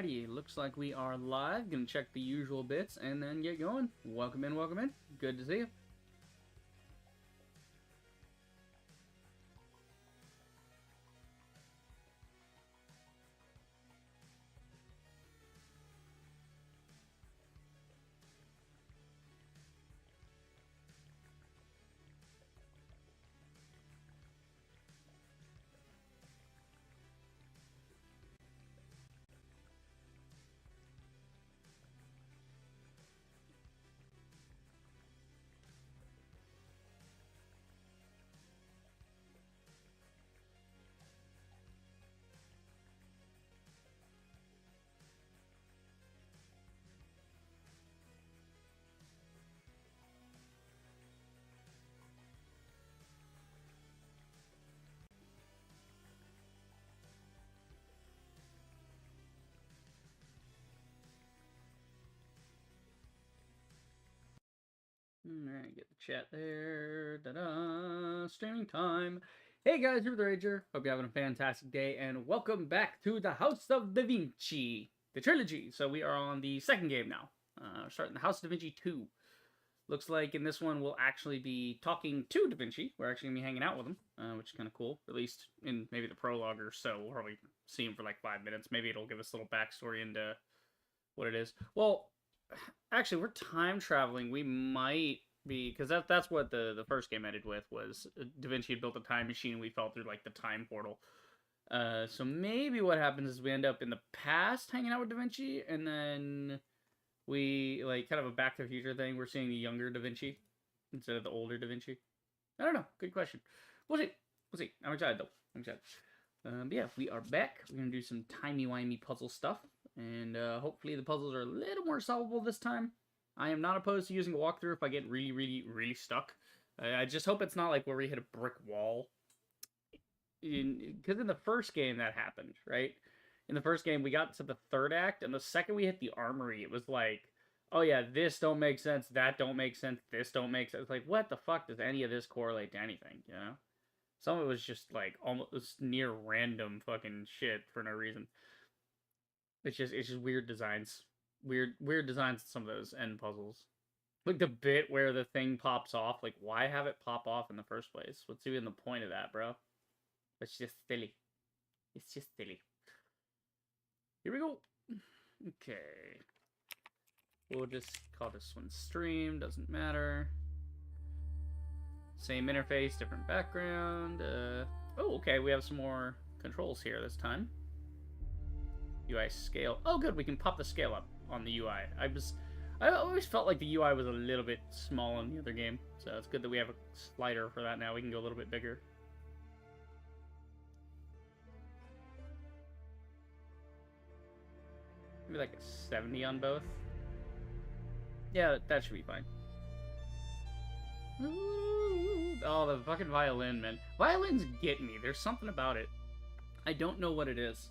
Alrighty, looks like we are live. Gonna check the usual bits and then get going. Welcome in, welcome in. Good to see you. Alright, get the chat there. Da-da! Streaming time. Hey guys, you're the Rager. Hope you're having a fantastic day, and welcome back to the House of Da Vinci, the Trilogy. So we are on the second game now. Starting the House of Da Vinci 2. Looks like in this one we'll actually be talking to Da Vinci. We're actually going to be hanging out with him, which is kind of cool. At least in maybe the prologue or so. We'll probably see him for like 5 minutes. Maybe it'll give us a little backstory into what it is. Well, actually, we're time traveling. We might be, because that's what the first game ended with, was Da Vinci had built a time machine and we fell through like the time portal. So maybe what happens is we end up in the past hanging out with Da Vinci, and then we, like, kind of a Back to the Future thing. We're seeing the younger Da Vinci instead of the older Da Vinci. I don't know. Good question. We'll see. We'll see. I'm excited, though. I'm excited. But yeah, we are back. We're going to do some timey-wimey puzzle stuff. And hopefully the puzzles are a little more solvable this time. I am not opposed to using a walkthrough if I get really stuck. I just hope it's not like where we hit a brick wall. Because in the first game that happened, right? In the first game we got to the third act, and the second we hit the armory, it was like, oh yeah, this don't make sense, that don't make sense, this don't make sense. It's like, what the fuck does any of this correlate to anything, you know? Some of it was just like almost near random fucking shit for no reason. It's just weird designs. Weird designs in some of those end puzzles. Like the bit where the thing pops off, like why have it pop off in the first place? What's even the point of that, bro? It's just silly. It's just silly. Here we go. Okay. We'll just call this one stream, doesn't matter. Same interface, different background. Oh, okay, we have some more controls here this time. UI scale. Oh, good, we can pop the scale up on the UI. I always felt like the UI was a little bit small in the other game, so it's good that we have a slider for that now. We can go a little bit bigger. Maybe like a 70 on both. Yeah, that should be fine. Oh, the fucking violin, man. Violins get me. There's something about it. I don't know what it is.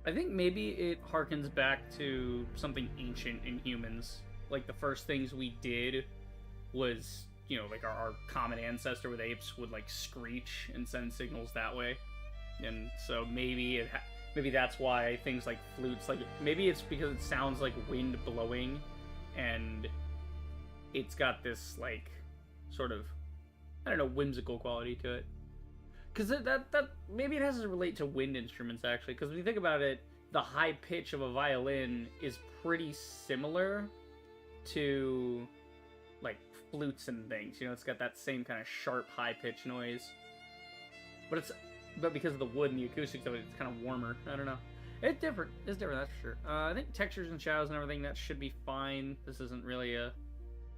I think maybe it harkens back to something ancient in humans. Like, the first things we did was, you know, like our common ancestor with apes would, like, screech and send signals that way. And so maybe maybe that's why things like flutes, like, maybe it's because it sounds like wind blowing, and it's got this, like, sort of, I don't know, whimsical quality to it. Because that maybe it has to relate to wind instruments, actually. Because when you think about it, the high pitch of a violin is pretty similar to, like, flutes and things. You know, it's got that same kind of sharp, high-pitched noise. But because of the wood and the acoustics of it, it's kind of warmer. I don't know. It's different. It's different, that's for sure. I think textures and shadows and everything, that should be fine. This isn't really a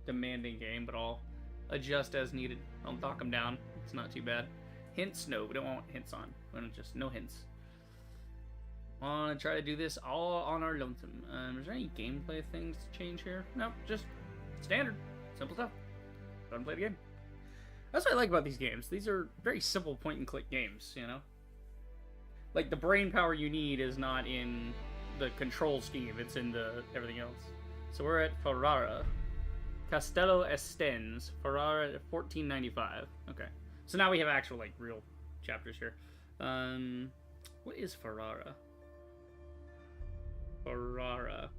demanding game, but I'll adjust as needed. I'll knock them down. It's not too bad. Hints? No, we don't want hints on. We don't just, no hints. I want to try to do this all on our lonesome. Is there any gameplay things to change here? Nope, just standard. Simple stuff. Go and play the game. That's what I like about these games. These are very simple point-and-click games, you know? Like, the brain power you need is not in the control scheme, it's in the everything else. So we're at Ferrara. Castello Estens. Ferrara 1495. Okay. So now we have actual, like, real chapters here. What is Ferrara? Ferrara,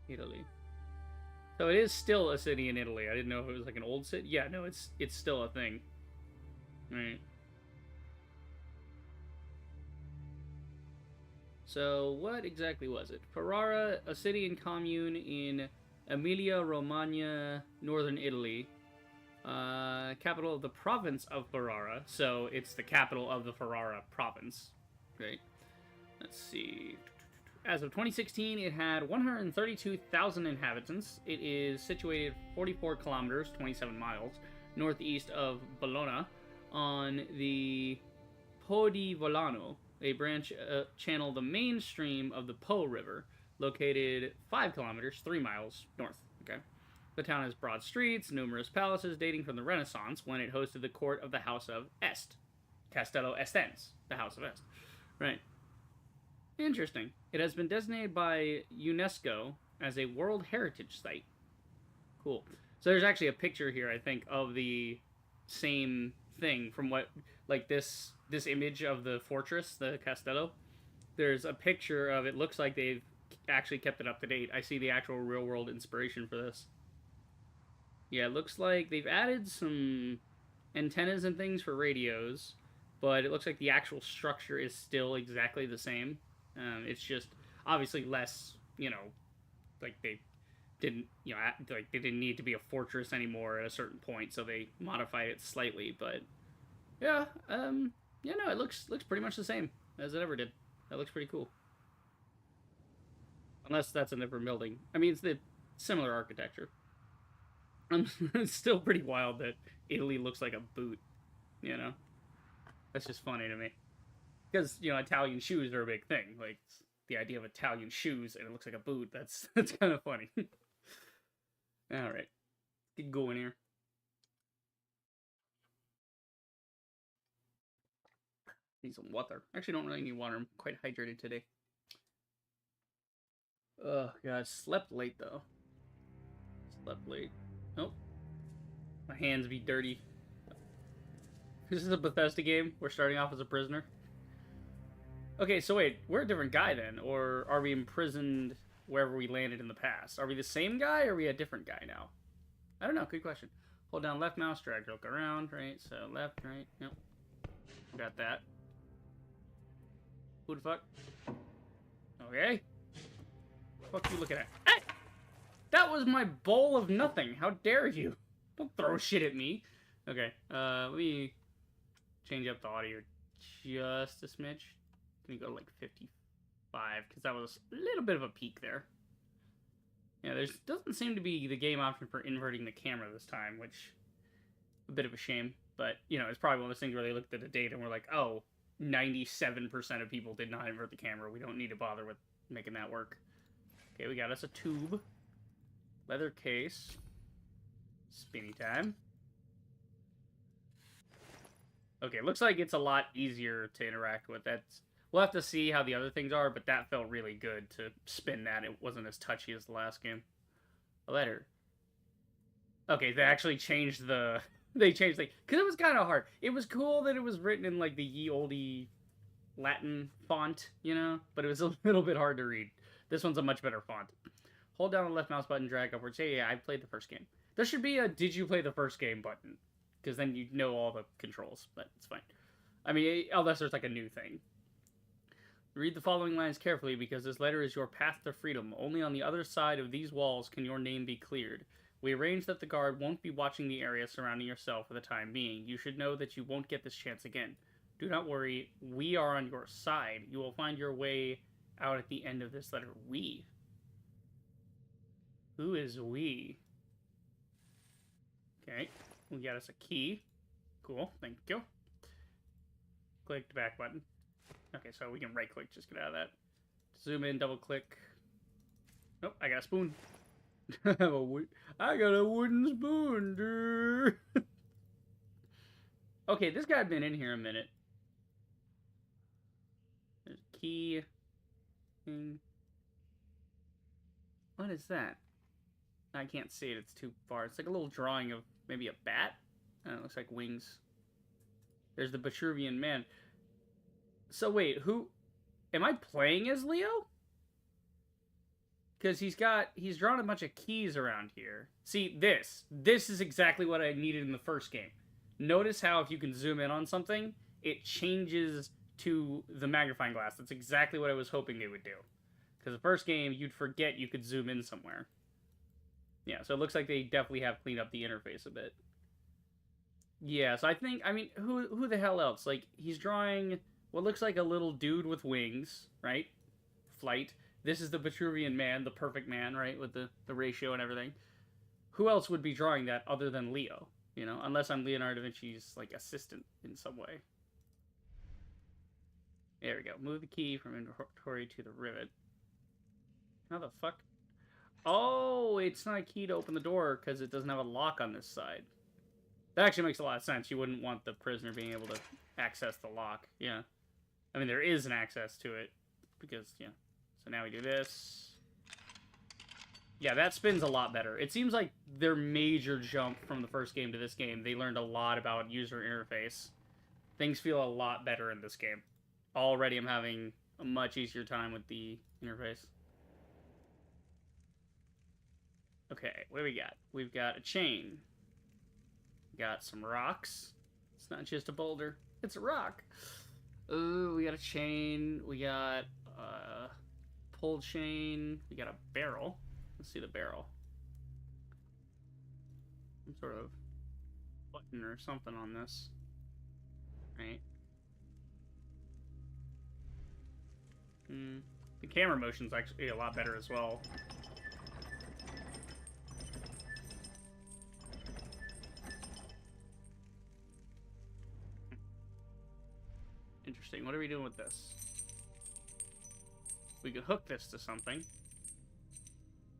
Italy. So it is still a city in Italy. I didn't know if it was like an old city. Yeah, no, it's still a thing. Right. So what exactly was it? Ferrara, a city and commune in Emilia-Romagna, northern Italy. Capital of the province of Ferrara. So it's the capital of the Ferrara province. Right. Let's see. As of 2016, it had 132,000 inhabitants. It is situated 44 kilometers, 27 miles, northeast of Bologna, on the Po di Volano, a branch channel the main stream of the Po River, located 5 kilometers, 3 miles north. Okay. The town has broad streets, numerous palaces dating from the Renaissance, when it hosted the court of the House of Est. Castello Estense, the House of Est. Right. Interesting. It has been designated by UNESCO as a World Heritage Site. Cool. So there's actually a picture here, I think, of the same thing from what, like this image of the fortress, the Castello. There's a picture of it. Looks like they've actually kept it up to date. I see the actual real-world inspiration for this. Yeah, it looks like they've added some antennas and things for radios, but it looks like the actual structure is still exactly the same. It's just obviously less, like they didn't, like they didn't need to be a fortress anymore at a certain point, so they modified it slightly. But yeah, no, it looks pretty much the same as it ever did. That looks pretty cool. Unless that's a different building. I mean, it's the similar architecture. It's still pretty wild that Italy looks like a boot. That's just funny to me. Because, Italian shoes are a big thing. Like, the idea of Italian shoes and it looks like a boot, that's kind of funny. Alright. Get going here. Need some water. Actually, don't really need water. I'm quite hydrated today. Ugh, God. Slept late, though. Slept late. Nope. My hands be dirty. This is a Bethesda game. We're starting off as a prisoner. Okay, so wait, we're a different guy then, or are we imprisoned wherever we landed in the past? Are we the same guy, or are we a different guy now? I don't know, good question. Hold down left mouse, drag, look around, right? So left, right, yep. Got that. Who the fuck? Okay. What you looking at? Hey! That was my bowl of nothing. How dare you? Don't throw shit at me. Okay, let me change up the audio just a smidge. Can you go to like 55? Because that was a little bit of a peak there. Yeah, there doesn't seem to be the game option for inverting the camera this time, which a bit of a shame. But, it's probably one of those things where they looked at the data and were like, oh, 97% of people did not invert the camera. We don't need to bother with making that work. Okay, we got us a tube. Leather case. Spinny time. Okay, looks like it's a lot easier to interact with. We'll have to see how the other things are, but that felt really good to spin that. It wasn't as touchy as the last game. A letter. Okay, they actually changed the... They changed the... Because it was kind of hard. It was cool that it was written in, like, the ye olde Latin font, But it was a little bit hard to read. This one's a much better font. Hold down the left mouse button, drag upwards. Yeah, I played the first game. There should be a did you play the first game button. Because then you know all the controls, but it's fine. I mean, unless there's, like, a new thing. Read the following lines carefully, because this letter is your path to freedom. Only on the other side of these walls can your name be cleared. We arrange that the guard won't be watching the area surrounding your cell for the time being. You should know that you won't get this chance again. Do not worry. We are on your side. You will find your way out at the end of this letter. We. Who is we? Okay. We got us a key. Cool. Thank you. Click the back button. Okay, so we can right-click, just get out of that. Zoom in, double-click. Nope, I got a spoon. I got a wooden spoon, dude. Okay, this guy had been in here a minute. There's a key. Thing. What is that? I can't see it, it's too far. It's like a little drawing of maybe a bat. It looks like wings. There's the Vitruvian Man. So wait, who... Am I playing as Leo? Because he's drawn a bunch of keys around here. See, this is exactly what I needed in the first game. Notice how if you can zoom in on something, it changes to the magnifying glass. That's exactly what I was hoping they would do. Because the first game, you'd forget you could zoom in somewhere. Yeah, so it looks like they definitely have cleaned up the interface a bit. Yeah, so I mean, who the hell else? Like, he's drawing what looks like a little dude with wings, right? Flight. This is the Vitruvian man, the perfect man, right? With the ratio and everything. Who else would be drawing that other than Leo? You know, unless I'm Leonardo da Vinci's, like, assistant in some way. There we go. Move the key from inventory to the rivet. How the fuck? Oh, it's not a key to open the door because it doesn't have a lock on this side. That actually makes a lot of sense. You wouldn't want the prisoner being able to access the lock. Yeah. I mean, there is an access to it because, yeah. So now we do this. Yeah, that spins a lot better. It seems like their major jump from the first game to this game, they learned a lot about user interface. Things feel a lot better in this game. Already I'm having a much easier time with the interface. Okay, what do we got? We've got a chain. We got some rocks. It's not just a boulder. It's a rock. Ooh, we got a chain. We got a pull chain. We got a barrel. Let's see the barrel. Some sort of button or something on this. Right? The camera motion's actually a lot better as well. Interesting. What are we doing with this? We could hook this to something.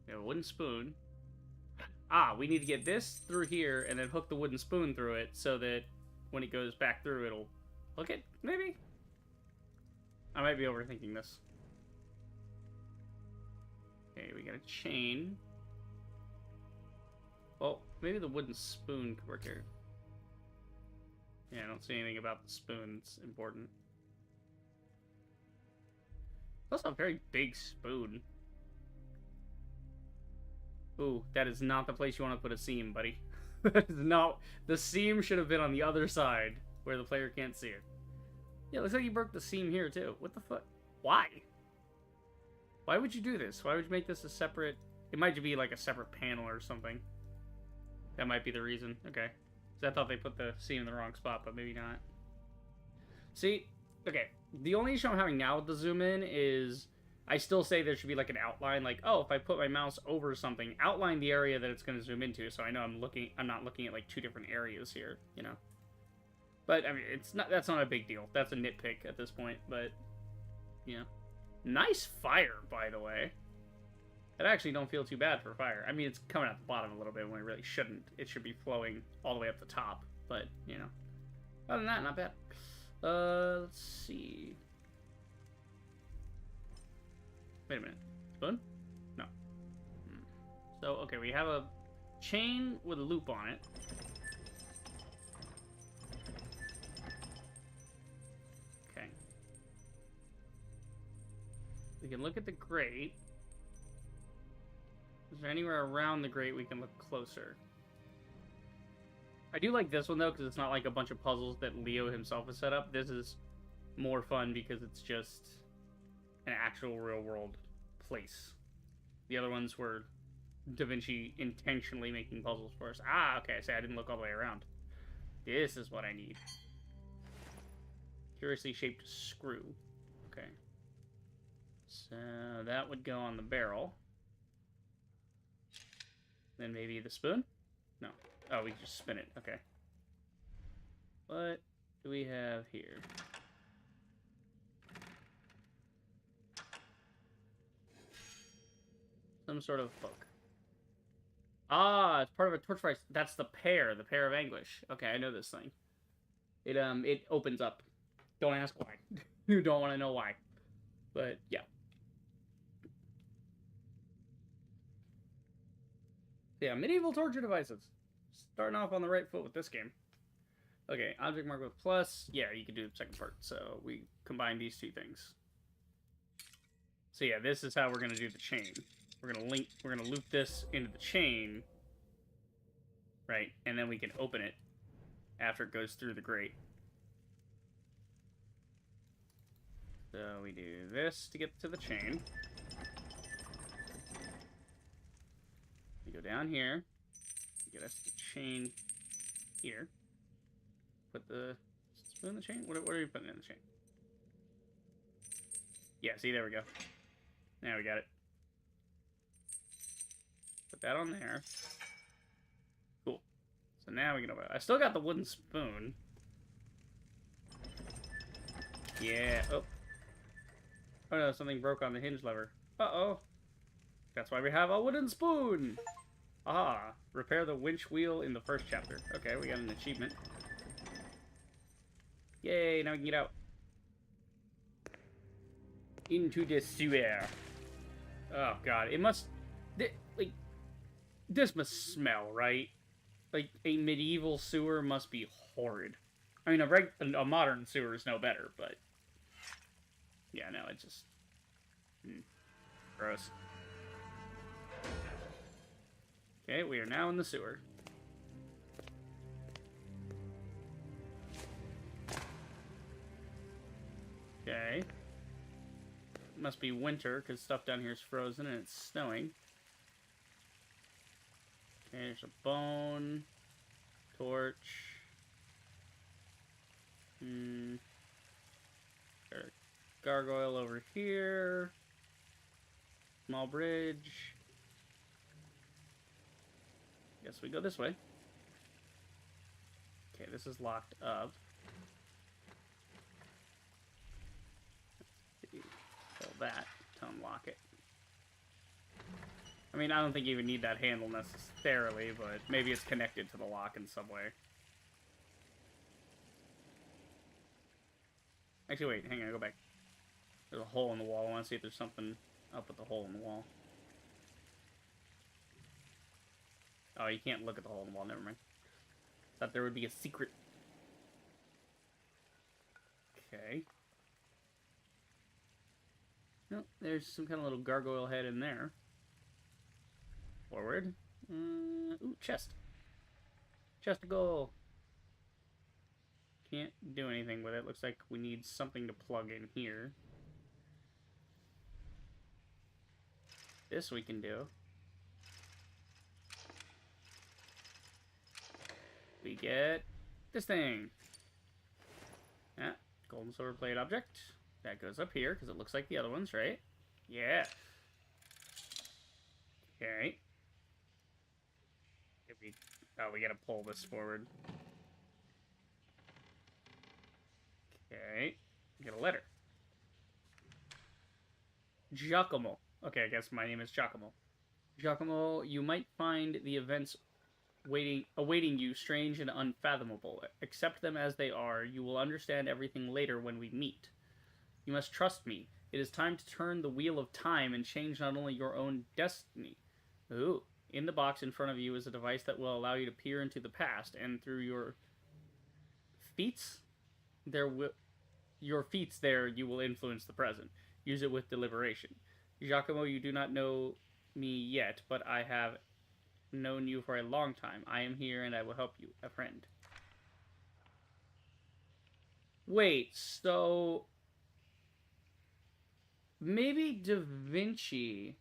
We have a wooden spoon. Ah, we need to get this through here and then hook the wooden spoon through it so that when it goes back through, it'll hook it, maybe? I might be overthinking this. Okay, we got a chain. Well, maybe the wooden spoon could work here. Yeah, I don't see anything about the spoon that's important. It's also a very big spoon. Ooh, that is not the place you want to put a seam, buddy. That is not... The seam should have been on the other side, where the player can't see it. Yeah, looks like you broke the seam here, too. What the fuck? Why? Why would you do this? Why would you make this a separate... It might be like a separate panel or something. That might be the reason. Okay. So I thought they put the seam in the wrong spot, but maybe not. See? Okay. The only issue I'm having now with the zoom in is... I still say there should be like an outline, like, oh, if I put my mouse over something, outline the area that it's going to zoom into, so I know I'm not looking at like two different areas here, you know. But I mean, that's not a big deal. That's a nitpick at this point, but yeah. Nice fire, by the way. I actually don't feel too bad for fire. I mean, it's coming out the bottom a little bit when it really shouldn't. It should be flowing all the way up the top, but you know. Other than that, not bad. Let's see. Wait a minute. Spoon? No. So, okay, we have a chain with a loop on it. Okay. We can look at the grate. Is there anywhere around the grate we can look closer? I do like this one, though, because it's not like a bunch of puzzles that Leo himself has set up. This is more fun because it's just... an actual real-world place. The other ones were Da Vinci intentionally making puzzles for us. Ah, okay, I didn't look all the way around. This is what I need. Curiously shaped screw. Okay. So that would go on the barrel. Then maybe the spoon? No. Oh, we just spin it. Okay. What do we have here? Some sort of hook. Ah, it's part of a torch device. That's the pear of anguish. Okay, I know this thing. It opens up. Don't ask why. You don't want to know why. But, yeah. Yeah, medieval torture devices. Starting off on the right foot with this game. Okay, object mark with plus. Yeah, you can do the second part. So we combine these two things. So yeah, this is how we're gonna do the chain. We're gonna loop this into the chain, right? And then we can open it after it goes through the grate. So we do this to get to the chain. We go down here, get us the chain here. Put the spoon in the chain? What are you putting in the chain? Yeah, see, there we go. Now we got it. Put that on there. Cool. So now we can open it. I still got the wooden spoon. Yeah. Oh. Oh no, something broke on the hinge lever. Uh-oh. That's why we have a wooden spoon. Aha. Repair the winch wheel in the first chapter. Okay, we got an achievement. Yay, now we can get out. Into the sewer. Oh god, it must... like, this must smell, right? Like, a medieval sewer must be horrid. I mean, a modern sewer is no better, but... yeah, no, it just... gross. Okay, we are now in the sewer. Okay. It must be winter, because stuff down here is frozen and it's snowing. Okay, there's a bone. Torch. There's a gargoyle over here. Small bridge. Guess we go this way. Okay, this is locked up. Pull that to unlock it. I mean, I don't think you even need that handle necessarily, but maybe it's connected to the lock in some way. Actually, wait, hang on, go back. There's a hole in the wall. I want to see if there's something up with the hole in the wall. Oh, you can't look at the hole in the wall, never mind. Thought there would be a secret. Okay. No, there's some kind of little gargoyle head in there. Forward. Ooh, chest. Chest of gold. Can't do anything with it. Looks like we need something to plug in here. This we can do. We get this thing. Yeah, golden silver plate object. That goes up here, because it looks like the other ones, right? Yeah. Okay. Oh, we gotta pull this forward. Okay. Get a letter. Giacomo. Okay, I guess my name is Giacomo. Giacomo, you might find the events awaiting you strange and unfathomable. Accept them as they are. You will understand everything later when we meet. You must trust me. It is time to turn the wheel of time and change not only your own destiny. Ooh. In the box in front of you is a device that will allow you to peer into the past, and through your feats there you will influence the present. Use it with deliberation. Giacomo, you do not know me yet, but I have known you for a long time. I am here and I will help you, a friend. Wait, so maybe Da Vinci...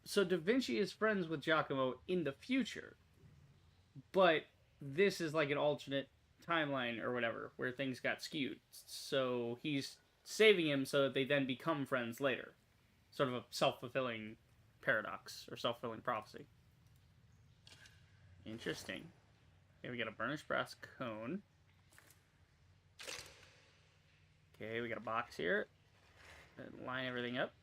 So Da Vinci is friends with Giacomo in the future, but this is like an alternate timeline or whatever, where things got skewed. So he's saving him so that they then become friends later. Sort of a self-fulfilling paradox, or self-fulfilling prophecy. Interesting. Okay, we got a burnished brass cone. Okay, we got a box here. Line everything up.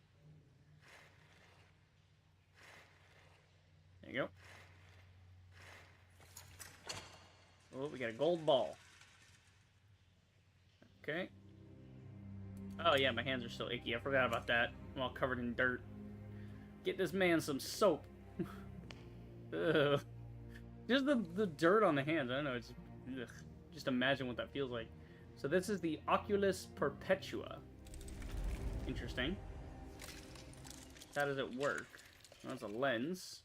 There you go. Oh, we got a gold ball. Okay. Oh, yeah, my hands are still icky. I forgot about that. I'm all covered in dirt. Get this man some soap. Ugh. Just the dirt on the hands. I don't know. It's ugh. Just imagine what that feels like. So this is the Oculus Perpetua. Interesting. How does it work? Well, it's a lens.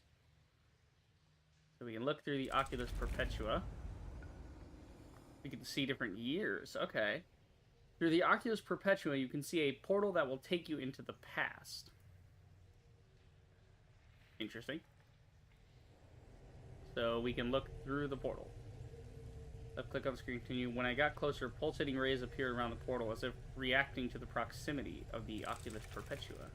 So we can look through the Oculus Perpetua. We can see different years. Okay. Through the Oculus Perpetua, you can see a portal that will take you into the past. Interesting. So we can look through the portal. Left click on the screen, continue. When I got closer, pulsating rays appeared around the portal as if reacting to the proximity of the Oculus Perpetua.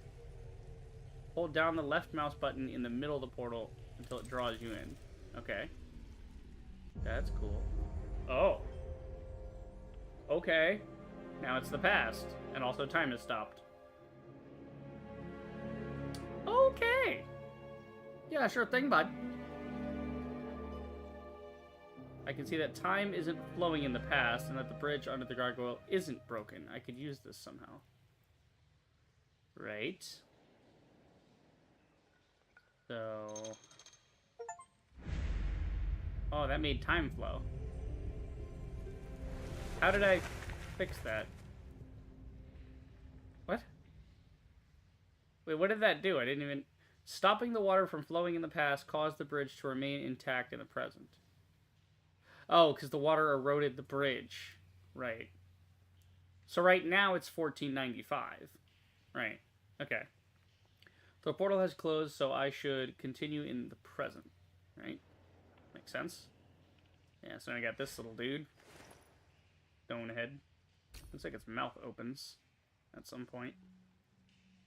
Hold down the left mouse button in the middle of the portal until it draws you in. Okay. That's cool. Oh. Okay. Now it's the past. And also time has stopped. Okay. Yeah, sure thing, bud. I can see that time isn't flowing in the past and that the bridge under the gargoyle isn't broken. I could use this somehow. Right. So... Oh, that made time flow. How did I fix that? What? Wait, what did that do? I didn't even... Stopping the water from flowing in the past caused the bridge to remain intact in the present. Oh, because the water eroded the bridge. Right. So right now it's 1495. Right. Okay. So the portal has closed, so I should continue in the present. Right? Makes sense. Yeah, so I got this little dude. Stone head. Looks like its mouth opens at some point.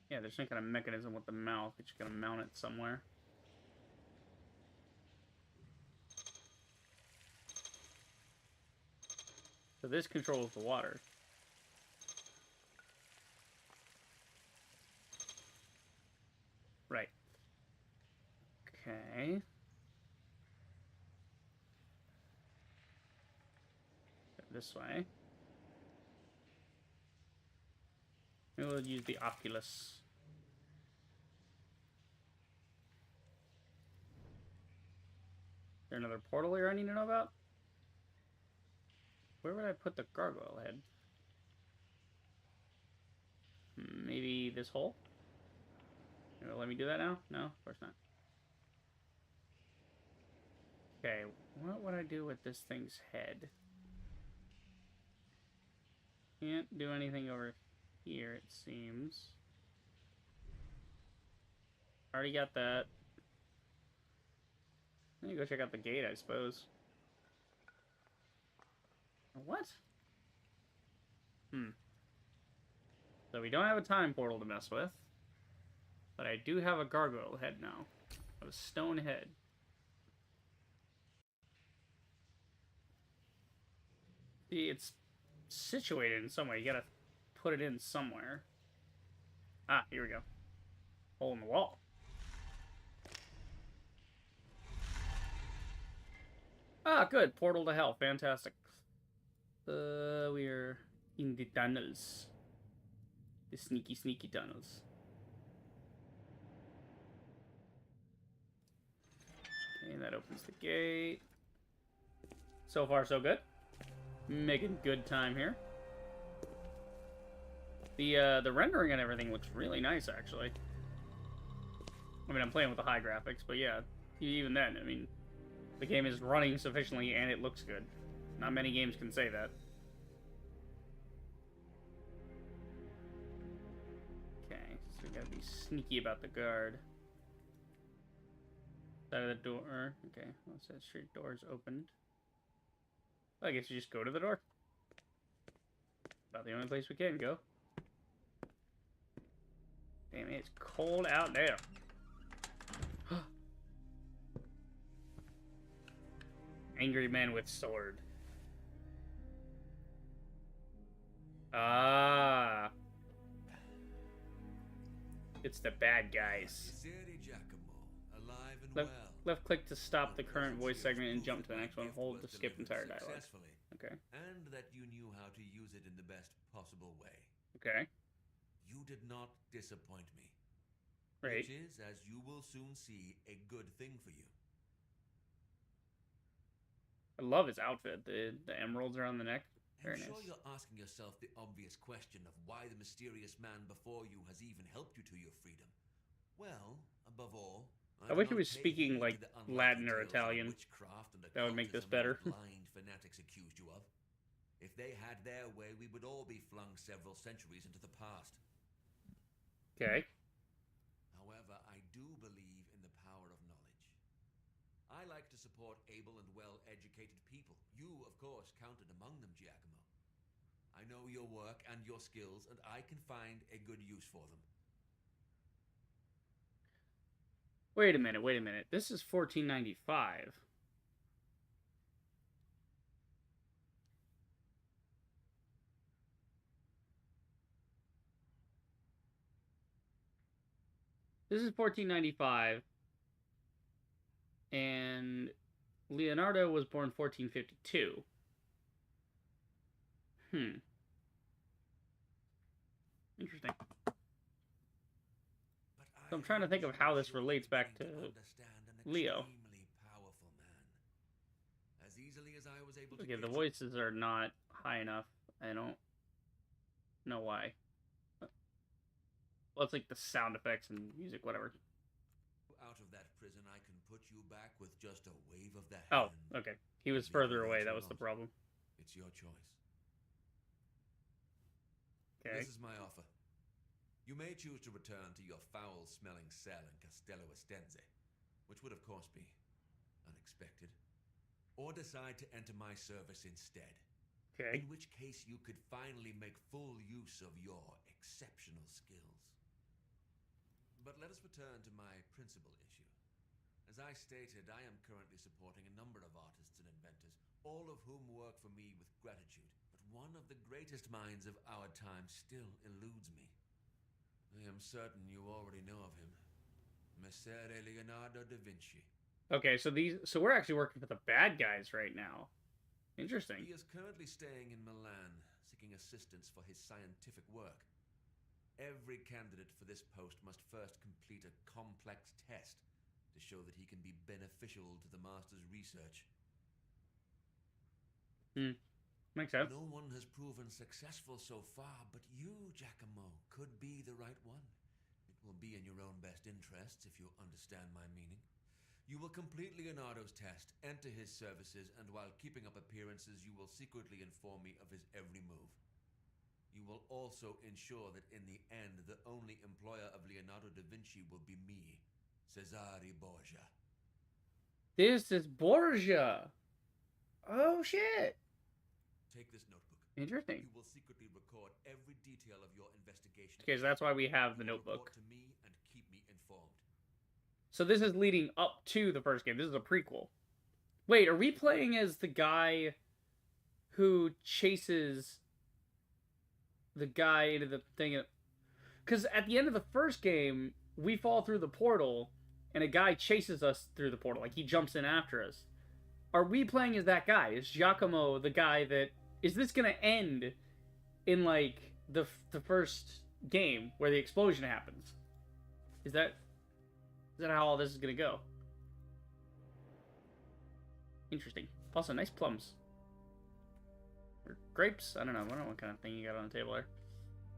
Yeah, there's some kind of mechanism with the mouth. But you're going to mount it somewhere. So this controls the water. Right. Okay. Go this way. Maybe we'll use the Oculus. Is there another portal here I need to know about? Where would I put the gargoyle head? Maybe this hole? It'll let me do that now? No, of course not. Okay, what would I do with this thing's head? Can't do anything over here, it seems. Already got that. Let me go check out the gate, I suppose. What? So we don't have a time portal to mess with. But I do have a gargoyle head now. A stone head. See, it's situated in some way. You gotta put it in somewhere. Ah, here we go. Hole in the wall. Ah, good. Portal to hell. Fantastic. We're in the tunnels. The sneaky, sneaky tunnels. Okay, that opens the gate. So far, so good. Making good time here. The rendering and everything looks really nice, actually. I mean, I'm playing with the high graphics, but yeah, even then, I mean, the game is running sufficiently and it looks good. Not many games can say that. Okay, so we gotta be sneaky about the guard. Side of the door. Okay, well, it says straight doors opened. Well, I guess you just go to the door. About the only place we can go. Damn it, it's cold out there. Angry man with sword. Ah. It's the bad guys. Left click to stop the current voice segment and jump to the next one. Hold to skip entire dialogue. Okay. And that you knew how to use it in the best possible way. Okay. You did not disappoint me. Right. Which is, as you will soon see, a good thing for you. I love his outfit. The emeralds around the neck. Very I'm sure nice. you're asking yourself the obvious question of why the mysterious man before you has even helped you to your freedom. Well, above all, I I do wish he not was pay speaking, heed like, to the unlikely Latin or tales of Italian. witchcraft and That would make this occultism better. your blind fanatics accused you of. If they had their way, we would all be flung several centuries into the past. Okay. However, I do believe in the power of knowledge. I like to support able and well-educated people. You, of course, counted among them, Giacomo. I know your work and your skills, and I can find a good use for them. Wait a minute. This is 1495. This is 1495, and Leonardo was born 1452. Interesting. So I'm trying to think of how this relates back to Leo. As easily as I was able to Okay, the voices are not high enough. I don't know why. Well, it's like the sound effects and music, whatever. Out of that prison, I can put you back with just a wave of the hand. Oh, okay. He was further away. That was the problem. It's your choice. Okay. This is my offer. You may choose to return to your foul-smelling cell in Castello Estense, which would of course be unexpected, or decide to enter my service instead. Okay. In which case you could finally make full use of your exceptional skills. But let us return to my principal issue. As I stated, I am currently supporting a number of artists and inventors, all of whom work for me with gratitude. But one of the greatest minds of our time still eludes me. I am certain you already know of him. Messer Leonardo da Vinci. Okay, so we're actually working for the bad guys right now. Interesting. He is currently staying in Milan, seeking assistance for his scientific work. Every candidate for this post must first complete a complex test to show that he can be beneficial to the Master's research. Makes sense. No one has proven successful so far, but you, Giacomo, could be the right one. It will be in your own best interests, if you understand my meaning. You will complete Leonardo's test, enter his services, and while keeping up appearances, you will secretly inform me of his every move. You will also ensure that in the end, the only employer of Leonardo da Vinci will be me, Cesare Borgia. This is Borgia. Oh, shit. Take this notebook. Interesting. You will secretly record every detail of your investigation. Okay, so that's why we have the notebook. Report to me and keep me informed. So this is leading up to the first game. This is a prequel. Wait, are we playing as the guy who chases the guy into the thing? Because at the end of the first game, we fall through the portal, and a guy chases us through the portal. Like, he jumps in after us. Are we playing as that guy? Is Giacomo the guy that... Is this going to end in, like, the first game where the explosion happens? Is that how all this is going to go? Interesting. Also, nice plums. Or grapes? I don't know. What kind of thing you got on the table there.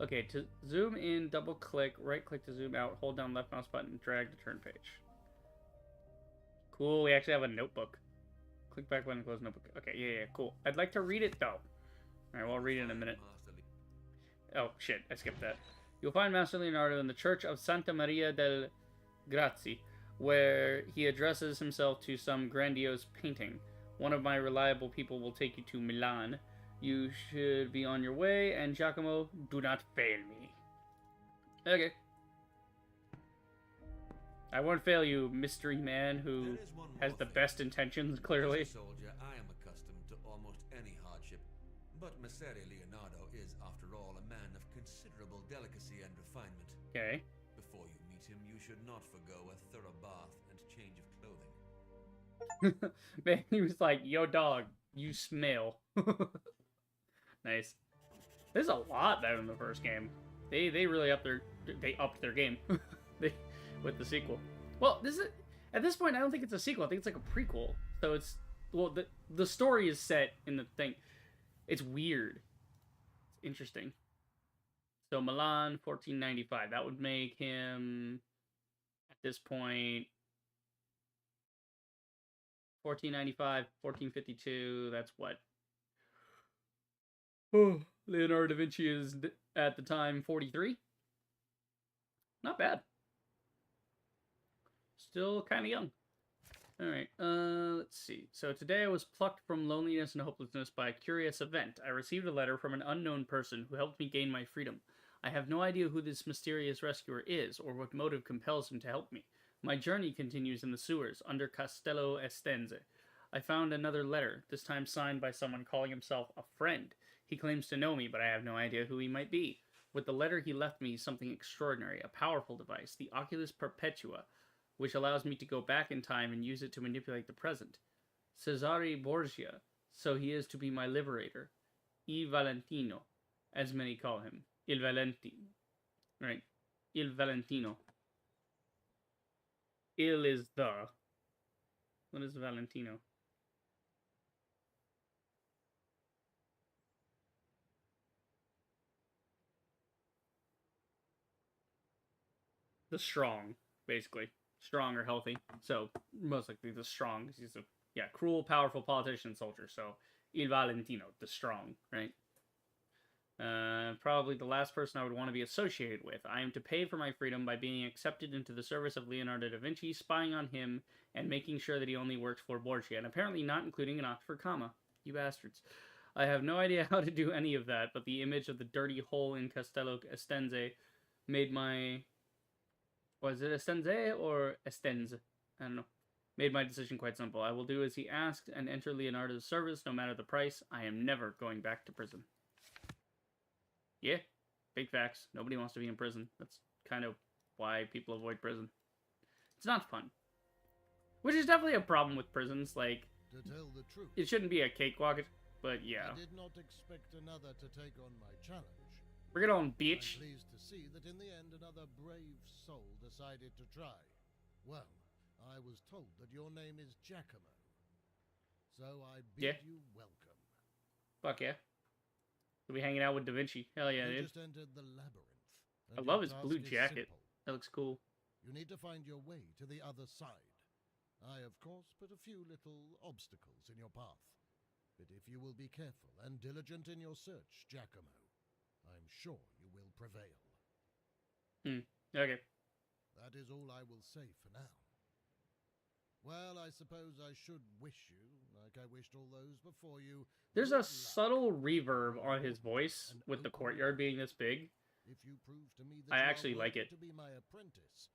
Okay, to zoom in, double click, right click to zoom out, hold down left mouse button, drag to turn page. Cool, we actually have a notebook. Click back button, close notebook. Okay, yeah, cool. I'd like to read it, though. Alright, well, I'll read it in a minute. Oh, shit, I skipped that. You'll find Master Leonardo in the Church of Santa Maria del Grazie, where he addresses himself to some grandiose painting. One of my reliable people will take you to Milan. You should be on your way, and Giacomo, do not fail me. Okay. I won't fail you, mystery man who has the best intentions, clearly. As a soldier, I am accustomed to almost any hardship, but Messer Leonardo is, after all, a man of considerable delicacy and refinement. Okay. Before you meet him, you should not forgo a thorough bath and change of clothing. Man, he was like, yo, dog, you smell. Nice. There's a lot better than the first game. They really upped their game with the sequel. Well, at this point I don't think it's a sequel. I think it's like a prequel. So it's the story is set in the thing. It's weird. It's interesting. So Milan, 1495. That would make him, at this point, 1495, 1452. That's what? Oh, Leonardo da Vinci is, at the time, 43. Not bad. Still kind of young. Alright, let's see. So today I was plucked from loneliness and hopelessness by a curious event. I received a letter from an unknown person who helped me gain my freedom. I have no idea who this mysterious rescuer is, or what motive compels him to help me. My journey continues in the sewers, under Castello Estense. I found another letter, this time signed by someone calling himself a friend. He claims to know me, but I have no idea who he might be. With the letter he left me something extraordinary, a powerful device, the Oculus Perpetua, which allows me to go back in time and use it to manipulate the present. Cesare Borgia, so he is to be my liberator. Il Valentino, as many call him. Il Valentino. Right. Il Valentino. Il is the. What is Valentino? The strong, basically. Strong or healthy. So, most likely the strong, because he's a, cruel, powerful politician soldier. So, Il Valentino, the strong, right? Probably the last person I would want to be associated with. I am to pay for my freedom by being accepted into the service of Leonardo da Vinci, spying on him, and making sure that he only works for Borgia, and apparently not including an Oxford comma. You bastards. I have no idea how to do any of that, but the image of the dirty hole in Castello Estense made my... Was it Estense or Estense? I don't know. Made my decision quite simple. I will do as he asked and enter Leonardo's service, no matter the price. I am never going back to prison. Yeah, big facts. Nobody wants to be in prison. That's kind of why people avoid prison. It's not fun. Which is definitely a problem with prisons. Like, to tell the truth, it shouldn't be a cakewalk, but yeah. I did not expect another to take on my challenge. Bring it on, bitch. I'm pleased to see that in the end another brave soul decided to try. Well, I was told that your name is Giacomo. So I bid you welcome. Fuck yeah. We'll be hanging out with Da Vinci. Hell yeah, you dude. just entered the labyrinth. I love his blue jacket. That looks cool. You need to find your way to the other side. I, of course, put a few little obstacles in your path. But if you will be careful and diligent in your search, Giacomo, I'm sure you will prevail. Okay. That is all I will say for now. Well, I suppose I should wish you, like I wished all those before you. There's a subtle reverb on his voice with the courtyard being this big. If you prove to me that I actually like it. To be my apprentice,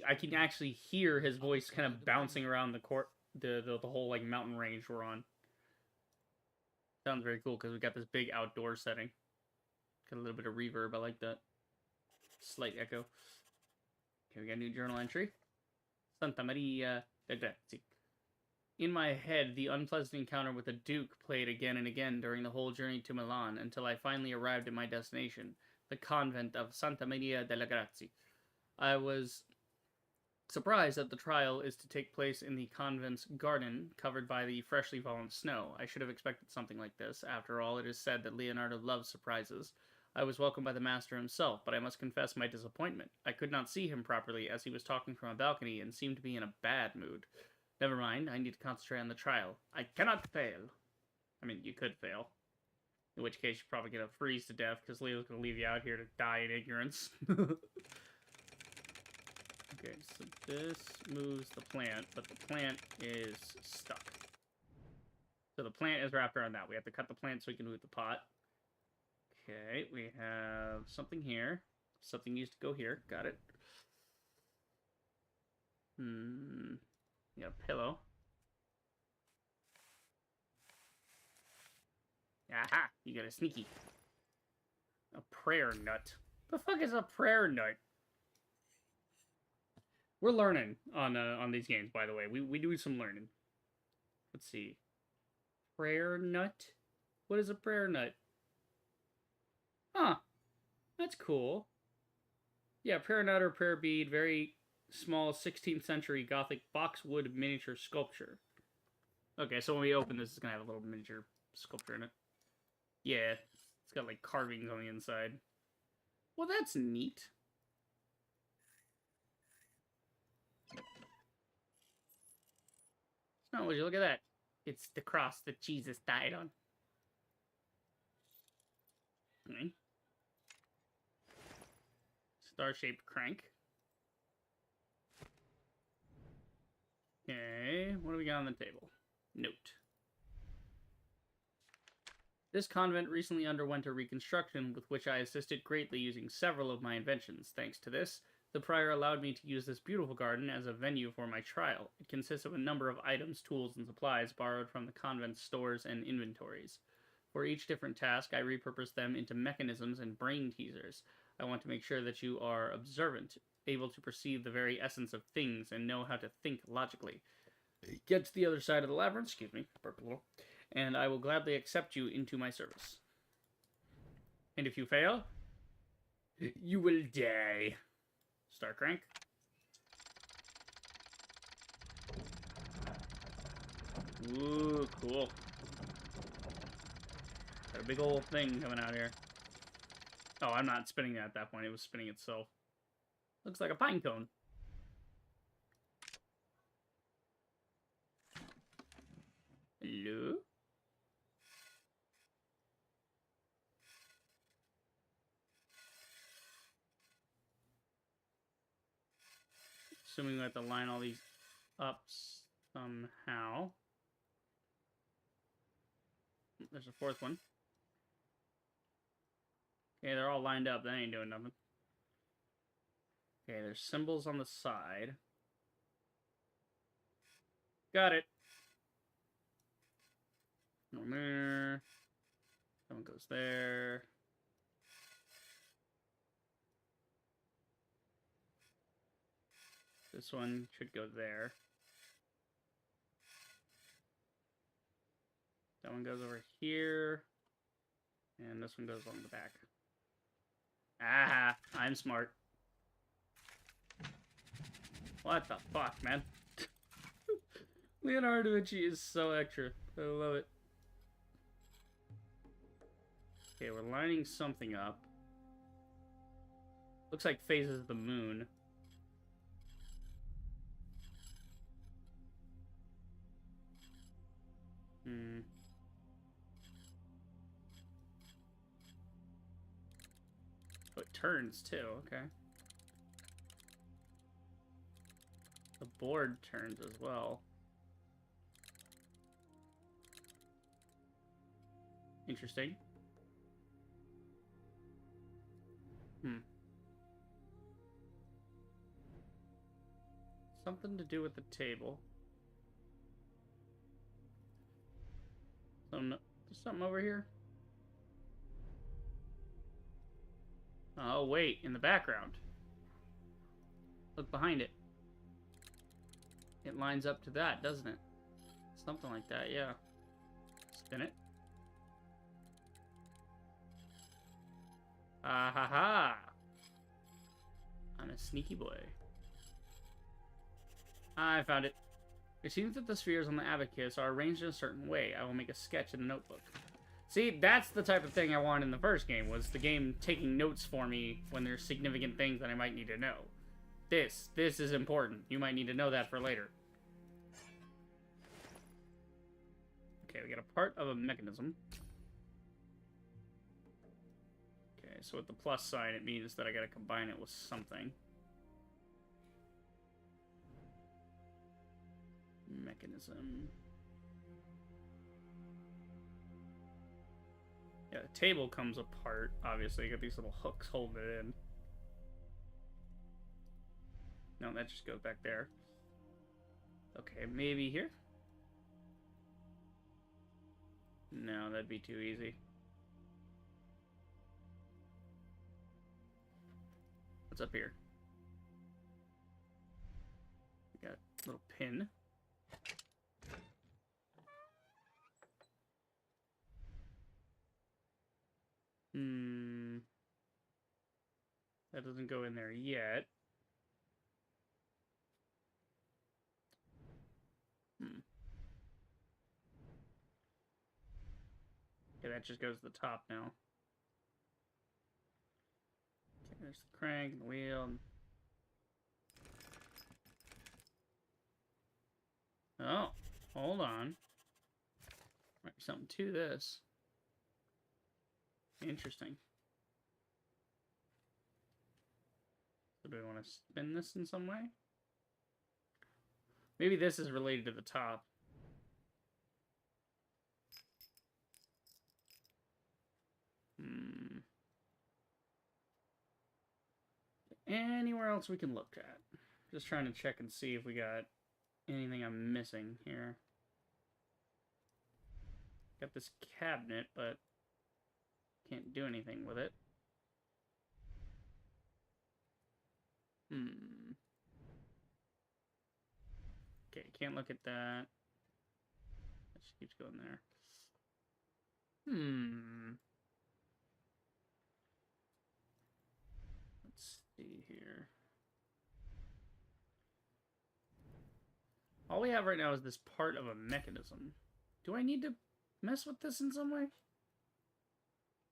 I can actually hear his voice kind of bouncing around the whole like mountain range we're on. Sounds very cool because we got this big outdoor setting. Got a little bit of reverb. I like that. Slight echo. Okay, we got a new journal entry. Santa Maria de Grazie. In my head, the unpleasant encounter with the Duke played again and again during the whole journey to Milan until I finally arrived at my destination, the convent of Santa Maria delle Grazie. I was surprised that the trial is to take place in the convent's garden, covered by the freshly fallen snow. I should have expected something like this. After all, it is said that Leonardo loves surprises. I was welcomed by the master himself, but I must confess my disappointment. I could not see him properly as he was talking from a balcony and seemed to be in a bad mood. Never mind, I need to concentrate on the trial. I cannot fail. I mean, you could fail. In which case, you're probably going to freeze to death because Leo's going to leave you out here to die in ignorance. Okay, so this moves the plant, but the plant is stuck. So the plant is wrapped around that. We have to cut the plant so we can move the pot. Okay, we have something here. Something needs to go here. Got it. Yeah, pillow. Aha! You got a sneaky. A prayer nut. The fuck is a prayer nut? We're learning on these games, by the way. We do some learning. Let's see. Prayer nut? What is a prayer nut? Huh. That's cool. Yeah, prayer nut or prayer bead. Very small 16th century Gothic boxwood miniature sculpture. Okay, so when we open this, it's going to have a little miniature sculpture in it. Yeah, it's got like carvings on the inside. Well, that's neat. Oh, would you look at that? It's the cross that Jesus died on. Okay. Star-shaped crank. Okay, what do we got on the table? Note. This convent recently underwent a reconstruction with which I assisted greatly using several of my inventions. Thanks to this, the prior allowed me to use this beautiful garden as a venue for my trial. It consists of a number of items, tools, and supplies borrowed from the convent's stores and inventories. For each different task, I repurpose them into mechanisms and brain teasers. I want to make sure that you are observant, able to perceive the very essence of things, and know how to think logically. Get to the other side of the labyrinth, excuse me, burp a little, and I will gladly accept you into my service. And if you fail, you will die. Star crank. Ooh, cool. Got a big old thing coming out here. Oh, I'm not spinning it at that point. It was spinning itself. Looks like a pine cone. Hello? Assuming we have to line all these up somehow. There's a fourth one. Okay, they're all lined up. That ain't doing nothing. Okay, there's symbols on the side. Got it. One there. That one goes there. This one should go there. That one goes over here. And this one goes along the back. Ah, I'm smart. What the fuck, man? Leonardo da Vinci is so extra. I love it. Okay, we're lining something up. Looks like phases of the moon. Oh, it turns too, okay. The board turns as well. Interesting. Something to do with the table. There's something over here. Oh, wait, in the background. Look behind it. It lines up to that, doesn't it? Something like that, yeah. Spin it. Ah ha ha! I'm a sneaky boy. I found it. It seems that the spheres on the abacus are arranged in a certain way. I will make a sketch in a notebook. See, that's the type of thing I wanted in the first game, was the game taking notes for me when there's significant things that I might need to know. This is important. You might need to know that for later. Okay, we got a part of a mechanism. Okay, so with the plus sign, it means that I gotta combine it with something. Mechanism. Yeah, the table comes apart, obviously. You got these little hooks holding it in. No, that just goes back there. Okay, maybe here? No, that'd be too easy. What's up here? We got a little pin. That doesn't go in there yet. Okay, that just goes to the top now. Okay, there's the crank and the wheel. Oh, hold on. Might be something to this. Interesting. So do we want to spin this in some way? Maybe this is related to the top. Anywhere else we can look at? Just trying to check and see if we got anything I'm missing here. Got this cabinet, but can't do anything with it. Okay, can't look at that. That just keeps going there. Let's see here. All we have right now is this part of a mechanism. Do I need to mess with this in some way?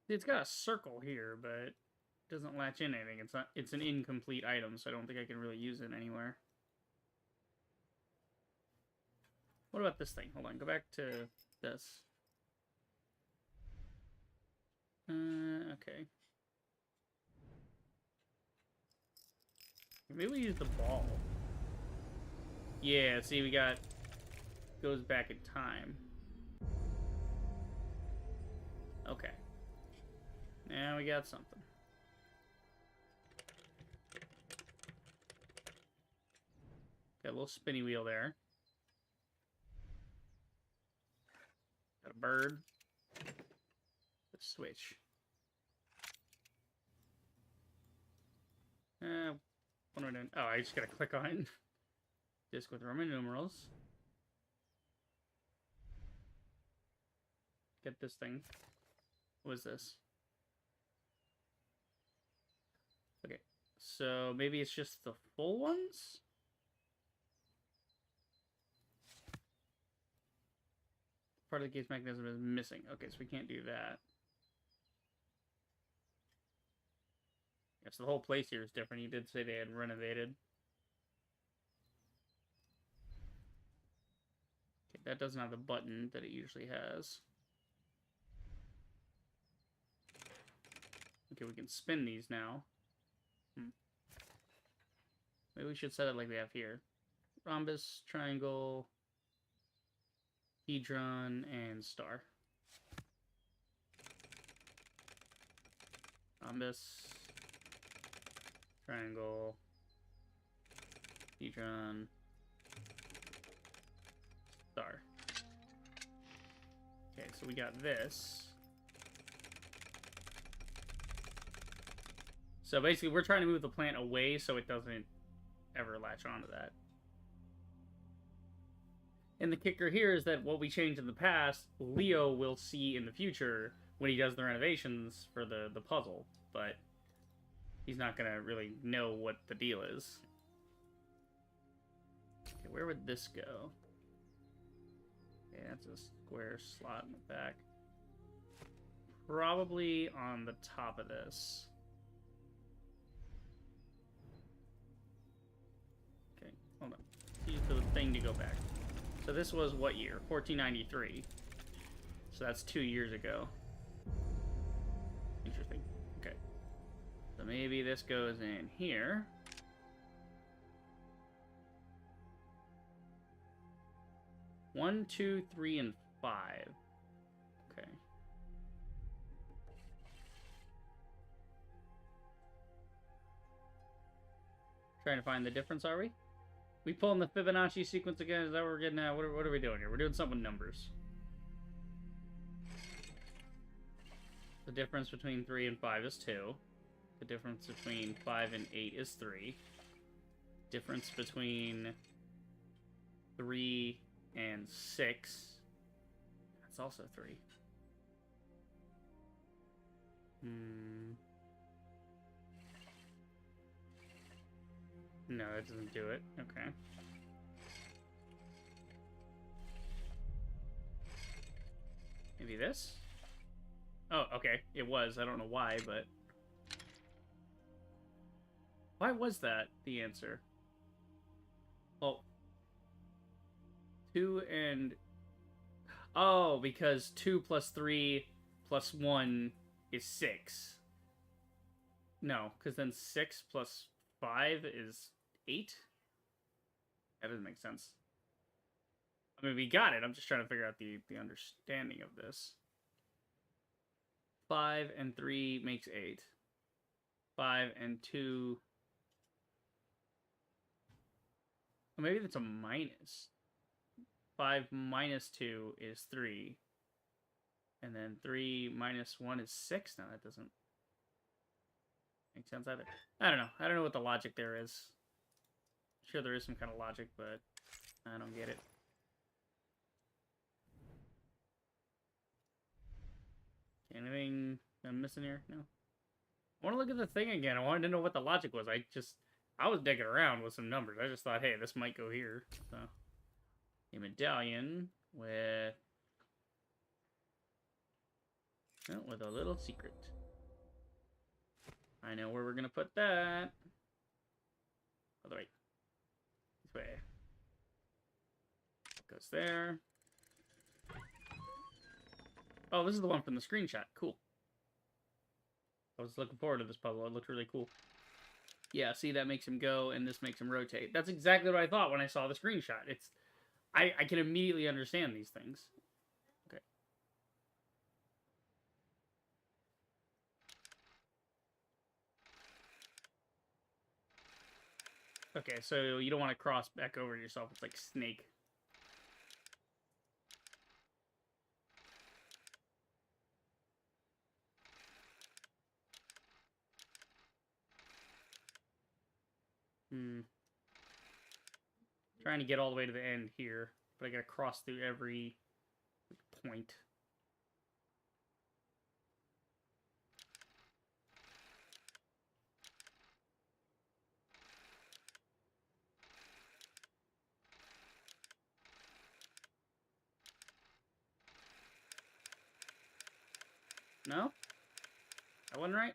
It's got a circle here, but it doesn't latch in anything. It's an incomplete item, so I don't think I can really use it anywhere. What about this thing? Hold on, go back to this. Okay. Maybe we use the ball. Yeah, see, we got... goes back in time. Okay. Now we got something. Got a little spinny wheel there. Got a bird. Let's switch. What am I doing? Oh, I just gotta click on disc with Roman numerals. Get this thing. What is this? Okay, so maybe it's just the full ones? Part of the case mechanism is missing. Okay, so we can't do that. Yeah, so the whole place here is different. You did say they had renovated. Okay, that doesn't have the button that it usually has. Okay, we can spin these now. Maybe we should set it like we have here. Rhombus, triangle, hedron, and star. Rhombus, triangle, hedron, star. Okay, so we got this. So basically, we're trying to move the plant away so it doesn't ever latch onto that. And the kicker here is that what we changed in the past, Leo will see in the future when he does the renovations for the puzzle, but he's not going to really know what the deal is. Okay, where would this go? Yeah, that's a square slot in the back. Probably on the top of this. Okay, hold on. Use the thing to go back. So this was what year? 1493. So that's 2 years ago. Interesting. Okay. So maybe this goes in here. One, 2, 3, and 5. Okay. Trying to find the difference, are we? We pulling the Fibonacci sequence again? Is that what we're getting at? What are we doing here? We're doing something with numbers. The difference between 3 and 5 is 2. The difference between 5 and 8 is 3. Difference between 3 and 6. That's also 3. No, that doesn't do it. Okay. Maybe this? Oh, okay. It was. I don't know why, but... Why was that the answer? Well, 2 and... Oh, because 2 plus 3 plus 1 is 6. No, because then 6 plus 5 is 8? That doesn't make sense. I mean, we got it. I'm just trying to figure out the understanding of this. 5 and 3 makes 8. 5 and 2... Well, maybe that's a minus. 5 minus 2 is 3. And then 3 minus 1 is 6? No, that doesn't make sense either. I don't know. I don't know what the logic there is. I'm sure there is some kind of logic, but I don't get it. Anything I'm missing here? No. I want to look at the thing again. I wanted to know what the logic was. I was digging around with some numbers. I just thought, hey, this might go here. So, a medallion with a little secret. I know where we're gonna put that. By the way, this way. It goes there. Oh, this is the one from the screenshot. Cool. I was looking forward to this puzzle. It looked really cool. Yeah, see, that makes him go, and this makes him rotate. That's exactly what I thought when I saw the screenshot. I can immediately understand these things. Okay. Okay, so you don't want to cross back over yourself. It's like Snake. Trying to get all the way to the end here, but I gotta cross through every point. No? That wasn't right?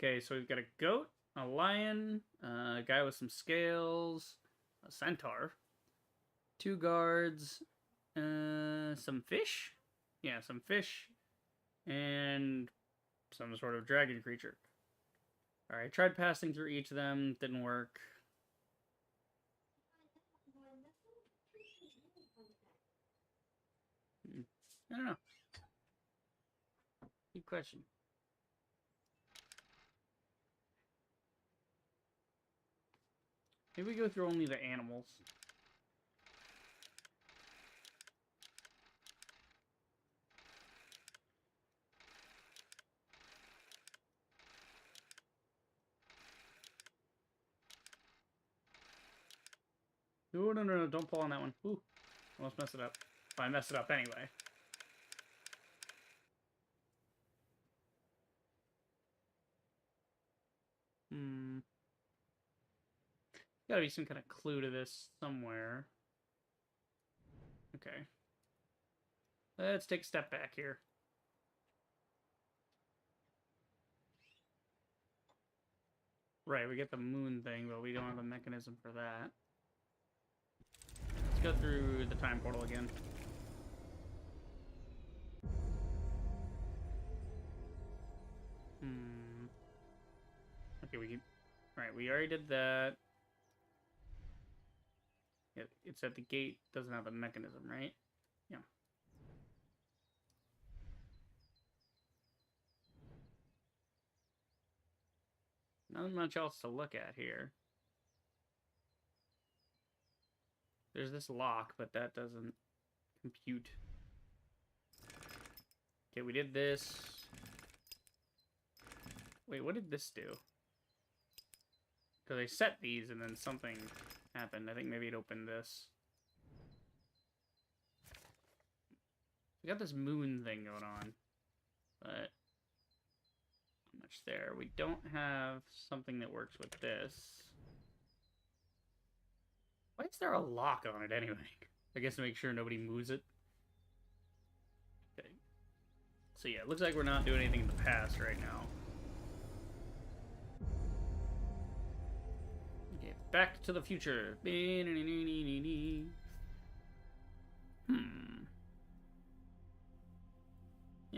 Okay, so we've got a goat, a lion, a guy with some scales, a centaur, 2 guards, some fish? Yeah, some fish, and some sort of dragon creature. Alright, tried passing through each of them, didn't work. I don't know. Good question. Maybe we go through only the animals. No, don't pull on that one. Ooh, almost messed it up. Well, I messed it up anyway. Gotta be some kind of clue to this somewhere. Okay. Let's take a step back here. Right, we get the moon thing, but we don't have a mechanism for that. Let's go through the time portal again. Okay, Right, we already did that. It said the gate doesn't have a mechanism, right? Yeah. Not much else to look at here. There's this lock, but that doesn't compute. Okay, we did this. Wait, what did this do? Because I set these and then something happened. I think maybe it opened this. We got this moon thing going on, but not much there. We don't have something that works with this. Why is there a lock on it anyway? I guess to make sure nobody moves it. Okay. So yeah, it looks like we're not doing anything in the past right now. Okay, Back to the Future. Yeah,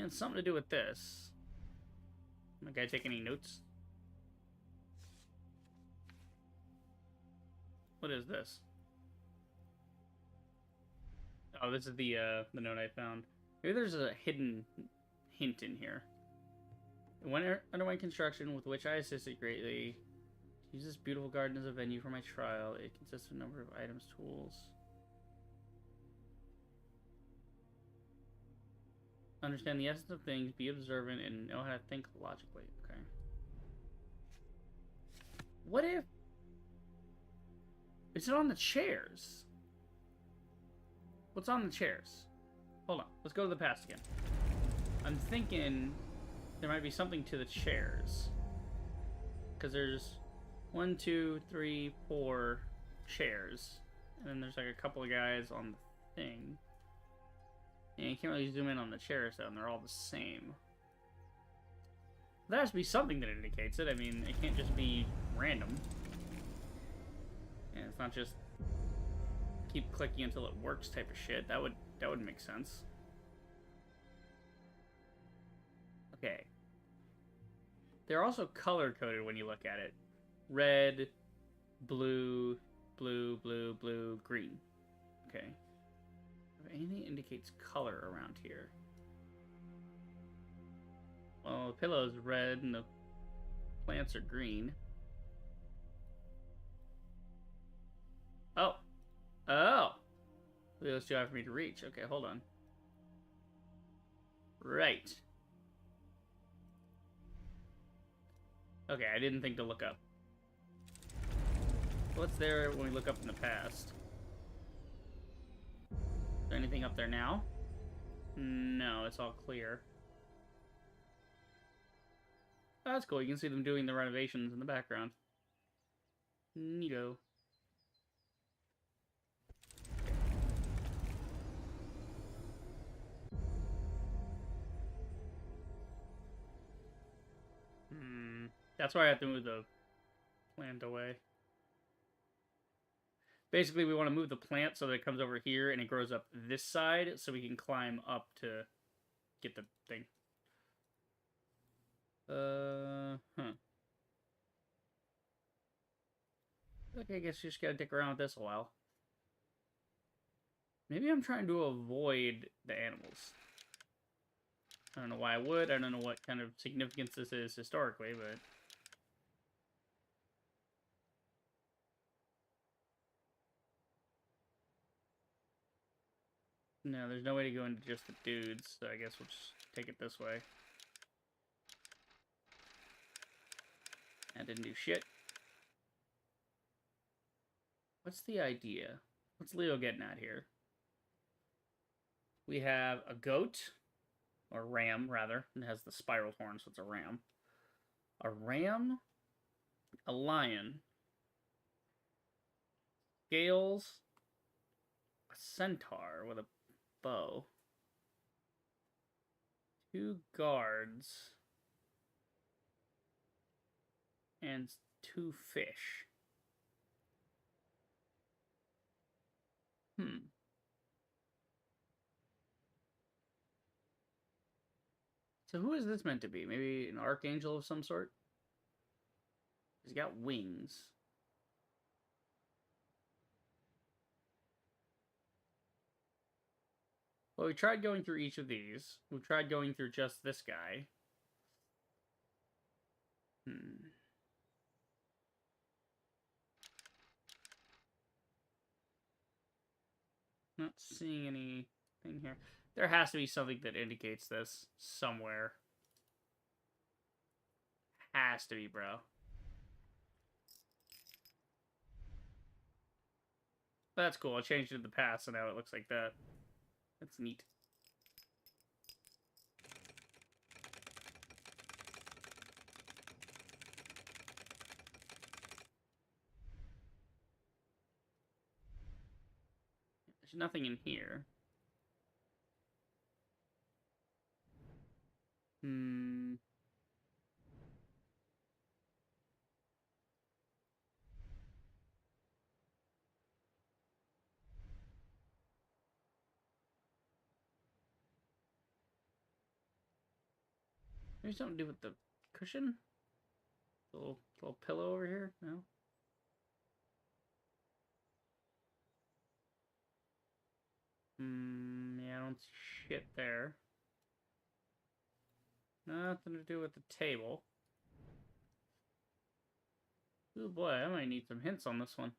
it's something to do with this. My guy take any notes? What is this? Oh, this is the note I found. Maybe there's a hidden hint in here. When underwent construction, with which I assisted greatly. Use this beautiful garden as a venue for my trial. It consists of a number of items, tools. Understand the essence of things, be observant, and know how to think logically. Okay. What if... Is it on the chairs? What's on the chairs? Hold on. Let's go to the past again. I'm thinking there might be something to the chairs. Because there's 1, 2, 3, 4 chairs. And then there's like a couple of guys on the thing. And you can't really zoom in on the chairs though, and they're all the same. There has to be something that indicates it. I mean, it can't just be random. And it's not just keep clicking until it works type of shit. That would make sense. Okay. They're also color coded when you look at it. Red, blue, blue, blue, blue, green. Okay. If anything indicates color around here. Well, the pillow's red and the plants are green. Oh. Oh! Those two have for me to reach. Okay, hold on. Right. Okay, I didn't think to look up. What's there when we look up in the past? Is there anything up there now? No, it's all clear. Oh, that's cool. You can see them doing the renovations in the background. Neato. That's why I have to move the plant away. Basically, we want to move the plant so that it comes over here and it grows up this side so we can climb up to get the thing. Okay, I guess you just gotta dick around with this a while. Maybe I'm trying to avoid the animals. I don't know why I would. I don't know what kind of significance this is historically, but... No, there's no way to go into just the dudes, so I guess we'll just take it this way. That didn't do shit. What's the idea? What's Leo getting at here? We have a goat, or ram, rather. It has the spiral horn, so it's a ram. A ram, a lion, scales, a centaur with a bow, 2 guards, and 2 fish. So who is this meant to be? Maybe an archangel of some sort? He's got wings. Well, we tried going through each of these. We tried going through just this guy. Not seeing anything here. There has to be something that indicates this somewhere. Has to be, bro. That's cool. I changed it in the past, so now it looks like that. That's neat. nothing in here. Hmm. Maybe something to do with the cushion? Little pillow over here? No? Yeah, I don't see shit there. Nothing to do with the table. Oh boy, I might need some hints on this one.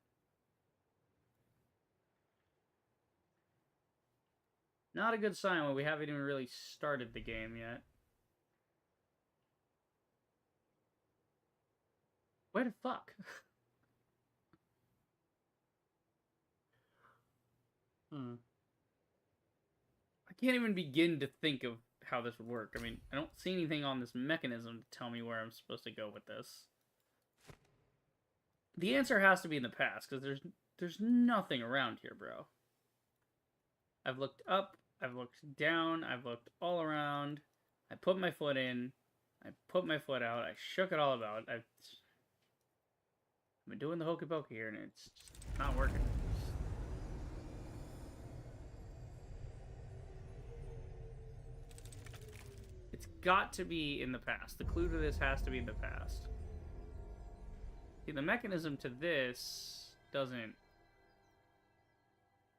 Not a good sign when we haven't even really started the game yet. Where the fuck? I can't even begin to think of how this would work. I mean, I don't see anything on this mechanism to tell me where I'm supposed to go with this. The answer has to be in the past, because there's nothing around here, bro. I've looked up, I've looked down, I've looked all around. I put my foot in, I put my foot out, I shook it all about. I've been doing the hokey pokey here, and it's just not working. It's got to be in the past. The clue to this has to be in the past. See, the mechanism to this doesn't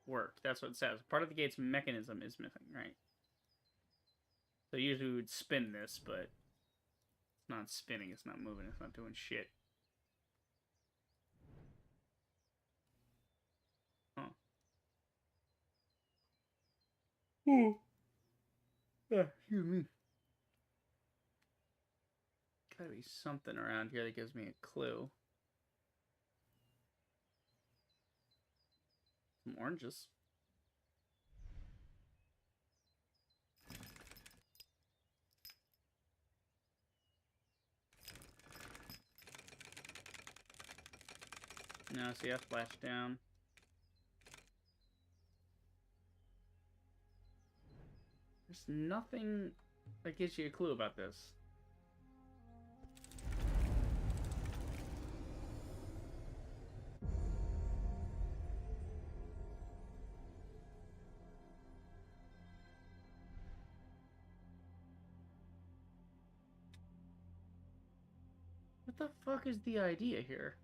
work. That's what it says. Part of the gate's mechanism is missing, right? So usually we would spin this, but it's not spinning, it's not moving, it's not doing shit. Huh. Oh. Excuse me. Gotta be something around here that gives me a clue. Some oranges. No, see, I splashed down. There's nothing that gives you a clue about this. What the fuck is the idea here?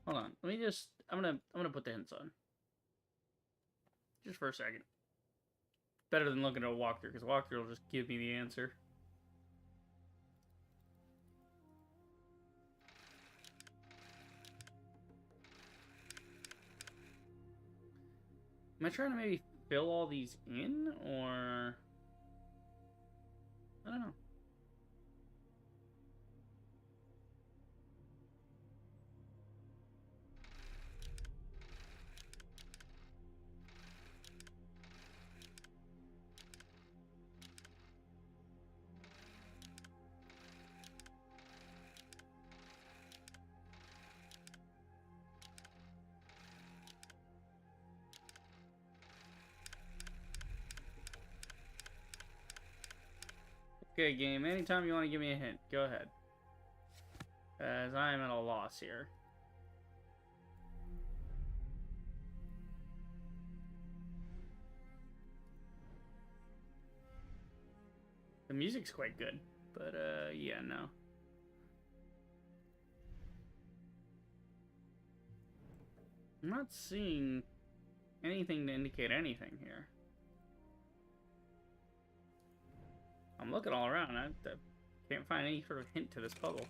Hold on, let me just. I'm gonna put the hints on. Just for a second. Better than looking at a walkthrough, because a walkthrough will just give me the answer. Am I trying to maybe fill all these in, or I don't know. Okay, game, anytime you want to give me a hint, go ahead. As I am at a loss here. The music's quite good, but yeah, no. I'm not seeing anything to indicate anything here. I'm looking all around. I can't find any sort of hint to this puzzle.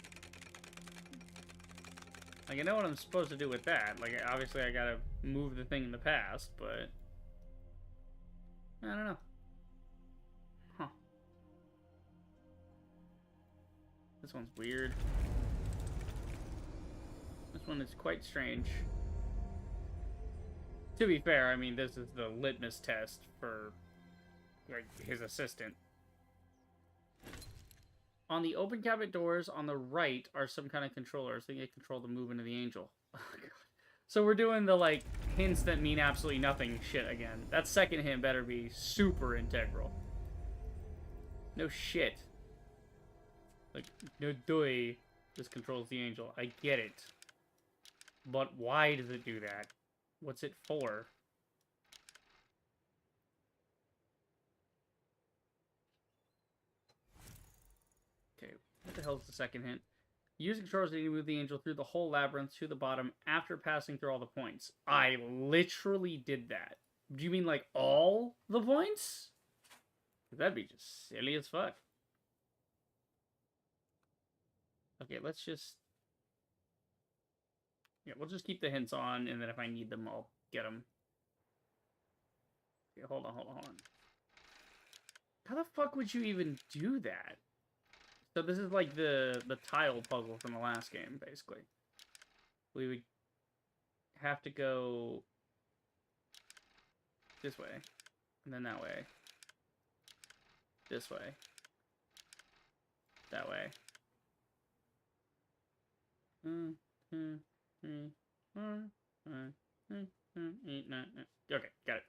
Like, I know what I'm supposed to do with that. Like, obviously I gotta move the thing in the past, but I don't know. Huh. This one's weird. This one is quite strange. To be fair, I mean, this is the litmus test for, like, his assistant. On the open cabinet doors on the right are some kind of controllers. I think they control the movement of the angel. Oh, God. So we're doing the, like, hints that mean absolutely nothing shit again. That second hint better be super integral. No shit. Like, no doy. This controls the angel. I get it. But why does it do that? What's it for? Okay, what the hell is the second hint? Use the controls to move the angel through the whole labyrinth to the bottom after passing through all the points. I literally did that. Do you mean, like, all the points? That'd be just silly as fuck. Okay, let's just... Yeah, we'll just keep the hints on, and then if I need them, I'll get them. Okay, hold on. How the fuck would you even do that? So this is like the tile puzzle from the last game, basically. We would have to go this way, and then that way, this way, that way. Okay, got it.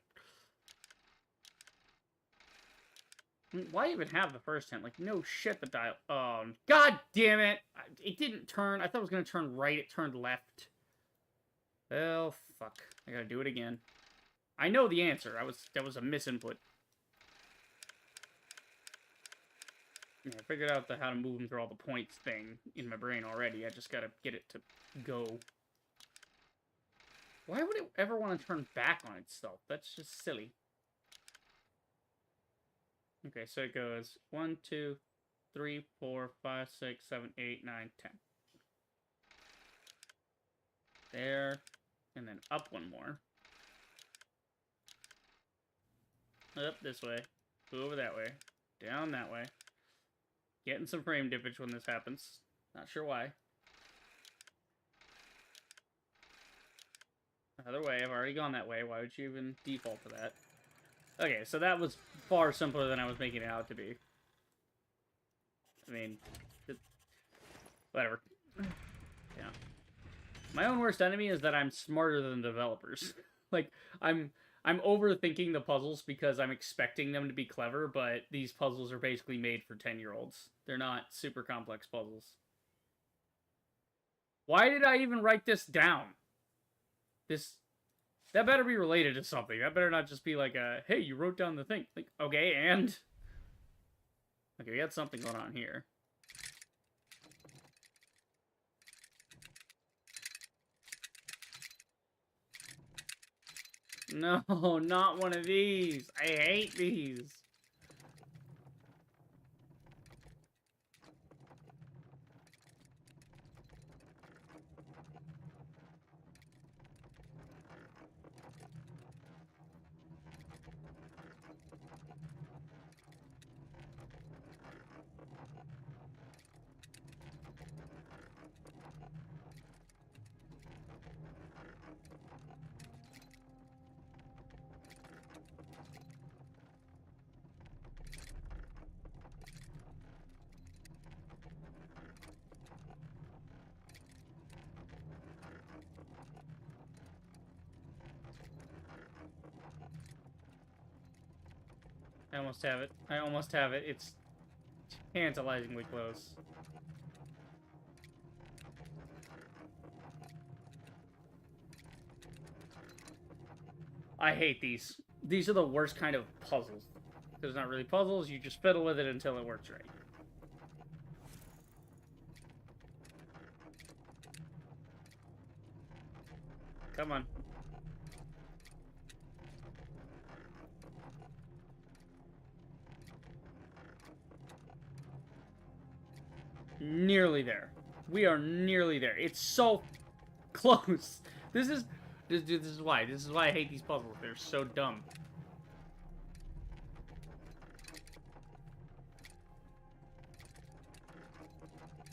Why even have the first hint? Like, no shit, the dial... God damn it! It didn't turn. I thought it was going to turn right. It turned left. Well, fuck. I gotta do it again. I know the answer. That was a misinput. Yeah, I figured out how to move them through all the points thing in my brain already. I just gotta get it to go. Why would it ever want to turn back on itself? That's just silly. Okay, so it goes 1, 2, 3, 4, 5, 6, 7, 8, 9, 10. There. And then up one more. Up this way. Over that way. Down that way. Getting some frame dippage when this happens. Not sure why. Other way. I've already gone that way. Why would you even default to that? Okay, so that was far simpler than I was making it out to be. I mean, whatever. Yeah. My own worst enemy is that I'm smarter than developers. Like, I'm overthinking the puzzles because I'm expecting them to be clever, but these puzzles are basically made for 10-year-olds. They're not super complex puzzles. Why did I even write this down? That better be related to something. That better not just be like a, hey, you wrote down the thing. Like, okay, and? Okay, we got something going on here. No, not one of these. I hate these. I almost have it. I almost have it. It's tantalizingly close. I hate these. These are the worst kind of puzzles. There's not really puzzles, you just fiddle with it until it works right. Come on. Nearly there. We are nearly there. It's so close. This is why. This is why I hate these puzzles. They're so dumb.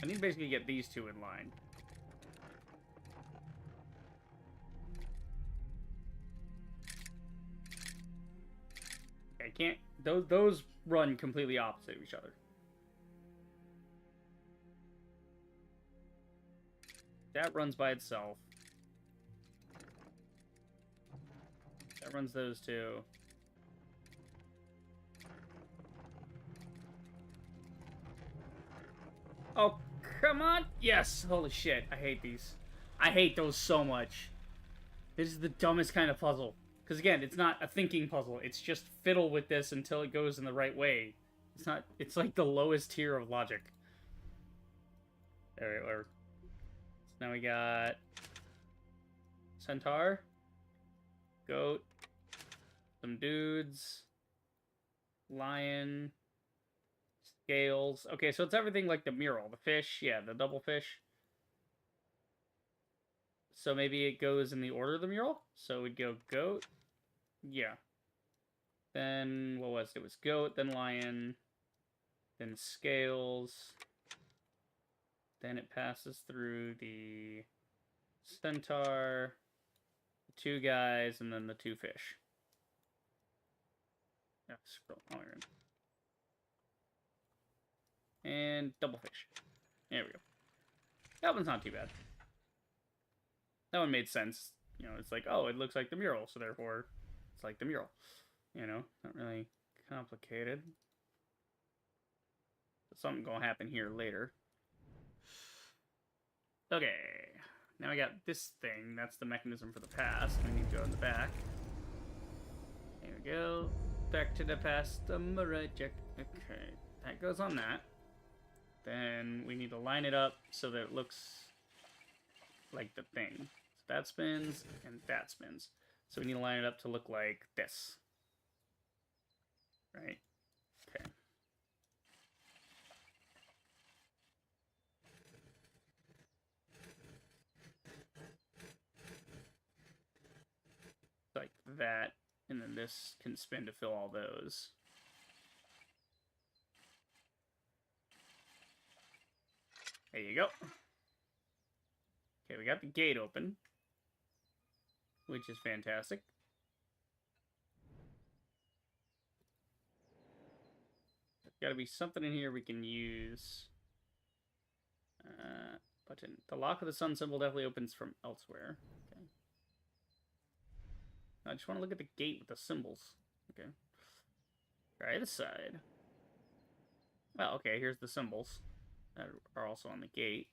I need to basically get these two in line. I can't. Those run completely opposite of each other. That runs by itself. That runs those two. Oh, come on! Yes! Holy shit, I hate these. I hate those so much. This is the dumbest kind of puzzle. Because again, it's not a thinking puzzle. It's just fiddle with this until it goes in the right way. It's not... It's like the lowest tier of logic. There we are. So now we got... Centaur. Goat. Some dudes. Lion. Scales. Okay, so it's everything like the mural. The fish. Yeah, the double fish. So maybe it goes in the order of the mural. So we'd go goat. Yeah. Then, what was it? It was goat, then lion, then scales. Then it passes through the centaur, the two guys, and then the two fish. Yeah, scroll. Oh, you're in. And double fish. There we go. That one's not too bad. That one made sense. You know, it's like, oh, it looks like the mural, so therefore it's like the mural. You know, not really complicated. But something gonna happen here later. Okay. Now we got this thing. That's the mechanism for the past. We need to go in the back. There we go. Back to the past. Right, Jack. Okay. That goes on that. Then we need to line it up so that it looks like the thing. So that spins and that spins. So we need to line it up to look like this. Right? Okay. Like that. And then this can spin to fill all those. There you go. Okay, we got the gate open, which is fantastic. There's got to be something in here we can use. Button. The lock of the sun symbol definitely opens from elsewhere. Okay. I just want to look at the gate with the symbols. Okay. Right aside. Well, okay, here's the symbols that are also on the gate.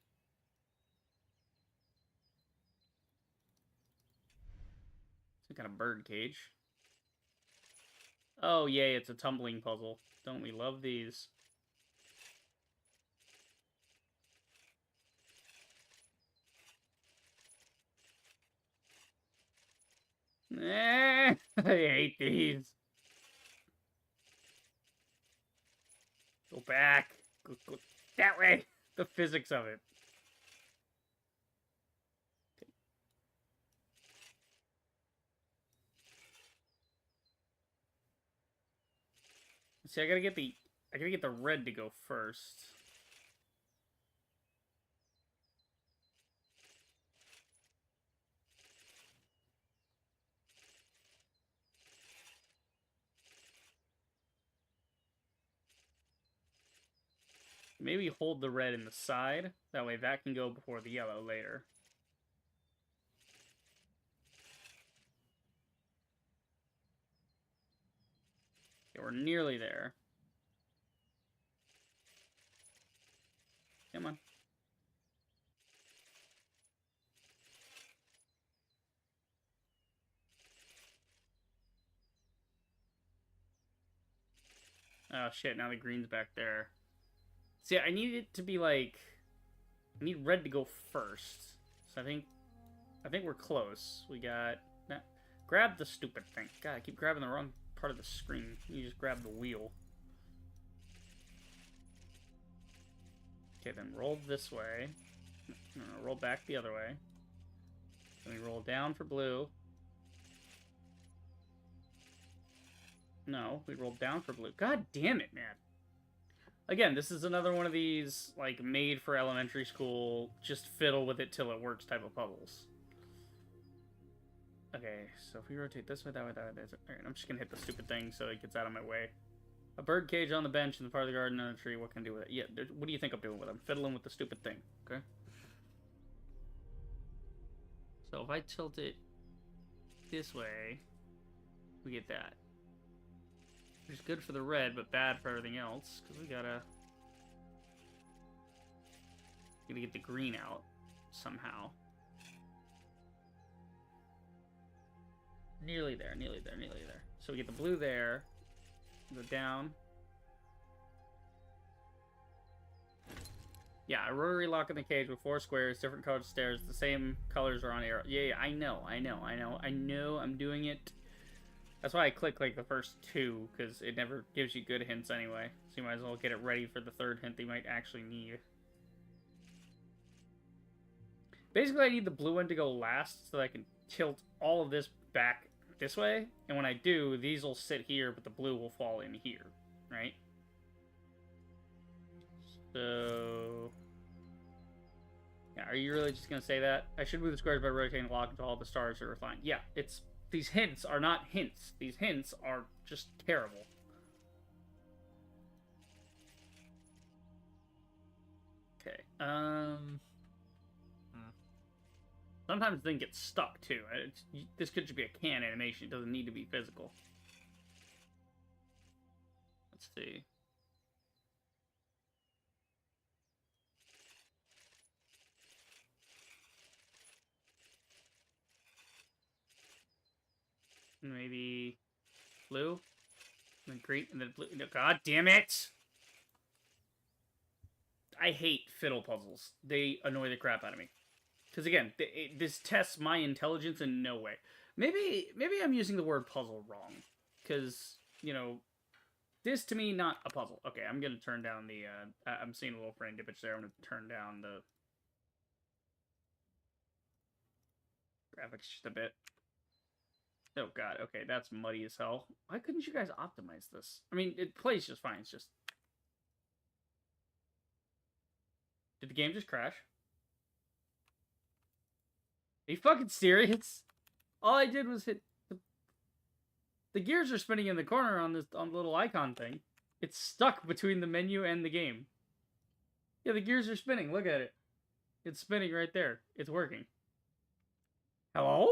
Some kind of bird cage. Oh, yay, it's a tumbling puzzle. Don't we love these? I hate these. Go back. Go that way. The physics of it. Okay. See, I gotta get the red to go first. Maybe hold the red in the side. That way that can go before the yellow later. Okay, we're nearly there. Come on. Oh shit, now the green's back there. See, I need it to be like... I need red to go first. So I think we're close. We got... Nah, grab the stupid thing. God, I keep grabbing the wrong part of the screen. You just grab the wheel. Okay, then roll this way. No, roll back the other way. Then we roll down for blue. No, we roll down for blue. God damn it, man. Again, this is another one of these, like, made for elementary school, just fiddle with it till it works type of puzzles. Okay, so if we rotate this way, that way, that way, alright, I'm just gonna hit the stupid thing so it gets out of my way. A bird cage on the bench in the part of the garden and a tree, what can I do with it? Yeah, what do you think I'm doing with it? I'm fiddling with the stupid thing, okay? So if I tilt it this way, We get that. Which is good for the red, but bad for everything else, because we gotta get the green out somehow. Nearly there, nearly there, nearly there. So we get the blue there, go down. Yeah, a rotary lock in the cage with 4 squares, different colored stairs, the same colors are on arrow. Yeah, I know, I'm doing it. That's why I click like the first 2, because it never gives you good hints anyway. So you might as well get it ready for the 3rd hint they might actually need. Basically, I need the blue one to go last so that I can tilt all of this back this way. And when I do, these will sit here, but the blue will fall in here, right? So... yeah, are you really just going to say that? I should move the squares by rotating the lock until all the stars are refined. Yeah, it's... these hints are not hints. These hints are just terrible. Okay, sometimes the thing gets stuck, too. This could just be a can animation. It doesn't need to be physical. Let's see. Maybe blue, and then green, and then blue. No, God damn it! I hate fiddle puzzles. They annoy the crap out of me. Because again, this tests my intelligence in no way. Maybe I'm using the word puzzle wrong. Because, you know, this to me, not a puzzle. Okay, I'm going to turn down the, I'm seeing a little frame dippage there. I'm going to turn down the graphics just a bit. Oh god, okay, that's muddy as hell. Why couldn't you guys optimize this? I mean, it plays just fine, it's just... did the game just crash? Are you fucking serious? All I did was hit... the gears are spinning in the corner on the little icon thing. It's stuck between the menu and the game. Yeah, the gears are spinning, look at it. It's spinning right there. It's working. Hello?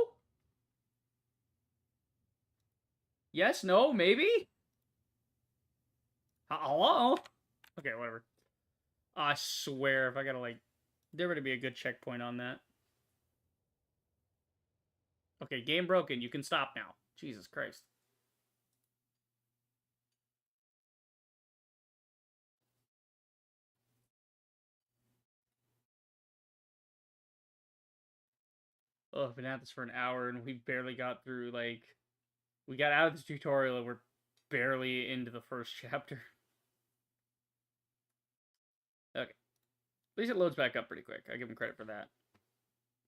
Yes, no, maybe? Hello? Okay, whatever. I swear, if I gotta, like... there better be a good checkpoint on that. Okay, game broken. You can stop now. Jesus Christ. Oh, I've been at this for an hour, and we barely got through, like... we got out of the tutorial, and we're barely into the first chapter. Okay. At least it loads back up pretty quick. I give him credit for that.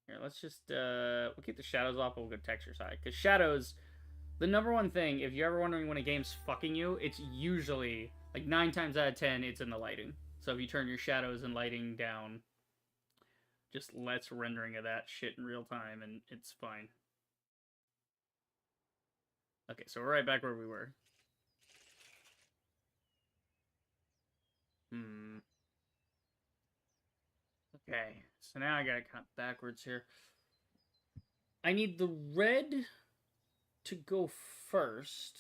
Here, let's just, we'll keep the shadows off, but we'll go texture side. Because shadows, the number one thing, if you're ever wondering when a game's fucking you, it's usually, like 9 times out of 10, it's in the lighting. So if you turn your shadows and lighting down, just lets rendering of that shit in real time, and it's fine. Okay, so we're right back where we were. Okay, so now I gotta count backwards here. I need the red to go first,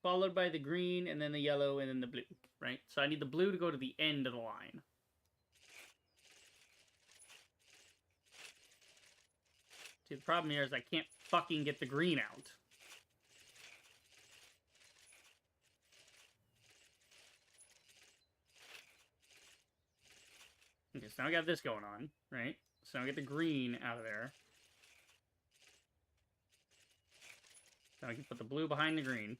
followed by the green, and then the yellow, and then the blue, right? So I need the blue to go to the end of the line. See, the problem here is I can't fucking get the green out. Okay, so now I got this going on, right? So now I get the green out of there. Now I can put the blue behind the green.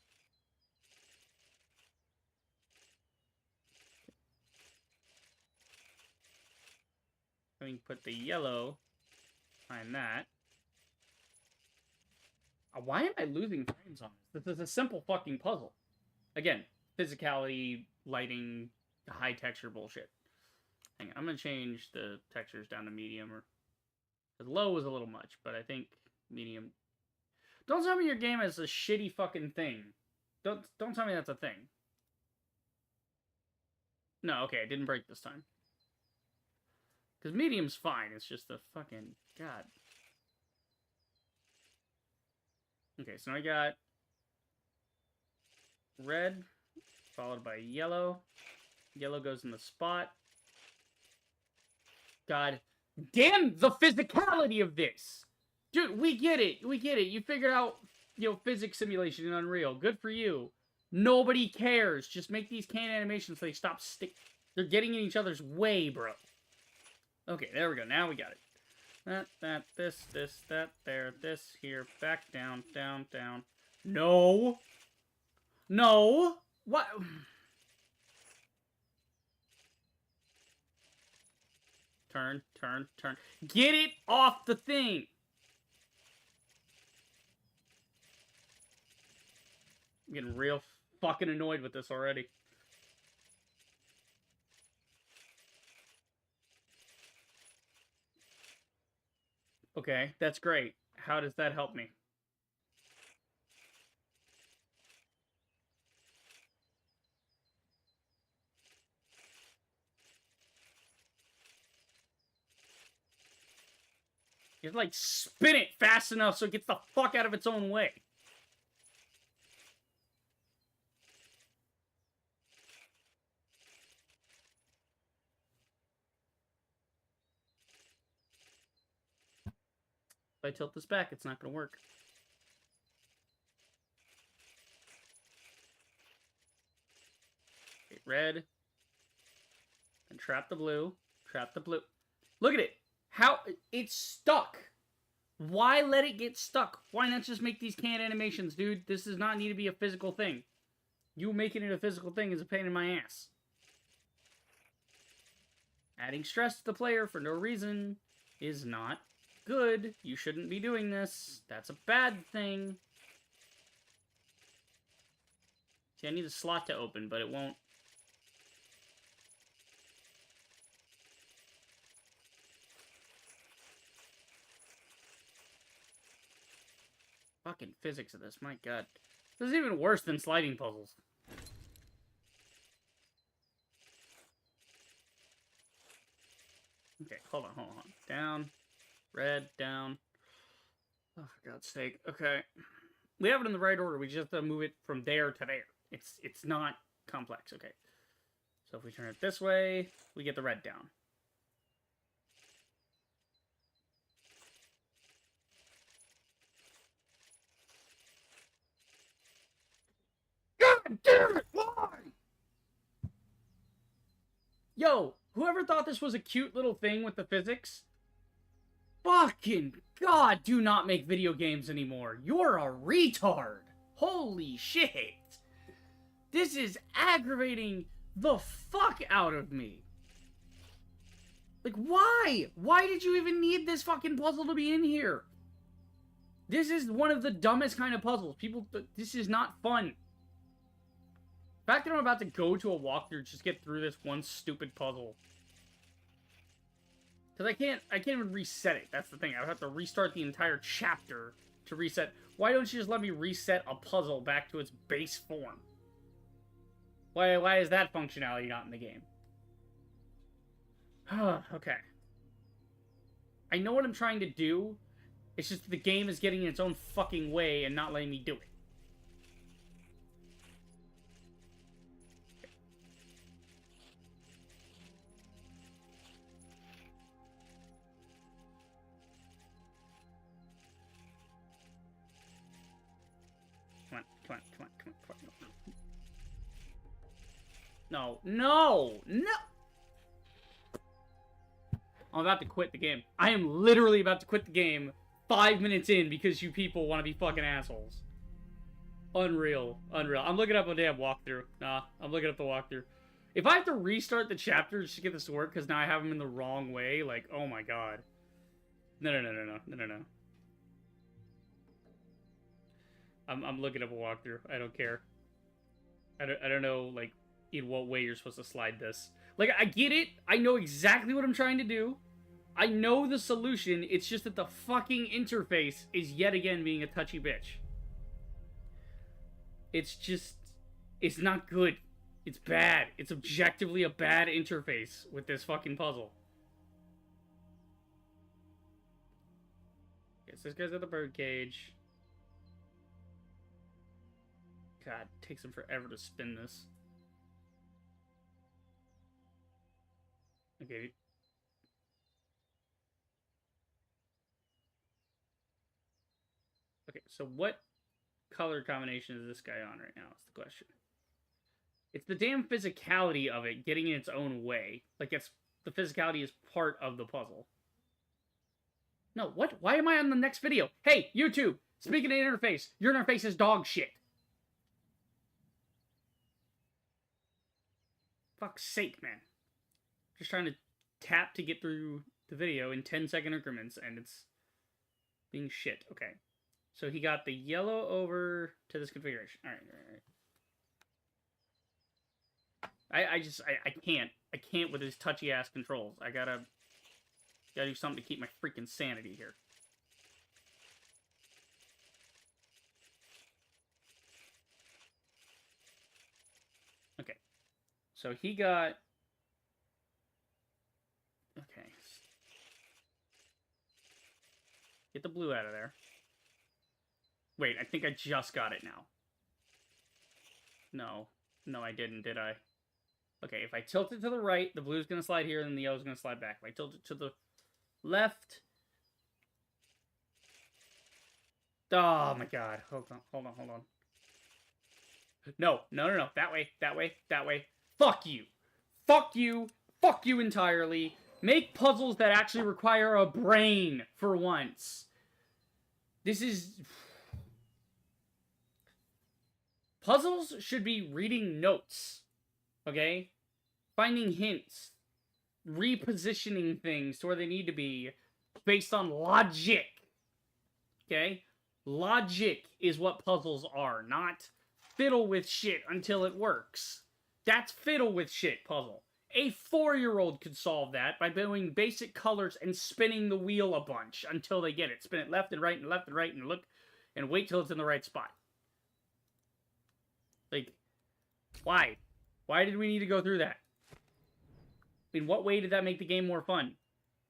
Then we can put the yellow behind that. Why am I losing frames on this? This is a simple fucking puzzle. Again, physicality, lighting, high texture bullshit. Hang on, I'm going to change the textures down to medium. Because low was a little much, but I think medium... don't tell me your game is a shitty fucking thing. Don't tell me that's a thing. No, okay, it didn't break this time. Because medium's fine, it's just the fucking... God. Okay, so now I got red, followed by yellow. Yellow goes in the spot. God damn the physicality of this! Dude, we get it. We get it. You figured out, physics simulation in Unreal. Good for you. Nobody cares. Just make these canned animations so they stop They're getting in each other's way, bro. Okay, there we go. Now we got it. That, this, that, there, this, here, back, down, down, down. No! No! What? Turn, turn, turn. Get it off the thing! I'm getting real fucking annoyed with this already. Okay, that's great. How does that help me? You have to, like, spin it fast enough so it gets the fuck out of its own way. If I tilt this back, it's not going to work. Okay, red. And trap the blue. Trap the blue. Look at it. How it's stuck. Why let it get stuck? Why not just make these canned animations, dude? This does not need to be a physical thing. You making it a physical thing is a pain in my ass. Adding stress to the player for no reason is not good. You shouldn't be doing this. That's a bad thing. See, I need a slot to open, but it won't. Fucking physics of this, my god. This is even worse than sliding puzzles. Okay, hold on. Down. Red, down. Oh, for God's sake. Okay. We have it in the right order. We just have to move it from there to there. It's not complex. Okay. So if we turn it this way, we get the red down. God damn it! Why? Yo, whoever thought this was a cute little thing with the physics? Fucking God, do not make video games anymore. You're a retard. Holy shit. This is aggravating the fuck out of me. Like, why? Why did you even need this fucking puzzle to be in here? This is one of the dumbest kind of puzzles. This is not fun. The fact that I'm about to go to a walkthrough just get through this one stupid puzzle. Because I can't even reset it. That's the thing. I would have to restart the entire chapter to reset. Why don't you just let me reset a puzzle back to its base form? Why is that functionality not in the game? Okay. I know what I'm trying to do. It's just the game is getting in its own fucking way and not letting me do it. Come on. No! I'm about to quit the game. I am literally about to quit the game 5 minutes in because you people want to be fucking assholes. Unreal. I'm looking up a damn walkthrough. Nah, I'm looking up the walkthrough. If I have to restart the chapter just to get this to work because now I have them in the wrong way, like, oh my god. No. I'm looking up a walkthrough. I don't care. I don't know, like, in what way you're supposed to slide this. Like, I get it. I know exactly what I'm trying to do. I know the solution. It's just that the fucking interface is yet again being a touchy bitch. It's just... It's not good. It's bad. It's objectively a bad interface with this fucking puzzle. Yes, this guy's at the birdcage. God, it takes him forever to spin this. Okay. Okay, so what color combination is this guy on right now? Is the question. It's the damn physicality of it getting in its own way. Like, the physicality is part of the puzzle. No, what? Why am I on the next video? Hey, YouTube! Speaking of interface, your interface is dog shit. Fuck's sake, man. Just trying to tap to get through the video in 10-second increments, and it's being shit. Okay. So he got the yellow over to this configuration. Alright. I can't. I can't with his touchy-ass controls. I gotta do something to keep my freaking sanity here. Okay. So he got... Okay. Get the blue out of there. Wait, I think I just got it now. No. No, I didn't, did I? Okay, if I tilt it to the right, the blue's going to slide here, and the yellow's going to slide back. If I tilt it to the left... Oh, my God. Hold on. No. That way. Fuck you. Fuck you entirely. Make puzzles that actually require a brain for once. This is... Puzzles should be reading notes. Okay? Finding hints. Repositioning things to where they need to be based on logic. Okay? Logic is what puzzles are, not fiddle with shit until it works. That's fiddle with shit puzzle. A 4-year-old could solve that by doing basic colors and spinning the wheel a bunch until they get it. Spin it left and right and left and right and look and wait till it's in the right spot. Like, why? Why did we need to go through that? In what way did that make the game more fun?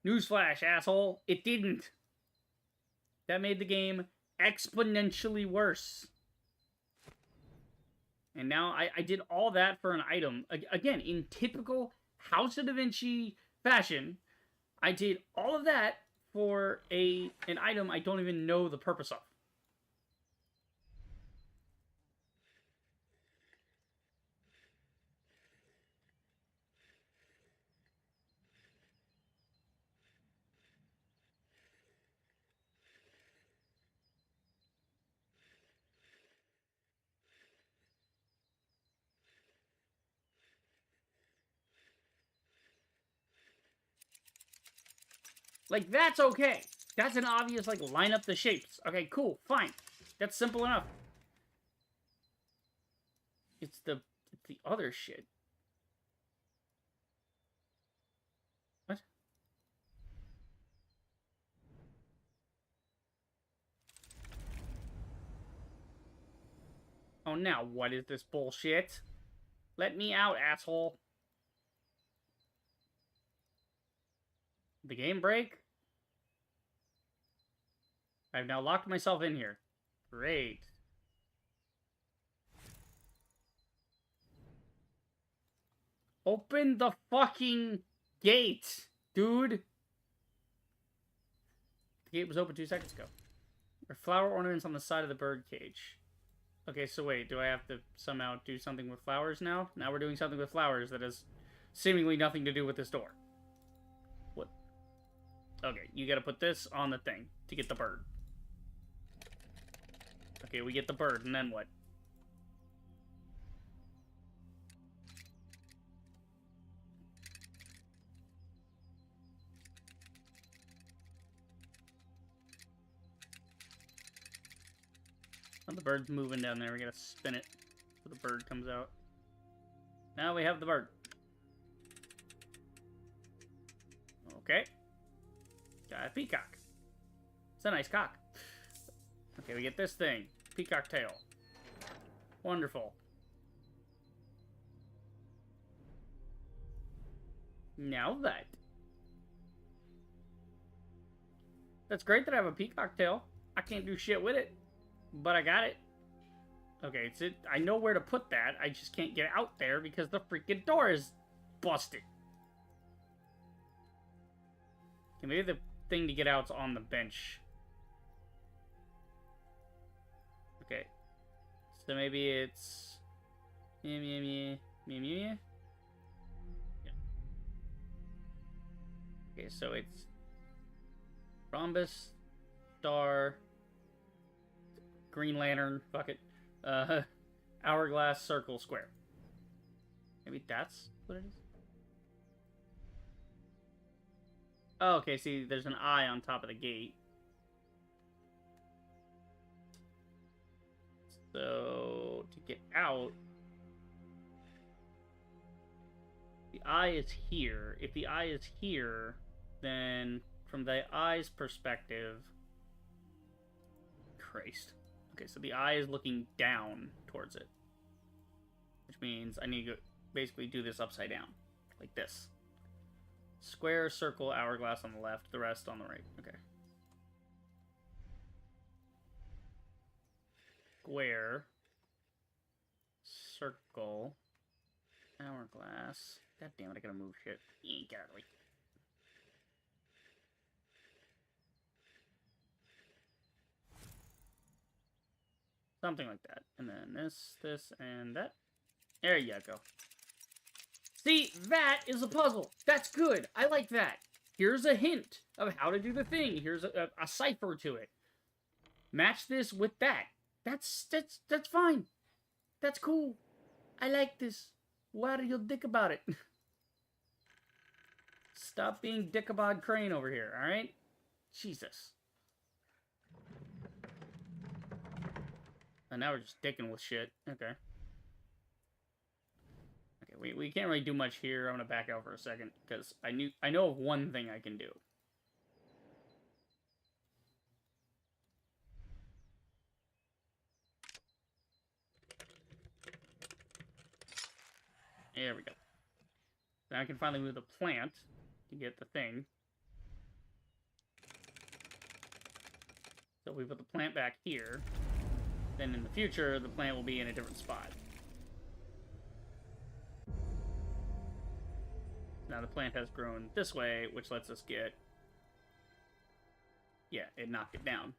Newsflash, asshole. It didn't. That made the game exponentially worse. And now I did all that for an item. Again, in typical House of Da Vinci fashion, I did all of that for an item I don't even know the purpose of. Like, that's okay. That's an obvious, like, line up the shapes. Okay, cool, fine. That's simple enough. It's the other shit. What? Oh, now what is this bullshit? Let me out, asshole. The game break? I've now locked myself in here. Great. Open the fucking gate, dude. The gate was open 2 seconds ago. There are flower ornaments on the side of the bird cage. Okay, so wait, do I have to somehow do something with flowers now? Now we're doing something with flowers that has seemingly nothing to do with this door. What? Okay, you gotta put this on the thing to get the bird. Okay, we get the bird, and then what? Oh, the bird's moving down there. We gotta spin it so the bird comes out. Now we have the bird. Okay. Got a peacock. It's a nice cock. Okay, we get this thing. Peacock tail. Wonderful. Now that. That's great that I have a peacock tail. I can't do shit with it. But I got it. Okay, it's it. I know where to put that. I just can't get out there because the freaking door is busted. Okay, maybe the thing to get out's on the bench. Okay. So maybe it's... Yeah. Okay, so it's... Rhombus, star, Green Lantern, fuck it. Hourglass, circle, square. Maybe that's what it is? Oh, okay, see, there's an eye on top of the gate. So, to get out... The eye is here. If the eye is here, then from the eye's perspective... Christ. Okay, so the eye is looking down towards it. Which means I need to basically do this upside down. Like this. Square, circle, hourglass on the left, the rest on the right. Okay. Square, circle, hourglass. God damn it, I gotta move shit. Get out of the way. Something like that. And then this, and that. There you go. See, that is a puzzle. That's good. I like that. Here's a hint of how to do the thing. Here's a cipher to it. Match this with that. That's fine. That's cool. I like this. Why are you dick about it? Stop being Dickabod Crane over here, alright? Jesus. And now we're just dicking with shit. Okay. Okay, we can't really do much here. I'm gonna back out for a second, because I know of one thing I can do. There we go. Now I can finally move the plant to get the thing. So we put the plant back here. Then in the future, the plant will be in a different spot. Now the plant has grown this way, which lets us get... Yeah, it knocked it down.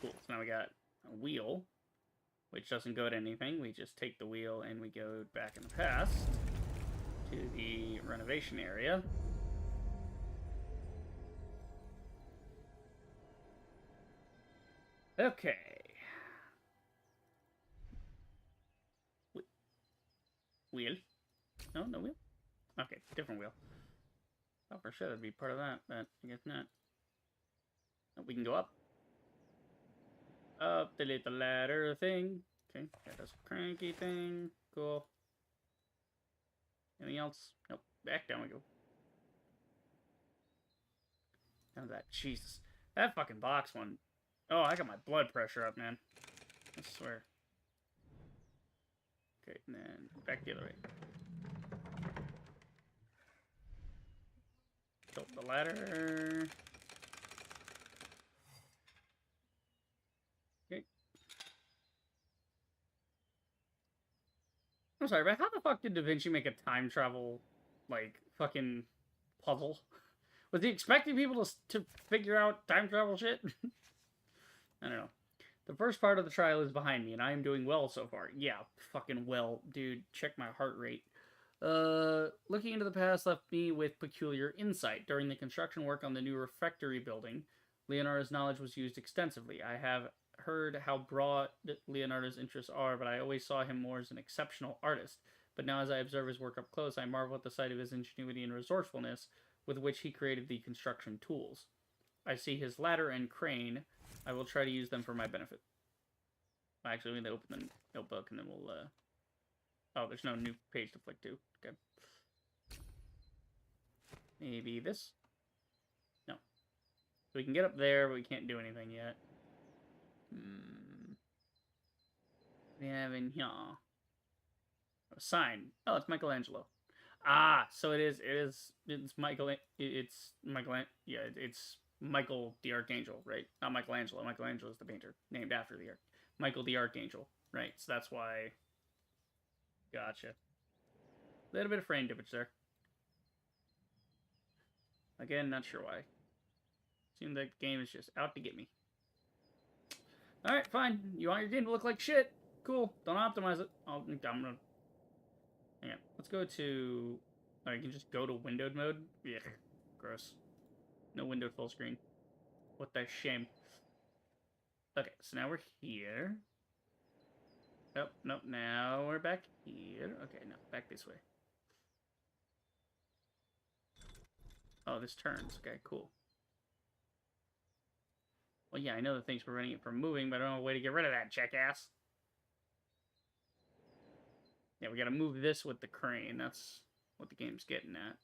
Cool. So now we got a wheel, which doesn't go to anything. We just take the wheel and we go back in the past to the renovation area. Okay. Wheel? No wheel? Okay, different wheel. Oh, for sure that'd be part of that, but I guess not. Oh, we can go up. Up the little ladder thing. Okay, got this cranky thing. Cool. Anything else? Nope. Back down we go. Now that, Jesus. That fucking box one. Oh, I got my blood pressure up, man. I swear. Okay, and then back the other way. Tilt the ladder. Okay. I'm sorry, but how the fuck did Da Vinci make a time travel, like, fucking puzzle? Was he expecting people to figure out time travel shit? I don't know. The first part of the trial is behind me, and I am doing well so far. Yeah, fucking well, dude. Check my heart rate. Looking into the past left me with peculiar insight. During the construction work on the new refectory building, Leonardo's knowledge was used extensively. I have heard how broad Leonardo's interests are, but I always saw him more as an exceptional artist. But now as I observe his work up close, I marvel at the sight of his ingenuity and resourcefulness with which he created the construction tools. I see his ladder and crane. I will try to use them for my benefit. Actually, we need to open the notebook and then we'll, Oh, there's no new page to flick to. Okay. Maybe this? No. So we can get up there, but we can't do anything yet. We have in here a sign. Oh, it's Michelangelo. Ah, so it's Michael. It's Michael. Yeah, it's Michael the Archangel, right? Not Michelangelo. Michelangelo is the painter named after the Michael the Archangel, Right, so that's why. Gotcha. A little bit of frame damage there. Again, not sure why. Seems like the game is just out to get me. Alright, fine. You want your game to look like shit? Cool. Don't optimize it. I'm gonna... Hang on. Let's go to... Oh, you can just go to windowed mode? Yeah. Gross. No windowed full screen. What the shame. Okay, so now we're here. Nope, nope. Now we're back here. Okay, no. Back this way. Oh, this turns. Okay, cool. Well, yeah, I know the thing's preventing it from moving, but I don't know a way to get rid of that, jackass. Yeah, we gotta move this with the crane. That's what the game's getting at.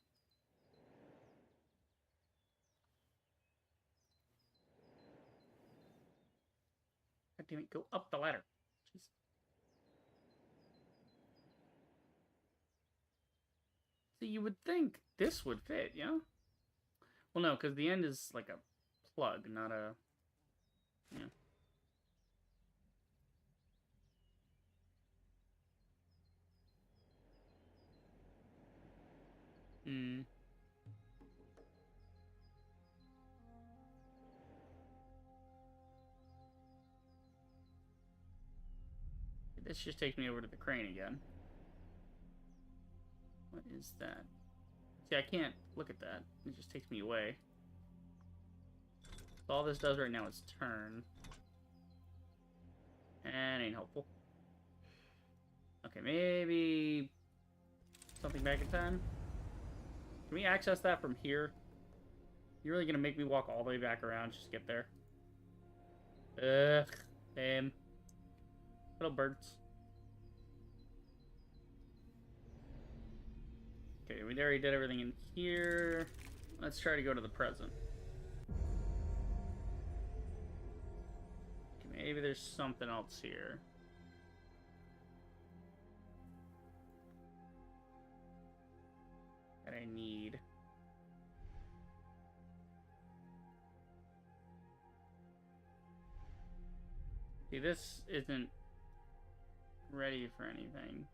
God damn it, go up the ladder. Jeez. See, you would think this would fit, yeah? Well, no, because the end is like a plug, not a... Yeah. Hmm. This just takes me over to the crane again. What is that? See, I can't look at that. It just takes me away. So all this does right now is turn. And ain't helpful. Okay, maybe something back in time. Can we access that from here? You're really gonna make me walk all the way back around just to get there? Ugh, damn. Little birds. Okay, we already did everything in here. Let's try to go to the present. Okay, maybe there's something else here. That I need. See, this isn't ready for anything.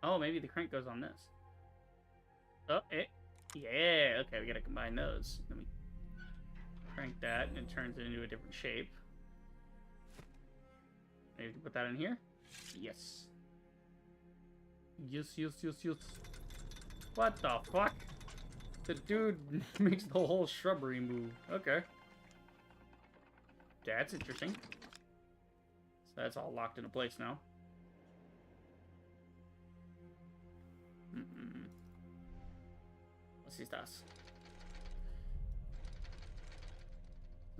Oh, maybe the crank goes on this. Oh, yeah, okay, we gotta combine those. Let me crank that, and it turns it into a different shape. Maybe we can put that in here? Yes. Yes. What the fuck? The dude makes the whole shrubbery move. Okay. That's interesting. So that's all locked into place now. What's this?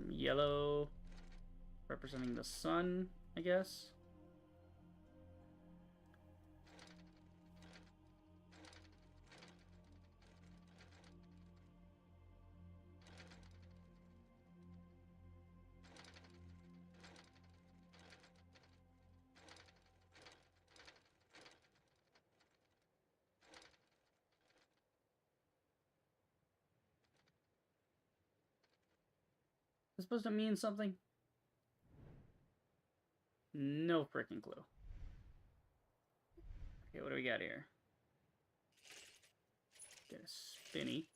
Yellow, representing the sun, I guess. Is it supposed to mean something? No freaking clue. Okay, what do we got here? Get a spinny.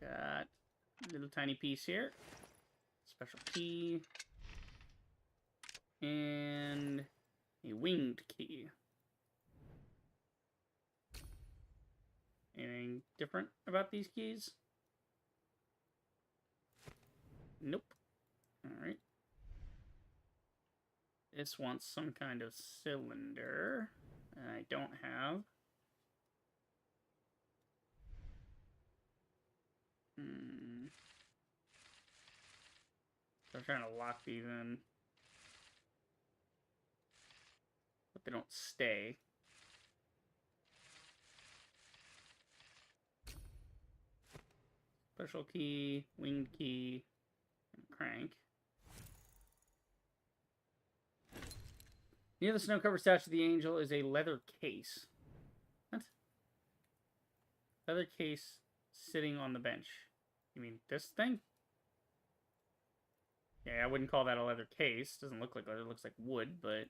Got a little tiny piece here. Special key. And a winged key. Anything different about these keys? Nope. Alright. This wants some kind of cylinder that I don't have. So I'm trying to lock these in. But they don't stay. Special key, winged key, and crank. Near the snow-covered statue of the angel is a leather case. What? Leather case sitting on the bench. You mean this thing? Yeah, I wouldn't call that a leather case. Doesn't look like leather. It looks like wood, but...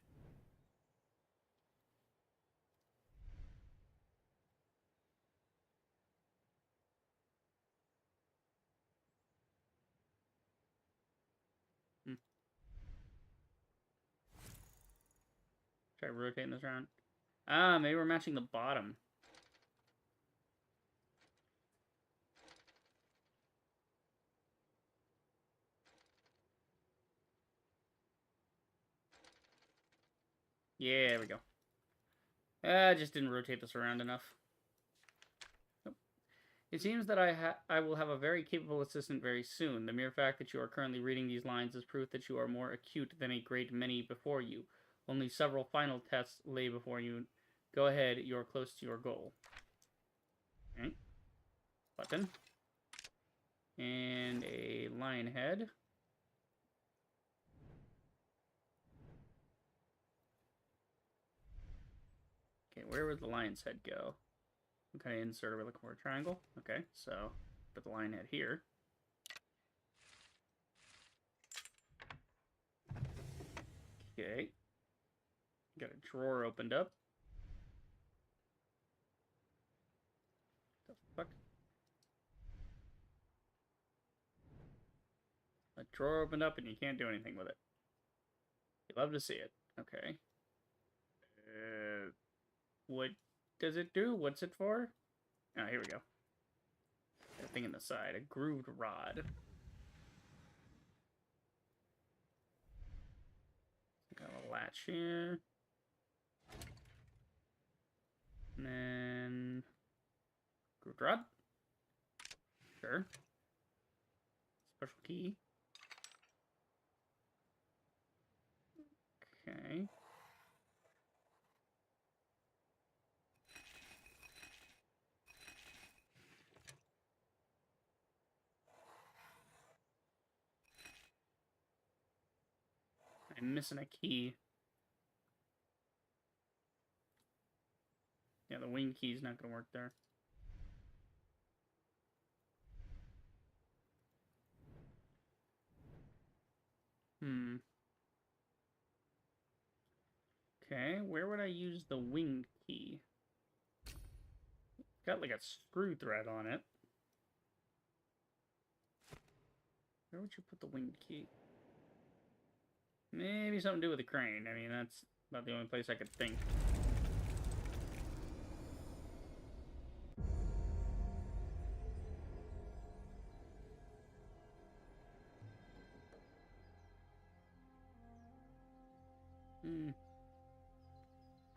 Hmm. Try rotating this around. Ah, maybe we're matching the bottom. Yeah, there we go. I just didn't rotate this around enough. Nope. It seems that I will have a very capable assistant very soon. The mere fact that you are currently reading these lines is proof that you are more acute than a great many before you. Only several final tests lay before you. Go ahead, you are close to your goal. Okay. Button. And a lion head. Okay, where would the lion's head go? What kind of insert are we looking for? A triangle? Okay, so put the lion head here. Okay. Got a drawer opened up. The fuck? A drawer opened up and you can't do anything with it. You love to see it. Okay. What does it do? What's it for? Oh, here we go. Got a thing in the side. A grooved rod. Got a latch here. And then... grooved rod. Sure. Special key. Okay. I'm missing a key. Yeah, the wing key's not gonna work there. Okay, where would I use the wing key? Got like a screw thread on it. Where would you put the wing key? Maybe something to do with the crane. I mean, that's about the only place I could think.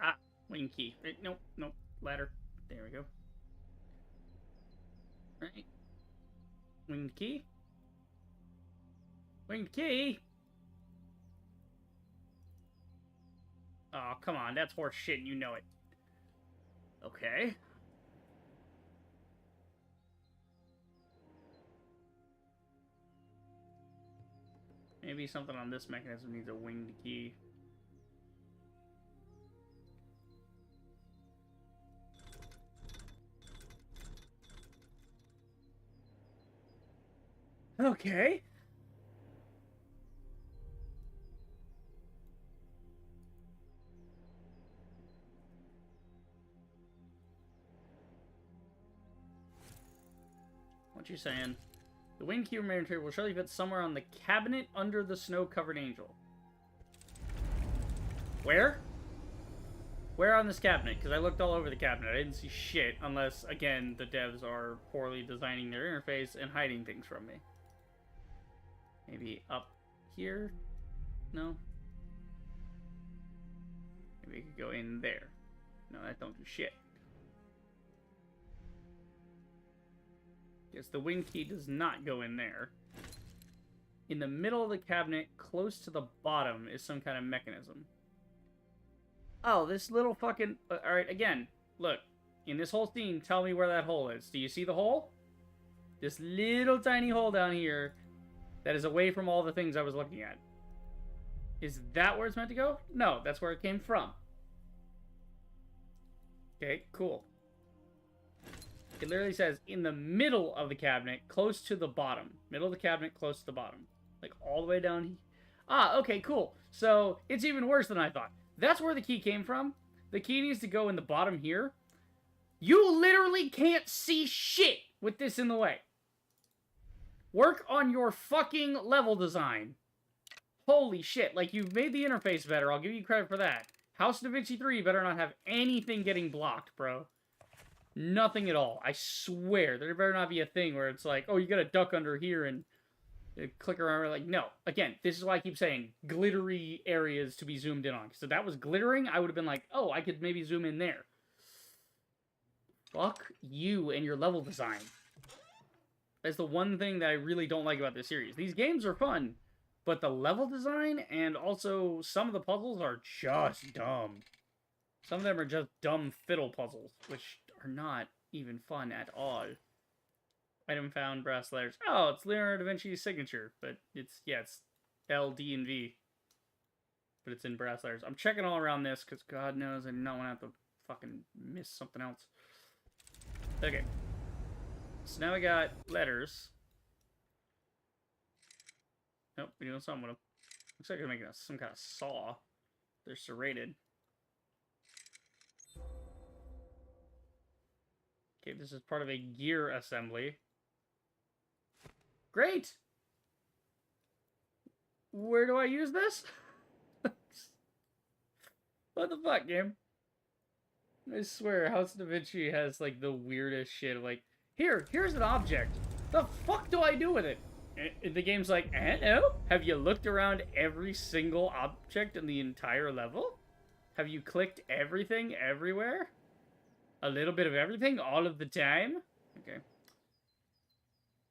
Ah, wing key. Nope, nope. Ladder. There we go. Right. Winged key. Winged key. Oh, come on. That's horse shit and you know it. Okay. Maybe something on this mechanism needs a winged key. Okay. What you saying? The winged key material will surely fit somewhere on the cabinet under the snow-covered angel. Where? Where on this cabinet? Because I looked all over the cabinet. I didn't see shit, unless, again, the devs are poorly designing their interface and hiding things from me. Maybe up here? No? Maybe it could go in there. No, that don't do shit. Yes, the wing key does not go in there. In the middle of the cabinet, close to the bottom, is some kind of mechanism. Oh, this little fucking... Alright, again, look. In this whole scene, tell me where that hole is. Do you see the hole? This little tiny hole down here that is away from all the things I was looking at. Is that where it's meant to go? No, that's where it came from. Okay, cool. It literally says, in the middle of the cabinet, close to the bottom. Middle of the cabinet, close to the bottom. Like, all the way down. Ah, okay, cool. So it's even worse than I thought. That's where the key came from. The key needs to go in the bottom here. You literally can't see shit with this in the way. Work on your fucking level design. Holy shit, like, you've made the interface better. I'll give you credit for that. House of Da Vinci 3 better not have anything getting blocked, bro. Nothing at all. I swear. There better not be a thing where it's like, oh, you gotta duck under here and click around. Like, no. Again, this is why I keep saying glittery areas to be zoomed in on. So if that was glittering, I would have been like, oh, I could maybe zoom in there. Fuck you and your level design. That's the one thing that I really don't like about this series. These games are fun, but the level design and also some of the puzzles are just dumb. Some of them are just dumb fiddle puzzles, which are not even fun at all. Item found, brass letters. Oh, it's Leonardo da Vinci's signature, but it's L, D, and V. But it's in brass letters. I'm checking all around this, because God knows I do not want to have to fucking miss something else. Okay. So now we got letters. Nope, we're doing something with them. Looks like they're making some kind of saw. They're serrated. Okay, this is part of a gear assembly. Great! Where do I use this? What the fuck, game? I swear, House of Da Vinci has, like, the weirdest shit. Like, here's an object. The fuck do I do with it? And the game's like, no? Have you looked around every single object in the entire level? Have you clicked everything everywhere? A little bit of everything all of the time? Okay.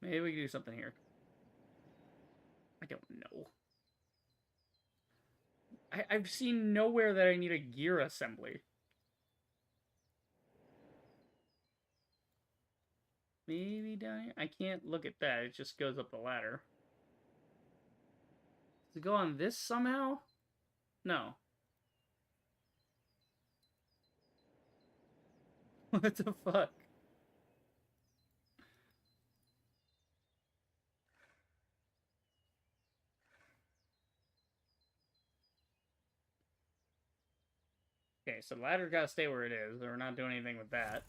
Maybe we can do something here. I don't know. I've seen nowhere that I need a gear assembly. Maybe down here? I can't look at that. It just goes up the ladder. Does it go on this somehow? No. What the fuck? Okay, so the ladder's gotta stay where it is. We're not doing anything with that.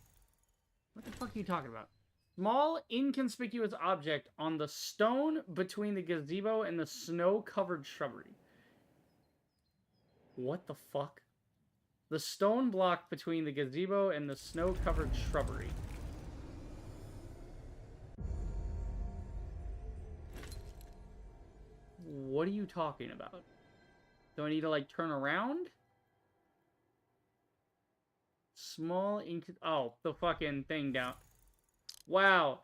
What the fuck are you talking about? Small, inconspicuous object on the stone between the gazebo and the snow-covered shrubbery. What the fuck? The stone block between the gazebo and the snow-covered shrubbery. What are you talking about? Do I need to, like, turn around? Small, oh, the fucking thing down. Wow.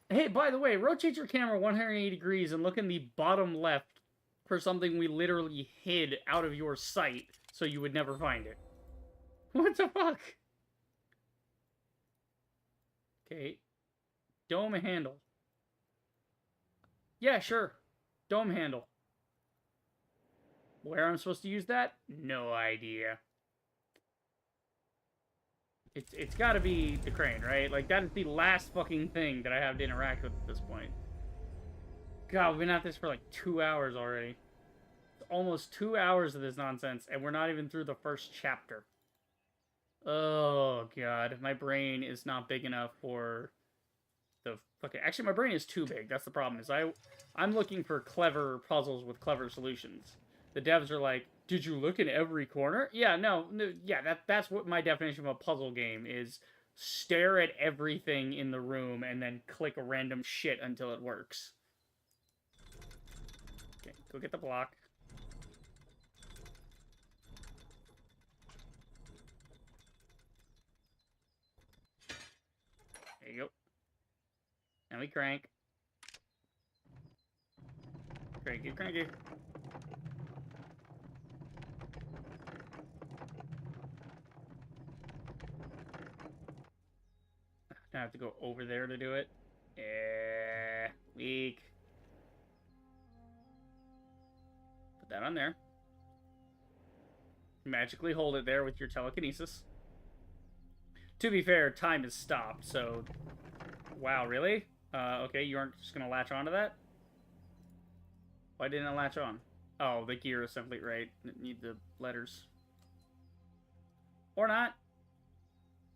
Hey, by the way, rotate your camera 180 degrees and look in the bottom left for something we literally hid out of your sight so you would never find it. What the fuck? Okay. Dome handle. Yeah, sure. Dome handle. Where I'm supposed to use that? No idea. It's gotta be the crane, right? Like, that is the last fucking thing that I have to interact with at this point. God, we've been at this for like 2 hours already. It's almost 2 hours of this nonsense, and we're not even through the first chapter. Oh, God. My brain is not big enough for the fucking... Actually, my brain is too big. That's the problem, is I'm looking for clever puzzles with clever solutions. The devs are like, did you look in every corner? Yeah, no, yeah, that's what my definition of a puzzle game is. Stare at everything in the room and then click a random shit until it works. Okay, go get the block. There you go. And we crank. Cranky, cranky. I have to go over there to do it. Weak. Put that on there. Magically hold it there with your telekinesis. To be fair, time is stopped, so... Wow, really? Okay, you aren't just gonna latch onto that? Why didn't it latch on? Oh, the gear assembly, right. Need the letters. Or not.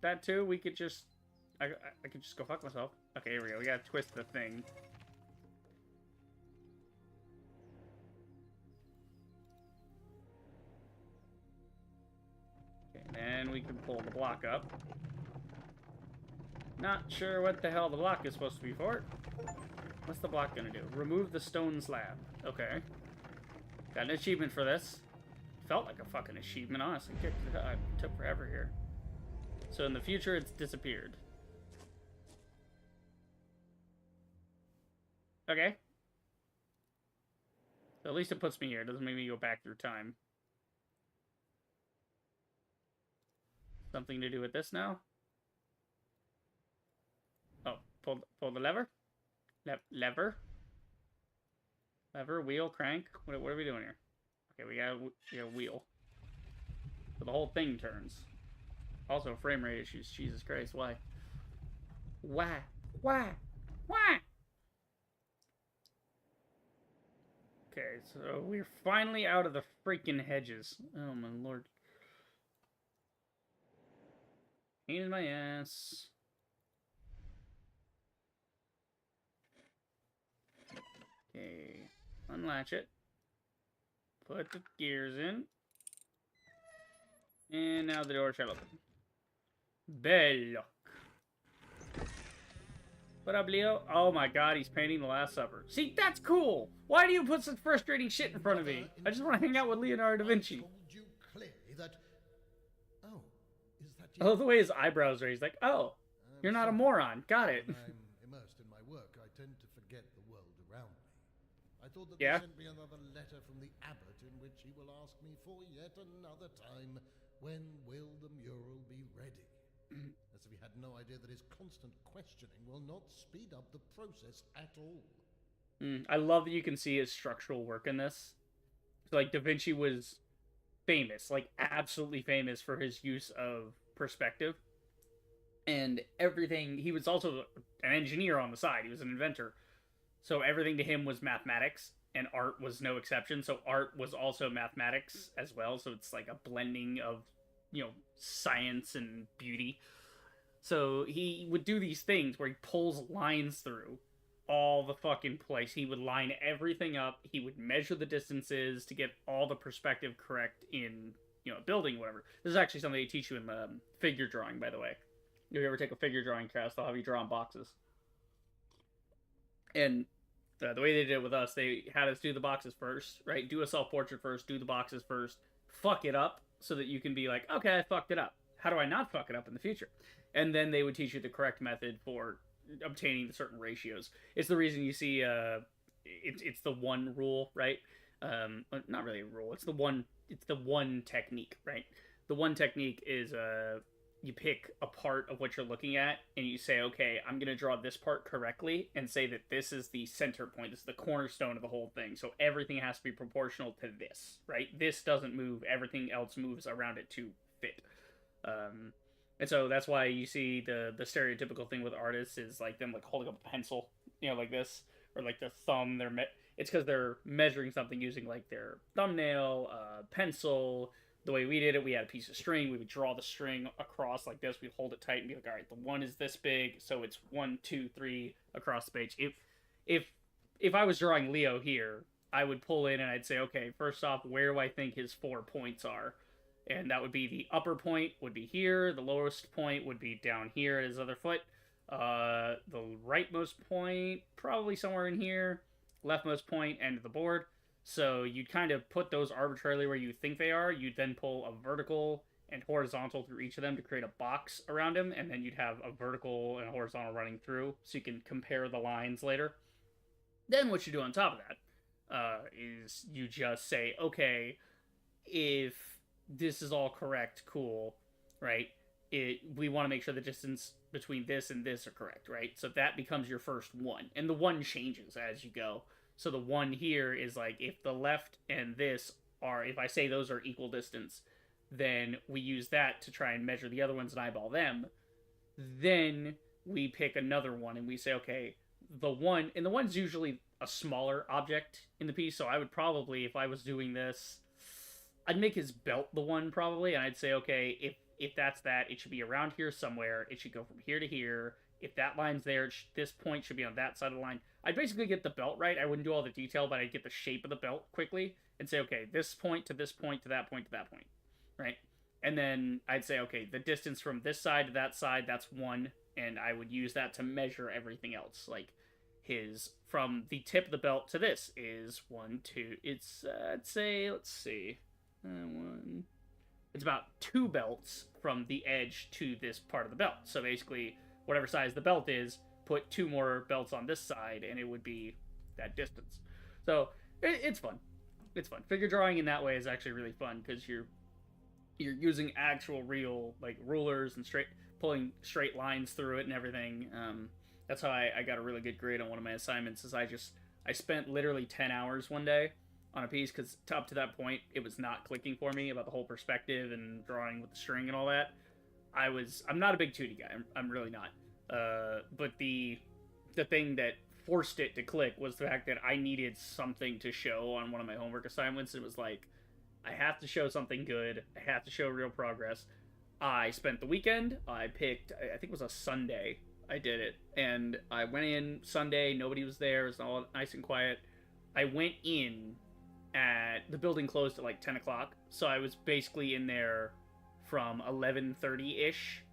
That too, we could just... I could just go fuck myself. Okay, here we go. We gotta twist the thing. Okay, then we can pull the block up. Not sure what the hell the block is supposed to be for. What's the block gonna do? Remove the stone slab. Okay. Got an achievement for this. Felt like a fucking achievement, honestly. It took forever here. So in the future, it's disappeared. Okay. So at least it puts me here. It doesn't make me go back through time. Something to do with this now? Oh, pull the lever? Lever? Lever, wheel, crank? What are we doing here? Okay, we got a wheel. So the whole thing turns. Also, frame rate issues. Jesus Christ, why? Why? Why? Why? Okay, so we're finally out of the freaking hedges. Oh my lord. Pain in my ass. Okay, unlatch it. Put the gears in. And now the door shall open. Bello. What up, Leo? Oh my god, he's painting the Last Supper. See, that's cool! Why do you put such frustrating shit in front of me? I just want to hang out with Leonardo da Vinci. I told you clearly that... Oh, is that I love the way his eyebrows are. He's like, oh, you're not a moron. Got it. When I'm immersed in my work, I tend to forget the world around me. I thought that Yeah? they sent me another letter from the abbot in which he will ask me for yet another time, when will the mural be ready? As if he had no idea that his constant questioning will not speed up the process at all. I love that you can see his structural work in this. So, like, Da Vinci was famous, like, absolutely famous for his use of perspective. And everything, he was also an engineer on the side. He was an inventor. So everything to him was mathematics, and art was no exception. So art was also mathematics as well. So it's like a blending of, you know, science and beauty. So he would do these things where he pulls lines through all the fucking place. He would line everything up. He would measure the distances to get all the perspective correct in, you know, building, whatever. This is actually something they teach you in the figure drawing, by the way. If you ever take a figure drawing class, they'll have you draw on boxes. And the way they did it with us, they had us do the boxes first, right? Do a self-portrait first, do the boxes first, fuck it up so that you can be like, okay, I fucked it up. How do I not fuck it up in the future? And then they would teach you the correct method for obtaining certain ratios. It's the reason you see it's the one rule, right? Not really a rule. It's the one technique, right? The one technique is you pick a part of what you're looking at and you say, okay, I'm going to draw this part correctly and say that this is the center point. This is the cornerstone of the whole thing. So everything has to be proportional to this, right? This doesn't move. Everything else moves around it to fit. And so that's why you see the stereotypical thing with artists is like them like holding up a pencil, you know, like this, or like the thumb. It's because they're measuring something using like their thumbnail, pencil. The way we did it, we had a piece of string. We would draw the string across like this. We'd hold it tight and be like, all right, the one is this big, so it's 1, 2, 3 across the page. If I was drawing Leo here, I would pull in and I'd say, okay, first off, where do I think his 4 points are? And that would be the upper point would be here. The lowest point would be down here at his other foot. The rightmost point, probably somewhere in here. Leftmost point, end of the board. So you'd kind of put those arbitrarily where you think they are. You'd then pull a vertical and horizontal through each of them to create a box around him. And then you'd have a vertical and a horizontal running through so you can compare the lines later. Then what you do on top of that is you just say, okay, if this is all correct, cool, right? We want to make sure the distance between this and this are correct, right? So that becomes your first one. And the one changes as you go. So the one here is like, if the left and this are, if I say those are equal distance, then we use that to try and measure the other ones and eyeball them. Then we pick another one and we say, okay, the one, and the one's usually a smaller object in the piece. So I would probably, if I was doing this, I'd make his belt the one probably, and I'd say, okay, if that's that, it should be around here somewhere. It should go from here to here. If that line's there, this point should be on that side of the line. I'd basically get the belt right. I wouldn't do all the detail, but I'd get the shape of the belt quickly and say, okay, this point to this point to that point to that point, right? And then I'd say, okay, the distance from this side to that side, that's 1, and I would use that to measure everything else. Like, his, from the tip of the belt to this is 1, 2, it's, I'd say, let's see, 1, it's about 2 belts from the edge to this part of the belt. So basically, whatever size the belt is, put 2 more belts on this side, and it would be that distance. So, it's fun. It's fun. Figure drawing in that way is actually really fun, because you're using actual real, like, rulers and pulling straight lines through it and everything. That's how I got a really good grade on one of my assignments, is I spent literally 10 hours one day on a piece, because up to that point, it was not clicking for me about the whole perspective and drawing with the string and all that. I'm not a big 2D guy. I'm really not. But the thing that forced it to click was the fact that I needed something to show on one of my homework assignments. It was like, I have to show something good. I have to show real progress. I spent the weekend. I picked, I think it was a Sunday I did it. And I went in Sunday. Nobody was there. It was all nice and quiet. I went in the building closed at like 10 o'clock. So I was basically in there from 11:30-ish,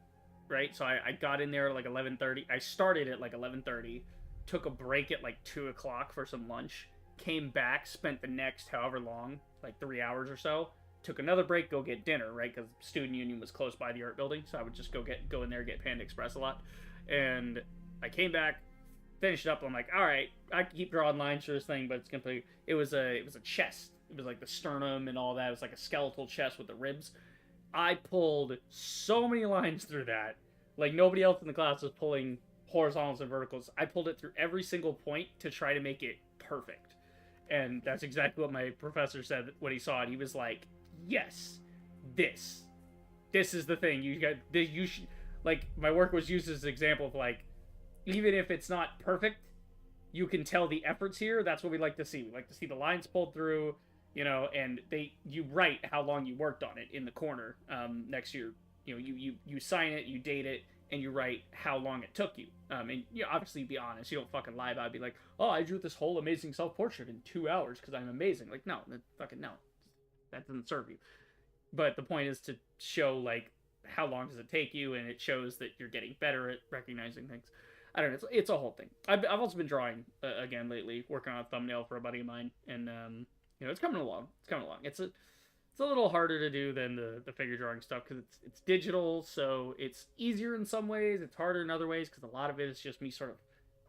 right? So I got in there at like 11:30. I started at like 11:30, took a break at like 2 o'clock for some lunch, came back, spent the next however long, like 3 hours or so, took another break, go get dinner, right? Because student union was close by the art building, so I would just go in there, get Panda Express a lot. And I came back, finished it up. I'm like, all right, I can keep drawing lines for this thing, but it's gonna be. It was a chest. It was like the sternum and all that. It was like a skeletal chest with the ribs. I pulled so many lines through that. Like, nobody else in the class was pulling horizontals and verticals. I pulled it through every single point to try to make it perfect. And that's exactly what my professor said when he saw it. He was like, yes, this is the thing. You should, like, my work was used as an example of, like, even if it's not perfect, you can tell the efforts here. That's what we like to see. We like to see the lines pulled through, you know, and you write how long you worked on it in the corner next to your, you know, you sign it, you date it, and you write how long it took you. And you know, obviously be honest. You don't fucking lie about it. Be like, oh, I drew this whole amazing self-portrait in 2 hours because I'm amazing. Like, no, no. That doesn't serve you. But the point is to show, like, how long does it take you, and it shows that you're getting better at recognizing things. I don't know. It's a whole thing. I've also been drawing again lately, working on a thumbnail for a buddy of mine, and you know, it's coming along. It's a little harder to do than the figure drawing stuff because it's digital, so it's easier in some ways. It's harder in other ways because a lot of it is just me sort of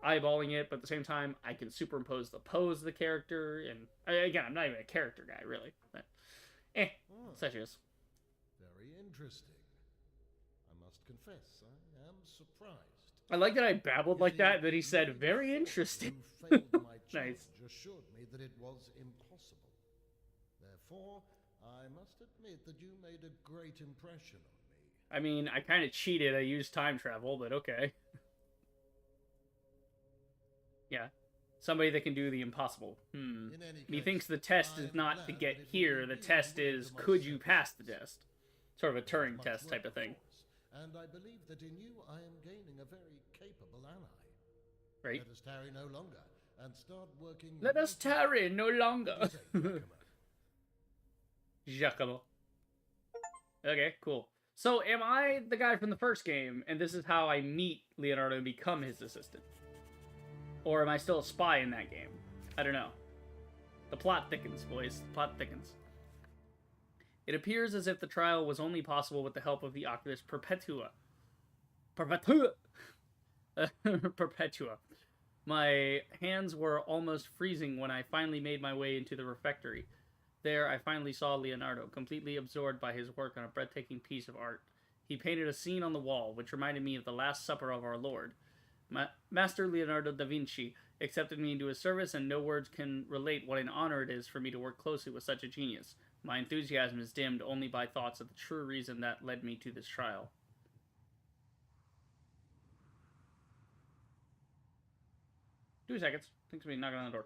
eyeballing it, but at the same time, I can superimpose the pose of the character, and again, I'm not even a character guy really. But, such is. Very interesting. I must confess, I am surprised. I like that I babbled like that he said, very interesting. You failed my challenge Nice. assured me that it was impossible. Therefore, I must admit that you made a great impression on me. I mean, I kind of cheated. I used time travel, but okay. Yeah. Somebody that can do the impossible. In any He case, thinks the test I is am not glad to that get if you here. will The be test aware is, of my could you service pass the course. test? Sort of a Turing Much test type work of thing. force, and I believe that in you I am gaining a very capable ally. Right? Let us tarry no longer and start working. Let us tarry no longer. What do you say, Giacomo? Giacomo. Okay, cool. So, am I the guy from the first game, and this is how I meet Leonardo and become his assistant? Or am I still a spy in that game? I don't know. The plot thickens, boys. The plot thickens. It appears as if the trial was only possible with the help of the Oculus Perpetua. Perpetua. My hands were almost freezing when I finally made my way into the refectory. There, I finally saw Leonardo, completely absorbed by his work on a breathtaking piece of art. He painted a scene on the wall, which reminded me of the Last Supper of our Lord. Master Leonardo da Vinci accepted me into his service, and no words can relate what an honor it is for me to work closely with such a genius. My enthusiasm is dimmed only by thoughts of the true reason that led me to this trial. Two seconds. Think somebody knocking on the door.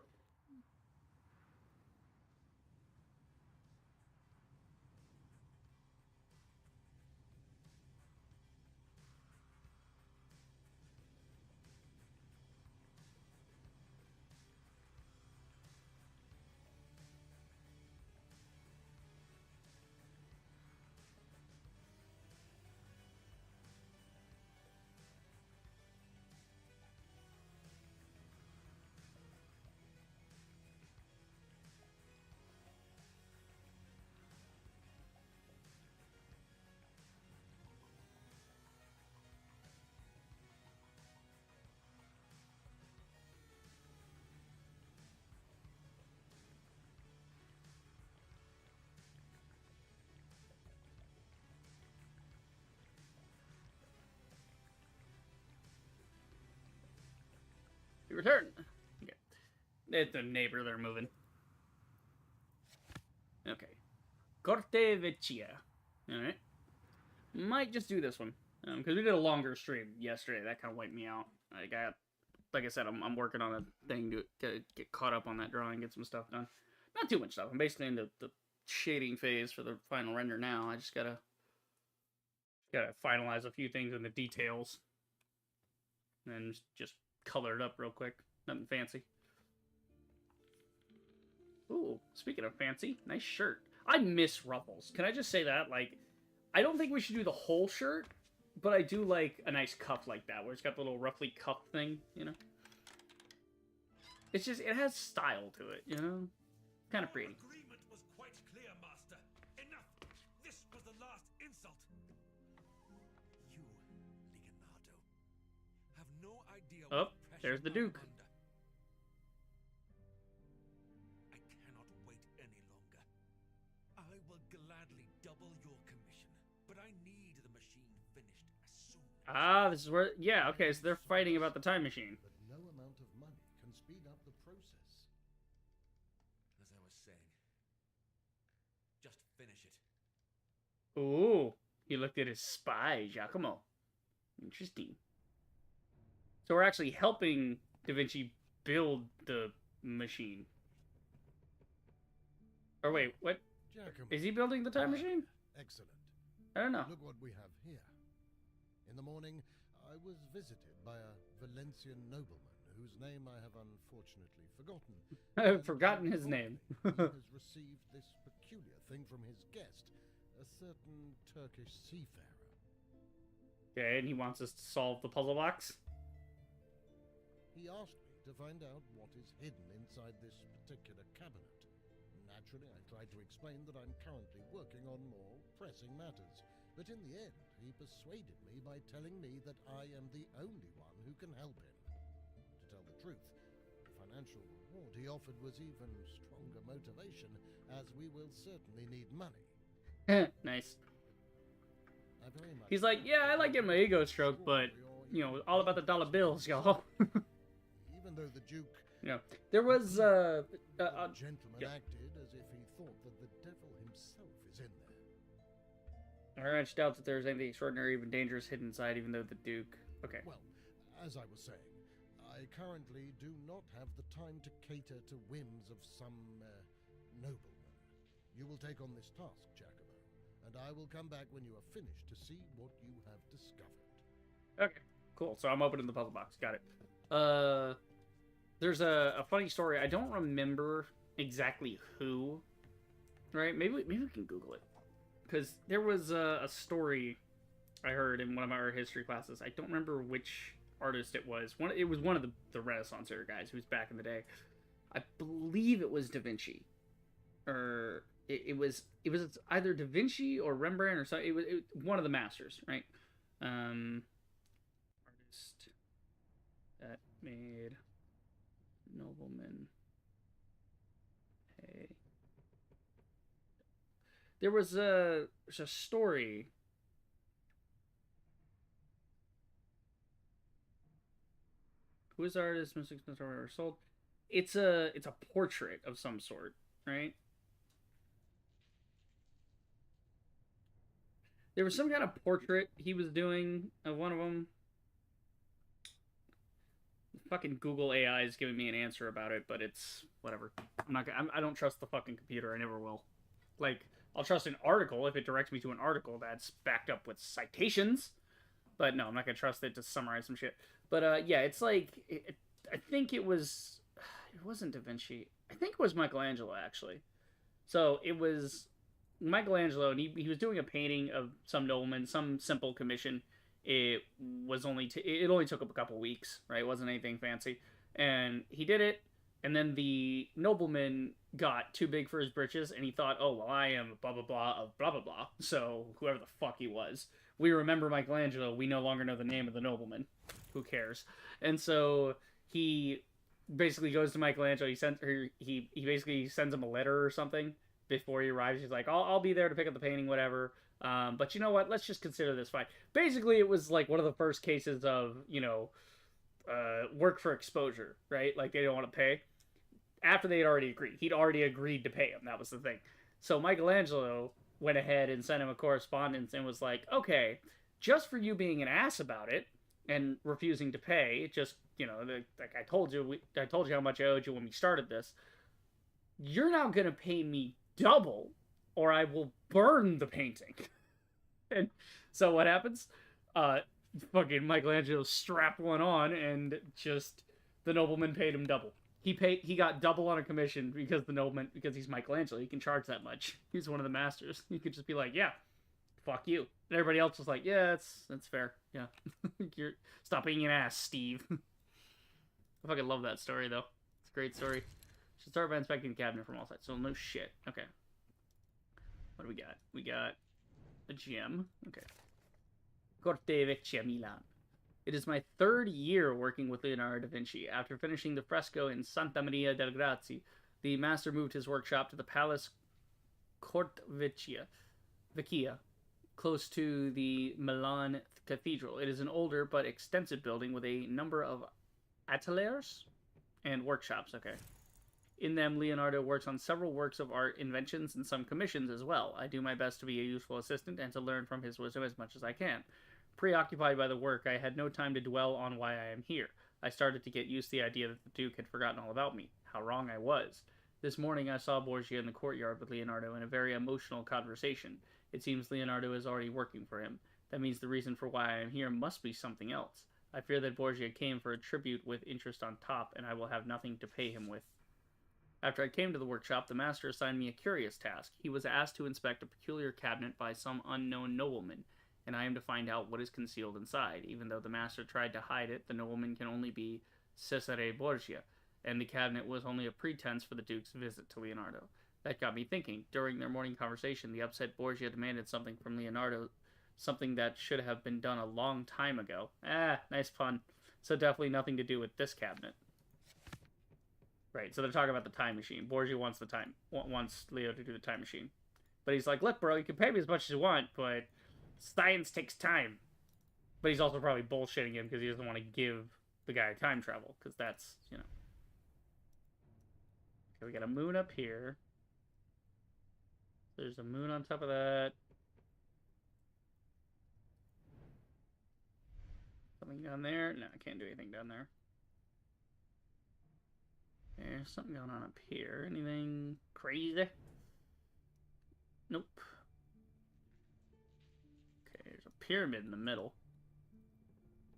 You return. Okay. It's the neighbor they're moving. Okay. Corte Vecchia. Alright. Might just do this one. Because we did a longer stream yesterday. That kind of wiped me out. Like I said, I'm working on a thing to get caught up on that drawing, get some stuff done. Not too much stuff. I'm basically in the shading phase for the final render now. I just gotta finalize a few things in the details. And just color it up real quick. Nothing fancy. Ooh, speaking of fancy, nice shirt. I miss ruffles. Can I just say that? Like, I don't think we should do the whole shirt, but I do like a nice cuff like that, where it's got the little roughly cuff thing, you know? It's just, it has style to it, you know? Kind of pretty. Agreement was quite clear, Master. Enough! This was the last insult. You, Leonardo, have no idea Oh, what pressure there's the I am Duke. under. I cannot wait any longer. I will gladly double your commission, but I need the machine finished as soon as Ah, this is where, yeah, okay, so they're fighting about the time machine. But no amount of money can speed up the process. As I was saying, just finish it. Ooh, he looked at his spy, Giacomo. Interesting. So we're actually helping Da Vinci build the machine. Or wait, what? Giacomo. Is he building the time machine? Excellent. I don't know. Look what we have here. In the morning, I was visited by a Valencian nobleman whose name I have unfortunately forgotten. I've forgotten his name. He has received this peculiar thing from his guest, a certain Turkish seafarer. Okay, and he wants us to solve the puzzle box. He asked me to find out what is hidden inside this particular cabinet. Naturally, I tried to explain that I'm currently working on more pressing matters, but in the end, he persuaded me by telling me that I am the only one who can help him. To tell the truth, the financial reward he offered was even stronger motivation, as we will certainly need money. Nice. I very much He's like, yeah, I like getting my ego stroked, but, you know, all about the dollar bills, y'all. Even though the Duke, You know, there was, the gentleman yeah. acted as if he thought that the devil himself is in there. I very much doubt that there's anything extraordinary, even dangerous hidden inside, even though the Duke... Okay. Well, as I was saying, I currently do not have the time to cater to whims of some nobleman. You will take on this task, Giacomo, and I will come back when you are finished to see what you have discovered. Okay, cool. So I'm opening the puzzle box. Got it. There's a funny story. I don't remember exactly who, right? Maybe we can Google it. Because there was a story I heard in one of my art history classes. I don't remember which artist it was. It was one of the Renaissance era guys who was back in the day. I believe it was Da Vinci. Or it was either Da Vinci or Rembrandt or something. It was one of the masters, right? Artist that made nobleman pay. There's a story. Who is the artist? Most expensive art ever sold. It's a portrait of some sort, right? There was some kind of portrait he was doing of one of them. fucking Google AI is giving me an answer about it, but it's whatever. I don't trust the fucking computer. I never will. Like, I'll trust an article if it directs me to an article that's backed up with citations. But no, I'm not gonna trust it to summarize some shit. But yeah, it's like I think it wasn't Da Vinci. I think it was Michelangelo actually. So it was Michelangelo, and he was doing a painting of some nobleman, some simple commission. It only took up a couple weeks, right? It wasn't anything fancy, and he did it. And then the nobleman got too big for his britches, and he thought, "Oh well, I am blah blah blah of blah blah blah." So whoever the fuck he was, we remember Michelangelo. We no longer know the name of the nobleman. Who cares? And so he basically goes to Michelangelo. He basically sends him a letter or something before he arrives. He's like, I'll be there to pick up the painting, whatever. But you know what? Let's just consider this fine. Basically, it was like one of the first cases of, work for exposure, right? Like they don't want to pay. After they had already agreed. He'd already agreed to pay him. That was the thing. So Michelangelo went ahead and sent him a correspondence and was like, okay, just for you being an ass about it and refusing to pay, just, like I told you how much I owed you when we started this, you're now going to pay me double or I will burn the painting. And so what happens? Fucking Michelangelo strapped one on and just the nobleman paid him double. He got double on a commission because he's Michelangelo, he can charge that much. He's one of the masters. You could just be like, yeah, fuck you. And everybody else was like, yeah, that's fair. Yeah. Stop being an ass, Steve. I fucking love that story though. It's a great story. Should start by inspecting the cabinet from all sides. So no shit. Okay. What do we got? We got a gem. Okay. Corte Vecchia, Milan. It is my third year working with Leonardo da Vinci. After finishing the fresco in Santa Maria del Grazie, the master moved his workshop to the Palace Corte Vecchia, close to the Milan Cathedral. It is an older but extensive building with a number of ateliers and workshops. Okay. In them, Leonardo works on several works of art, inventions, and some commissions as well. I do my best to be a useful assistant and to learn from his wisdom as much as I can. Preoccupied by the work, I had no time to dwell on why I am here. I started to get used to the idea that the Duke had forgotten all about me. How wrong I was. This morning I saw Borgia in the courtyard with Leonardo in a very emotional conversation. It seems Leonardo is already working for him. That means the reason for why I am here must be something else. I fear that Borgia came for a tribute with interest on top, and I will have nothing to pay him with. After I came to the workshop, the master assigned me a curious task. He was asked to inspect a peculiar cabinet by some unknown nobleman, and I am to find out what is concealed inside. Even though the master tried to hide it, the nobleman can only be Cesare Borgia, and the cabinet was only a pretense for the Duke's visit to Leonardo. That got me thinking. During their morning conversation, the upset Borgia demanded something from Leonardo, something that should have been done a long time ago. Nice pun. So definitely nothing to do with this cabinet. Right, so they're talking about the time machine. Borgia wants Leo to do the time machine. But he's like, look, bro, you can pay me as much as you want, but science takes time. But he's also probably bullshitting him because he doesn't want to give the guy time travel, because that's, Okay, we got a moon up here. There's a moon on top of that. Something down there? No, I can't do anything down there. There's something going on up here. Anything crazy? Nope. Okay, there's a pyramid in the middle.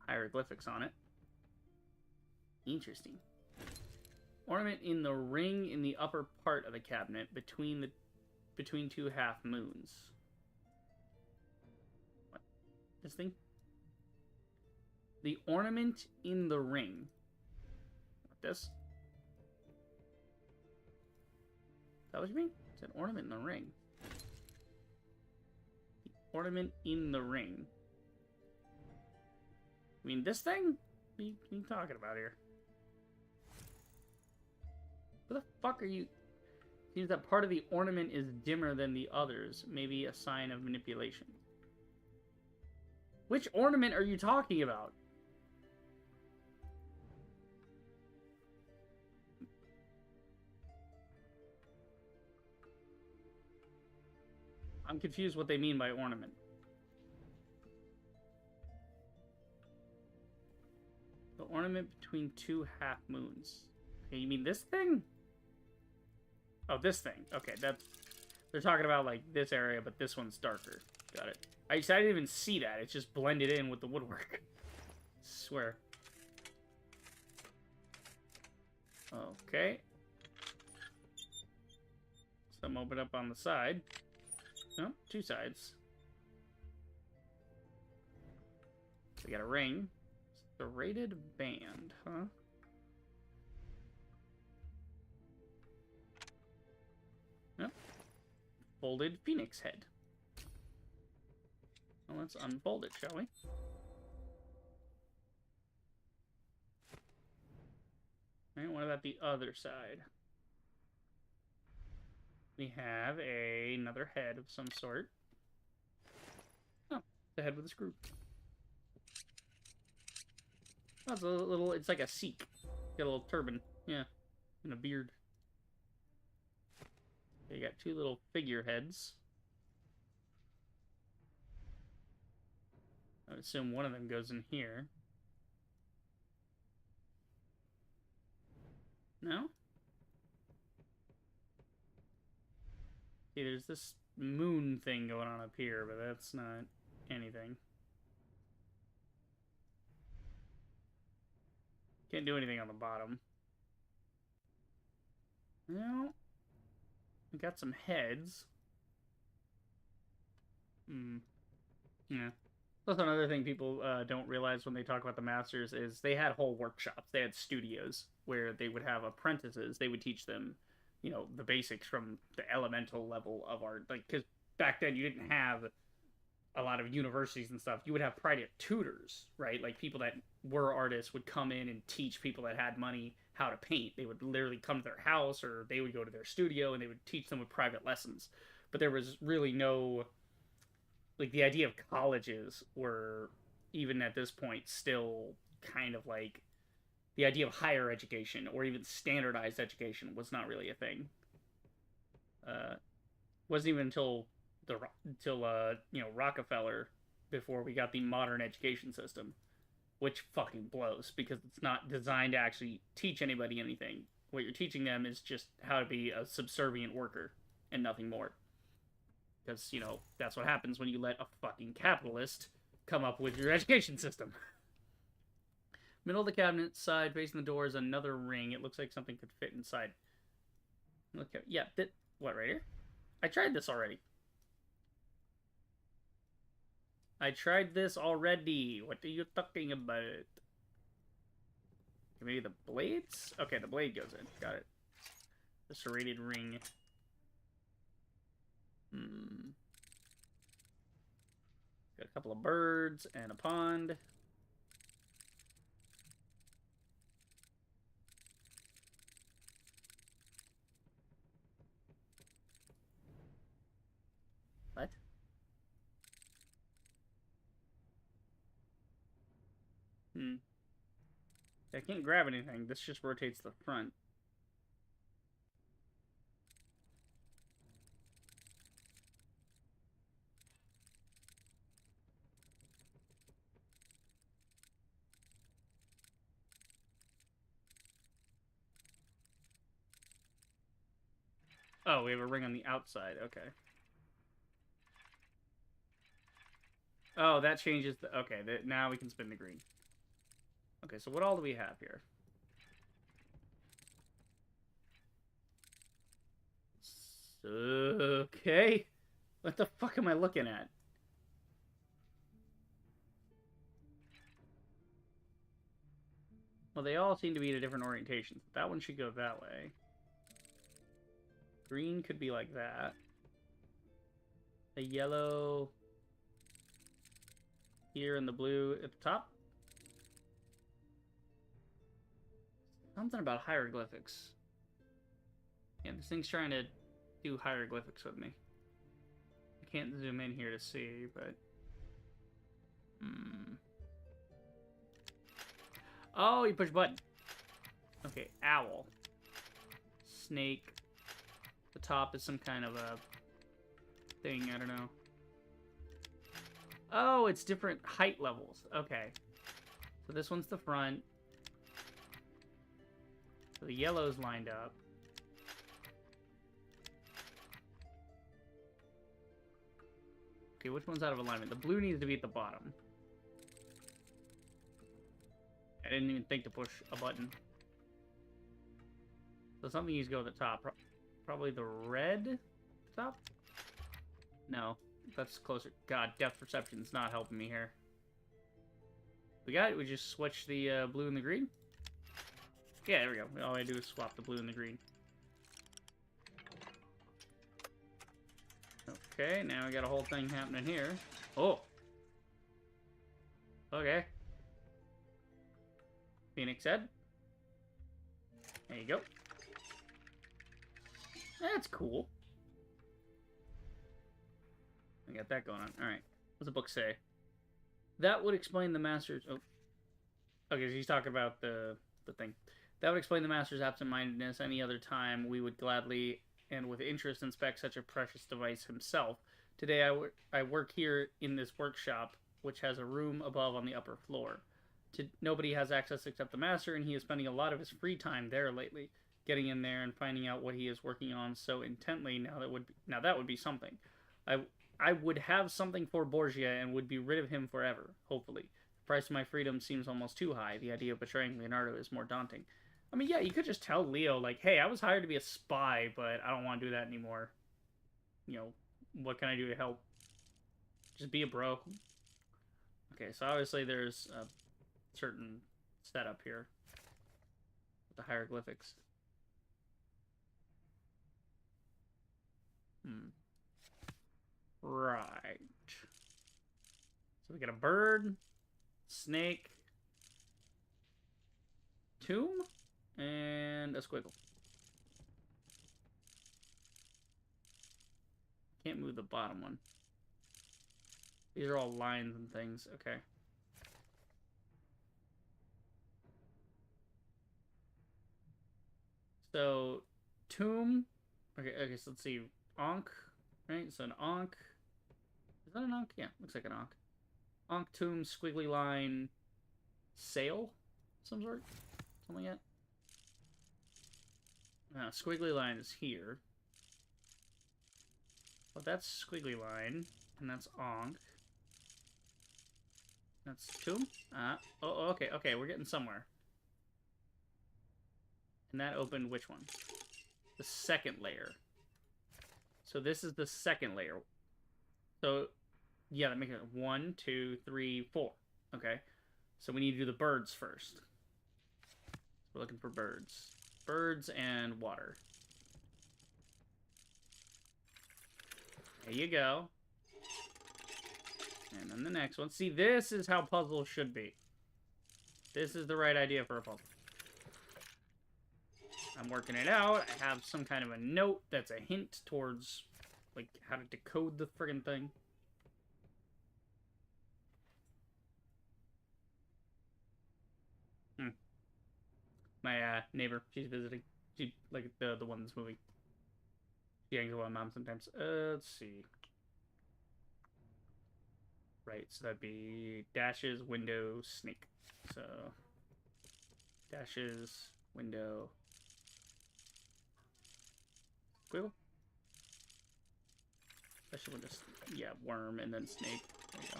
Hieroglyphics on it. Interesting. Ornament in the ring in the upper part of the cabinet between two half moons. What? This thing? The ornament in the ring. What, this? Is that what you mean? It's an ornament in the ring. The ornament in the ring. I mean, this thing? What are you talking about here? What the fuck are you... Seems that part of the ornament is dimmer than the others. Maybe a sign of manipulation. Which ornament are you talking about? I'm confused what they mean by ornament. The ornament between two half moons. Okay, you mean this thing? Oh, this thing. Okay, that's... They're talking about, like, this area, but this one's darker. Got it. I didn't even see that. It's just blended in with the woodwork. Swear. Okay. Some open up on the side. No, two sides. We got a ring. Serrated band, huh? Yep. Folded phoenix head. Well, let's unfold it, shall we? Alright, what about the other side? We have another head of some sort. Oh, the head with a screw. Oh, it's a little, it's like a Sikh. Got a little turban, yeah, and a beard. You got two little figureheads. I would assume one of them goes in here. No? See, there's this moon thing going on up here, but that's not anything. Can't do anything on the bottom. No. We got some heads. Yeah. That's another thing people don't realize when they talk about the Masters is they had whole workshops. They had studios where they would have apprentices. They would teach them, you know, the basics from the elemental level of art. Like, because back then you didn't have a lot of universities and stuff. You would have private tutors, right? Like, people that were artists would come in and teach people that had money how to paint. They would literally come to their house, or they would go to their studio and they would teach them with private lessons. But there was really no... Like, the idea of colleges were, even at this point, still kind of like... The idea of higher education, or even standardized education, was not really a thing. Wasn't even until you know, Rockefeller, before we got the modern education system, which fucking blows, because it's not designed to actually teach anybody anything. What you're teaching them is just how to be a subservient worker, and nothing more. Because, you know, that's what happens when you let a fucking capitalist come up with your education system. Middle of the cabinet, side facing the door is another ring. It looks like something could fit inside. Okay, yeah, what, right here? I tried this already. What are you talking about? Maybe the blades? Okay, the blade goes in. Got it. The serrated ring. Got a couple of birds and a pond. What? I can't grab anything. This just rotates the front. Oh, we have a ring on the outside. Okay. Oh, that changes the... Okay, now we can spin the green. Okay, so what all do we have here? Okay. What the fuck am I looking at? Well, they all seem to be in a different orientation. That one should go that way. Green could be like that. The yellow here and the blue at the top. Something about hieroglyphics. Yeah, this thing's trying to do hieroglyphics with me. I can't zoom in here to see, but... Oh, you push a button. Okay, owl. Snake. The top is some kind of a thing, I don't know. Oh, it's different height levels. Okay. So this one's the front. So the yellow's lined up. Okay, which one's out of alignment? The blue needs to be at the bottom. I didn't even think to push a button. So something needs to go at the top. Probably the red top? No, that's closer. God, depth perception's not helping me here. We got it. We just switch the blue and the green. Yeah, there we go. All I do is swap the blue and the green. Okay, now we got a whole thing happening here. Oh! Okay. Phoenix Head. There you go. That's cool. I got that going on. Alright. What's the book say? That would explain the master's... Oh. Okay, so he's talking about the thing. That would explain the master's absent-mindedness. Any other time, we would gladly and with interest inspect such a precious device himself. Today, I work here in this workshop, which has a room above on the upper floor. Nobody has access except the master, and he is spending a lot of his free time there lately, getting in there and finding out what he is working on so intently. Now that would be something. I would have something for Borgia and would be rid of him forever, hopefully. The price of my freedom seems almost too high. The idea of betraying Leonardo is more daunting. I mean, yeah, you could just tell Leo, like, hey, I was hired to be a spy, but I don't want to do that anymore. You know, what can I do to help? Just be a bro. Okay, so obviously there's a certain setup here with the hieroglyphics. Right. So we got a bird, snake, tomb, and a squiggle. Can't move the bottom one. These are all lines and things. Okay. So, tomb. Okay, so let's see. Ankh, right? So an Ankh. Is that an Ankh? Yeah, looks like an Ankh. Ankh, tomb, squiggly line, sail? Some sort? Something like that? Squiggly line is here. But that's squiggly line, and that's Ankh. That's tomb? Oh, okay, we're getting somewhere. And that opened which one? The second layer. So this is the second layer. So, yeah, that makes it 1, 2, 3, 4. Okay. So we need to do the birds first. We're looking for birds. Birds and water. There you go. And then the next one. See, this is how puzzles should be. This is the right idea for a puzzle. I'm working it out. I have some kind of a note that's a hint towards, like, how to decode the friggin' thing. My neighbor, she's visiting. She, like, the one that's moving. She hangs with my mom sometimes. Let's see. Right, so that'd be dashes, window, snake. So, dashes, window, squiggle. Dashes, window, yeah, worm, and then snake. There you go.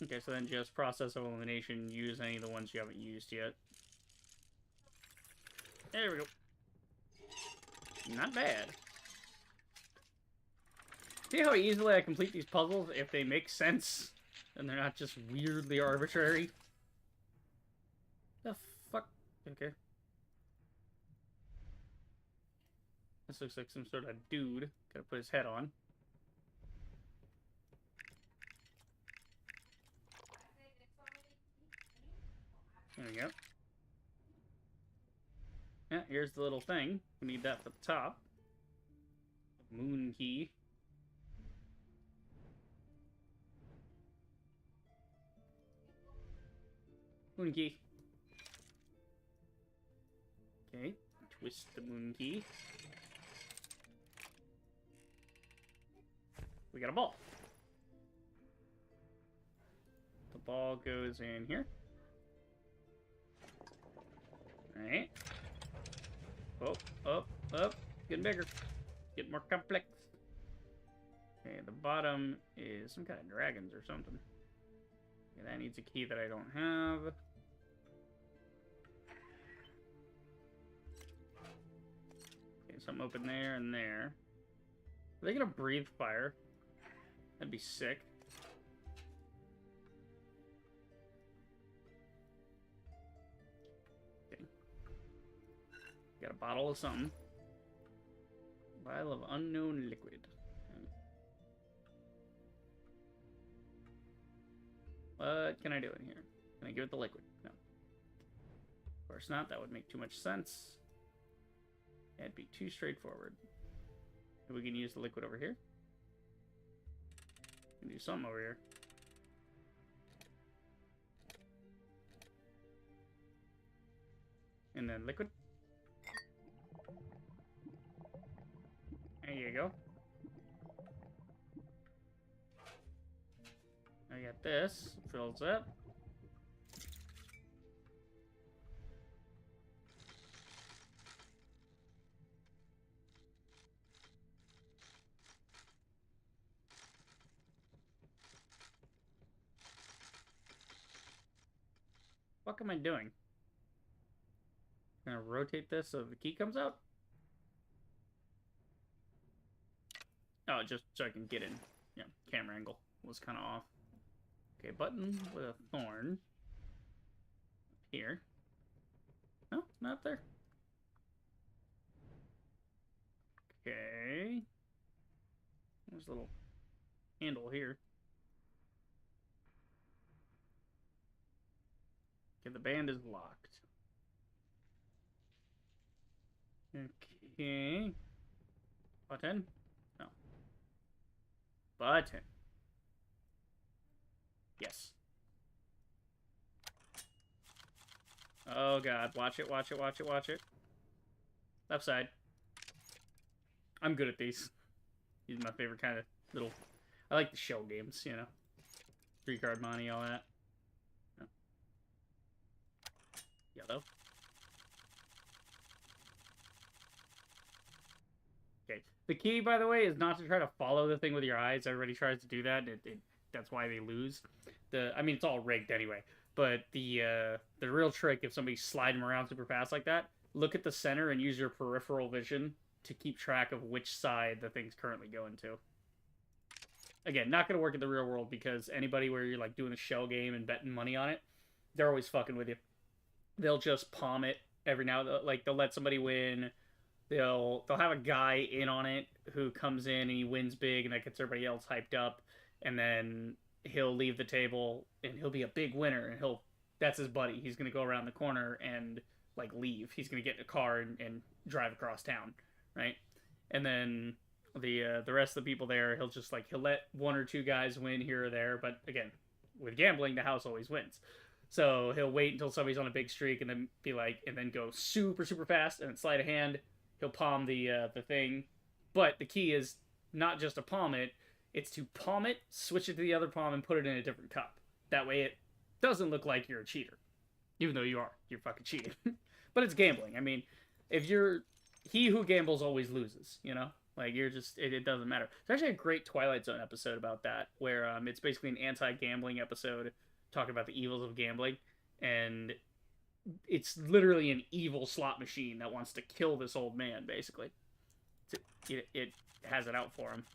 Okay, so then just process of elimination. Use any of the ones you haven't used yet. There we go. Not bad. See how easily I complete these puzzles if they make sense and they're not just weirdly arbitrary? The fuck? Okay. This looks like some sort of dude. Gotta put his head on. There we go. Yeah, here's the little thing. We need that for the top. Moon key. Moon key. Okay, twist the moon key. We got a ball. The ball goes in here. Alright. Up. Getting bigger. Get more complex. Okay, the bottom is some kind of dragons or something. Okay, that needs a key that I don't have. Okay, something open there and there. Are they gonna breathe fire? That'd be sick. Okay. Got a bottle of something. Vial of unknown liquid. Okay. What can I do in here? Can I give it the liquid? No. Of course not. That would make too much sense. That'd be too straightforward. We can use the liquid over here. We can do something over here. And then liquid. There you go. I got this. Fills up. What am I doing? Gonna rotate this so the key comes out? Oh, just so I can get in. Yeah, camera angle was kind of off. Okay, button with a thorn. Here. No, not there. Okay. There's a little handle here. Okay, the band is locked. Okay. Button? No. Button. Yes. Oh god, watch it, watch it, watch it, watch it. Left side. I'm good at these. These are my favorite kind of little... I like the shell games, you know. 3-card money, all that. No. Yellow. Okay. The key, by the way, is not to try to follow the thing with your eyes. Everybody tries to do that. That's why they lose. I mean, it's all rigged anyway. But the real trick, if somebody's sliding around super fast like that, look at the center and use your peripheral vision to keep track of which side the thing's currently going to. Again, not going to work in the real world because anybody where you're like doing a shell game and betting money on it, they're always fucking with you. They'll just palm it every now and then. Like, they'll let somebody win. They'll have a guy in on it who comes in and he wins big and that gets everybody else hyped up. And then he'll leave the table and he'll be a big winner and that's his buddy. He's going to go around the corner and like leave. He's going to get in a car and drive across town, right? And then the rest of the people there, he'll let 1 or 2 guys win here or there. But again, with gambling, the house always wins. So he'll wait until somebody's on a big streak and then and then go super, super fast and then sleight of hand. He'll palm the thing. But the key is not just to palm it, it's to palm it, switch it to the other palm, and put it in a different cup. That way it doesn't look like you're a cheater. Even though you are. You're fucking cheating. But it's gambling. I mean, he who gambles always loses, you know? Like, it doesn't matter. There's actually a great Twilight Zone episode about that, where it's basically an anti-gambling episode talking about the evils of gambling. And it's literally an evil slot machine that wants to kill this old man, basically. It has it out for him.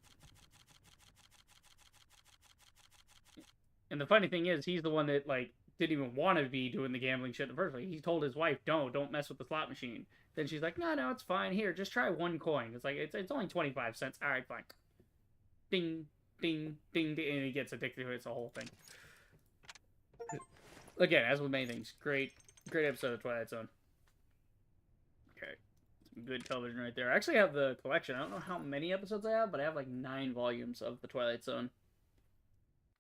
And the funny thing is, he's the one that, like, didn't even want to be doing the gambling shit in the first place. He told his wife, don't mess with the slot machine. Then she's like, no, it's fine. Here, just try 1 coin. It's like, it's only 25 cents. All right, fine. Ding, ding, ding, ding. And he gets addicted to it. It's a whole thing. Again, as with many things, great episode of Twilight Zone. Okay. Some good television right there. I actually have the collection. I don't know how many episodes I have, but I have like 9 volumes of the Twilight Zone.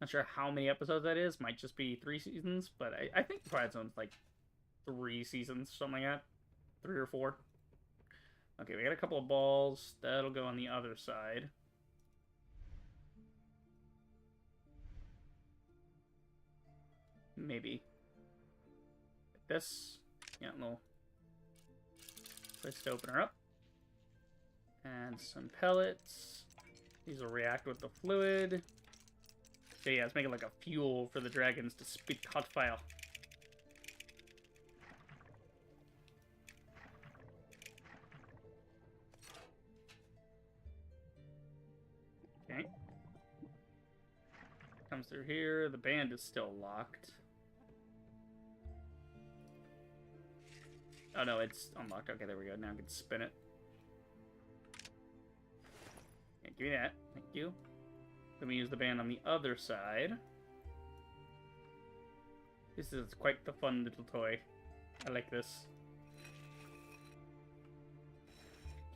Not sure how many episodes that is. Might just be 3 seasons, but I think the Twilight Zone's like 3 seasons, something like that. 3 or 4. Okay, we got a couple of balls. That'll go on the other side. Maybe. Like this. Yeah, no. Twist to open her up. And some pellets. These will react with the fluid. So yeah, let's make it like a fuel for the dragons to spit hot fire. Okay. Comes through here. The band is still locked. Oh no, it's unlocked. Okay, there we go. Now I can spin it. Yeah, give me that. Thank you. Let me use the band on the other side. This is quite the fun little toy. I like this.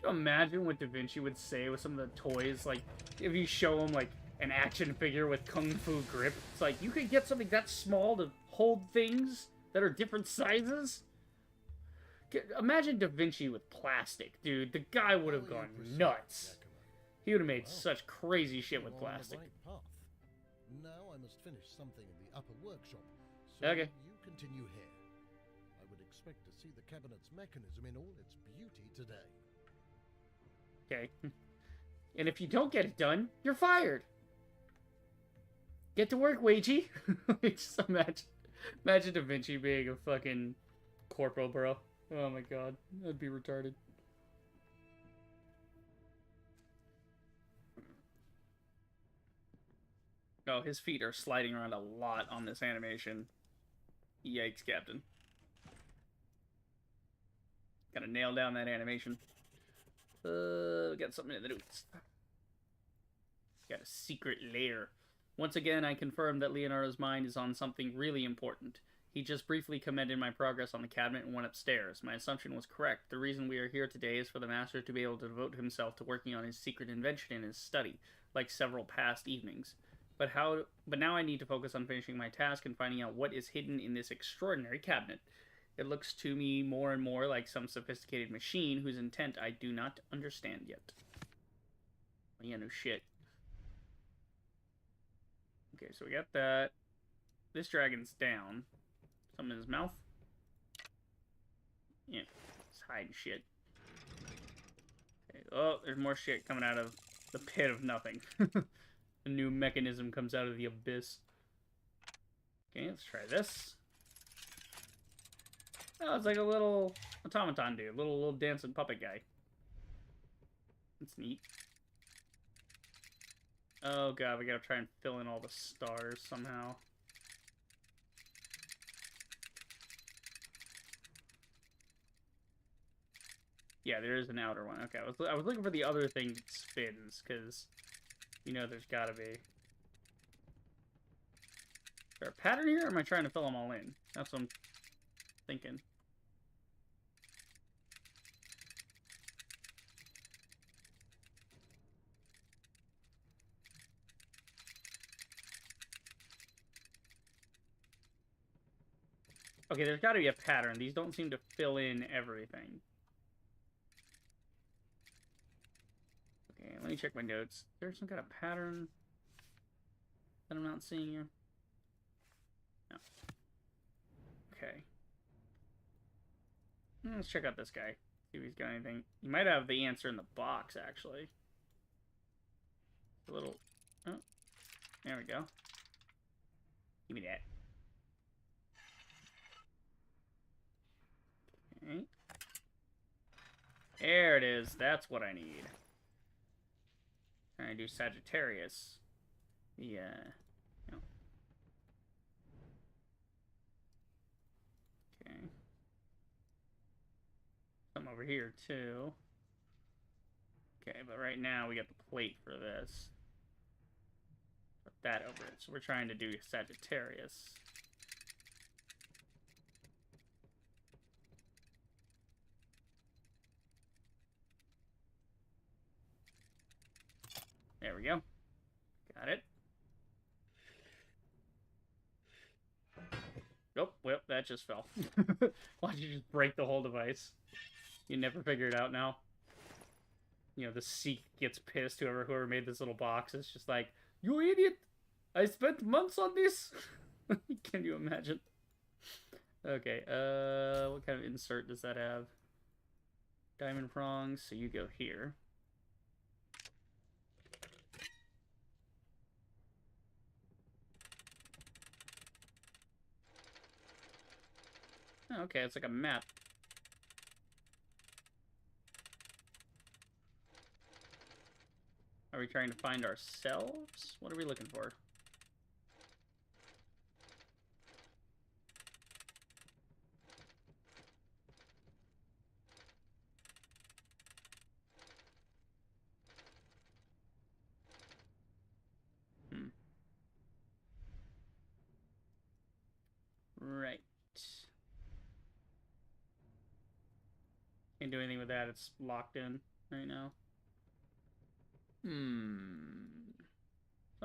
Can you imagine what Da Vinci would say with some of the toys? Like, if you show him, like, an action figure with kung fu grip. It's like, you could get something that small to hold things that are different sizes? Imagine Da Vinci with plastic, dude. The guy would have gone nuts. He would have made such crazy shit with plastic. Now I must finish something in the upper workshop, so Okay. you continue here. I would expect to see the cabinet's mechanism in all its beauty today. Okay. And if you don't get it done, you're fired. Get to work, Wagey. Just imagine Da Vinci being a fucking corporal, bro. Oh my god. That'd be retarded. Oh, his feet are sliding around a lot on this animation. Yikes, Captain. Gotta nail down that animation. Got something in the notes. Got a secret lair. Once again, I confirmed that Leonardo's mind is on something really important. He just briefly commended my progress on the cabinet and went upstairs. My assumption was correct. The reason we are here today is for the master to be able to devote himself to working on his secret invention in his study, like several past evenings. But now I need to focus on finishing my task and finding out what is hidden in this extraordinary cabinet. It looks to me more and more like some sophisticated machine whose intent I do not understand yet. Yeah, no shit. Okay, so we got that. This dragon's down. Something in his mouth. Yeah, it's hiding shit. Okay. Oh, there's more shit coming out of the pit of nothing. A new mechanism comes out of the abyss. Okay, let's try this. Oh, it's like a little automaton dude. Little dancing puppet guy. That's neat. Oh god, we gotta try and fill in all the stars somehow. Yeah, there is an outer one. Okay, I was looking for the other thing that spins, because you know there's gotta be. Is there a pattern here, or am I trying to fill them all in? That's what I'm thinking. Okay, there's gotta be a pattern. These don't seem to fill in everything. Okay, let me check my notes. There's some kind of pattern that I'm not seeing here. No. Okay. Let's check out this guy. See if he's got anything. He might have the answer in the box, actually. A little... Oh. There we go. Give me that. Okay. There it is. That's what I need. Trying to do Sagittarius. Yeah. No. Okay. Some over here too. Okay, but right now we got the plate for this. Put that over it. So we're trying to do Sagittarius. There we go. Got it. Oh, well, that just fell. Why'd you just break the whole device? You never figure it out now. You know, the Seek gets pissed, whoever made this little box. It's just like, you idiot! I spent months on this! Can you imagine? Okay, what kind of insert does that have? Diamond prongs, so you go here. Oh, okay, it's like a map. Are we trying to find ourselves? What are we looking for? Right. Can't do anything with that. It's locked in right now. Don't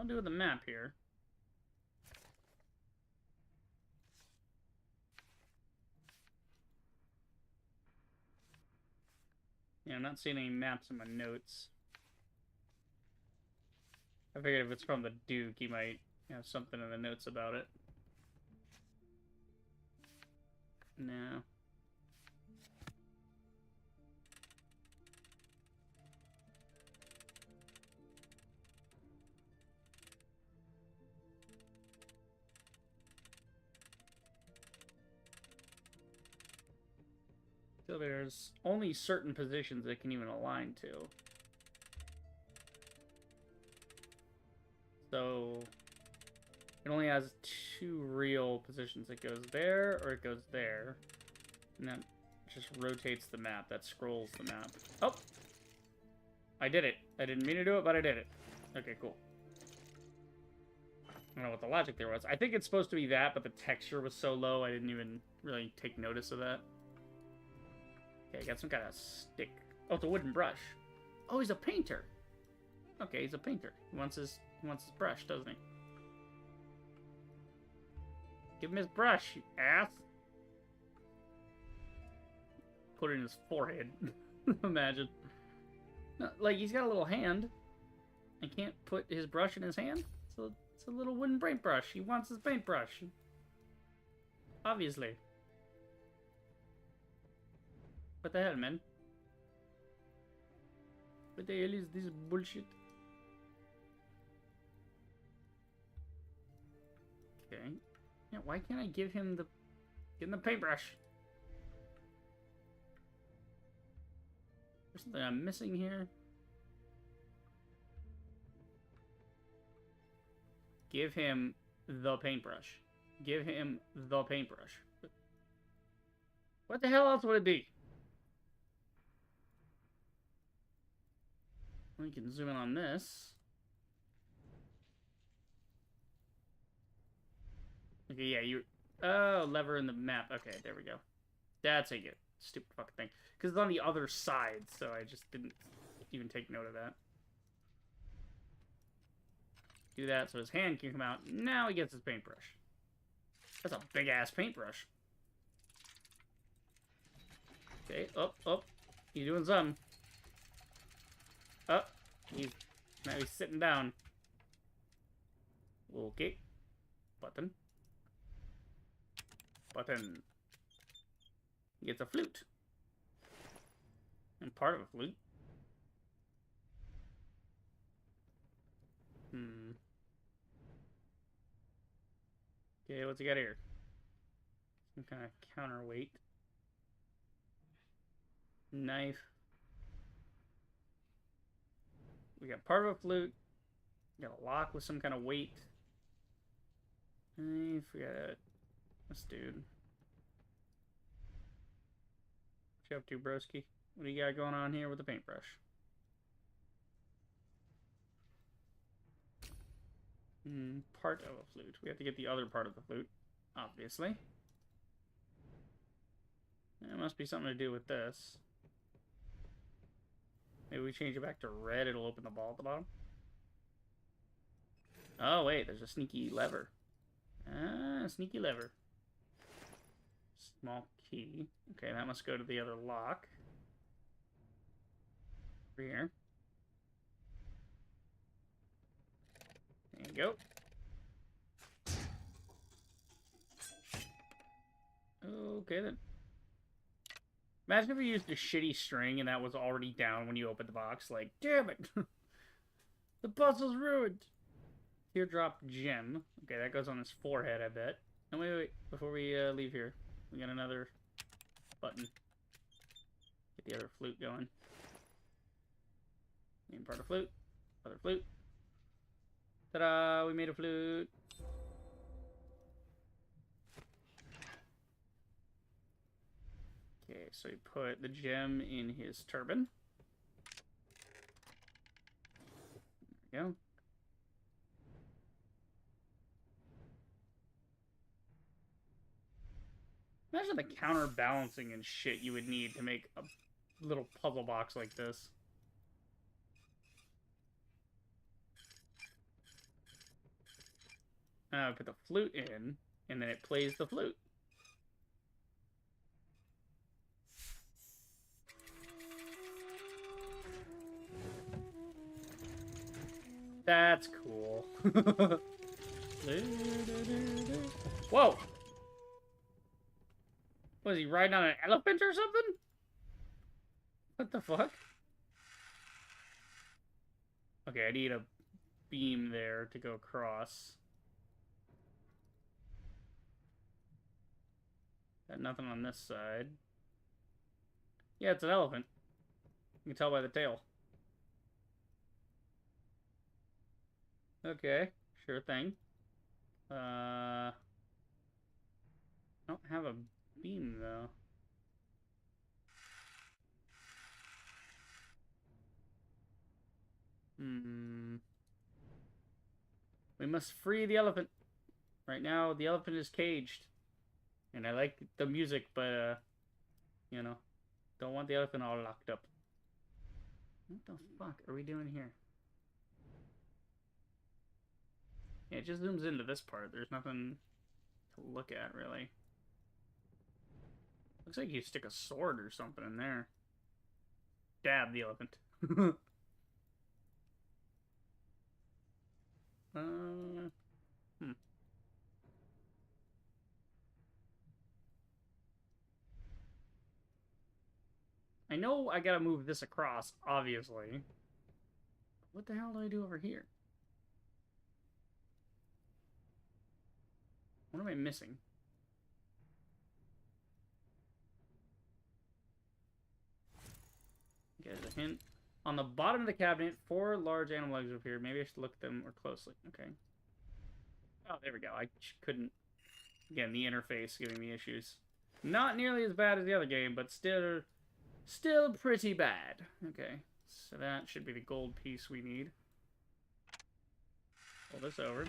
do with the map here. Yeah, I'm not seeing any maps in my notes. I figured if it's from the Duke, he might have something in the notes about it. No. So there's only certain positions it can even align to. So it only has 2 real positions. It goes there or it goes there. And that just rotates the map. That scrolls the map. Oh! I did it. I didn't mean to do it, but I did it. Okay, cool. I don't know what the logic there was. I think it's supposed to be that, but the texture was so low I didn't even really take notice of that. Okay, I got some kind of stick. Oh, it's a wooden brush. Oh, he's a painter. Okay, he's a painter. He wants his brush, doesn't he? Give him his brush, you ass. Put it in his forehead. Imagine. No, like, he's got a little hand. I can't put his brush in his hand. So it's a little wooden paintbrush. He wants his paintbrush. Obviously. What the hell, man? What the hell is this bullshit? Okay. Yeah, why can't I give him the paintbrush? There's something I'm missing here. Give him the paintbrush. Give him the paintbrush. What the hell else would it be? We can zoom in on this. Okay, yeah, you... Oh, lever in the map. Okay, there we go. That's how you get stupid fucking thing. Because it's on the other side, so I just didn't even take note of that. Do that so his hand can come out. Now he gets his paintbrush. That's a big-ass paintbrush. Okay, up. He's doing something. Up. Now he's sitting down. Okay. Button. He gets a flute. And part of a flute. Okay, what's he got here? Some kind of counterweight. Knife. We got part of a flute. We got a lock with some kind of weight. Knife. We got this dude. What you up to, broski? What do you got going on here with the paintbrush? Part of a flute. We have to get the other part of the flute, obviously. There must be something to do with this. Maybe we change it back to red, it'll open the ball at the bottom. Oh, wait, there's a sneaky lever. Ah, sneaky lever. Small key. Okay, that must go to the other lock. Over here. There you go. Okay, then. Imagine if we used a shitty string and that was already down when you opened the box. Like, damn it! The puzzle's ruined! Teardrop gem. Okay, that goes on his forehead, I bet. No, wait. Before we leave here, we got another button. Get the other flute going. Main part of flute. Other flute. Ta-da! We made a flute. Okay, so he put the gem in his turban. There we go. Imagine the counterbalancing and shit you would need to make a little puzzle box like this. Put the flute in, and then it plays the flute. That's cool. Whoa! Was he riding on an elephant or something? What the fuck? Okay, I need a beam there to go across. Got nothing on this side. Yeah, it's an elephant. You can tell by the tail. Okay, sure thing. I don't have a beam, though. We must free the elephant. Right now, the elephant is caged. And I like the music, but, you know, don't want the elephant all locked up. What the fuck are we doing here? Yeah, it just zooms into this part. There's nothing to look at, really. Looks like you stick a sword or something in there. Dab the elephant. I know I gotta move this across, obviously. What the hell do I do over here? What am I missing? Okay, there's a hint. On the bottom of the cabinet, 4 large animal legs appear. Maybe I should look at them more closely. Okay. Oh, there we go. I couldn't... Again, the interface giving me issues. Not nearly as bad as the other game, but still pretty bad. Okay, so that should be the gold piece we need. Pull this over.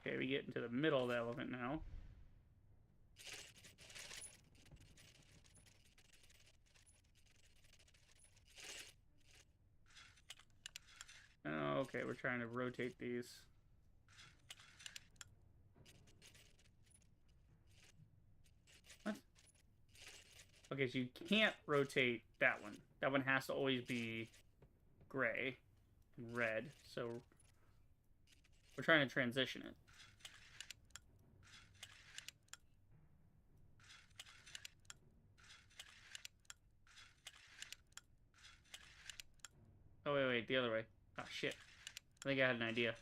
Okay, we get into the middle of the elephant now. Okay, we're trying to rotate these. What? Okay, so you can't rotate that one. That one has to always be gray and red, so we're trying to transition it. Oh, wait, the other way. Oh, shit. I think I had an idea.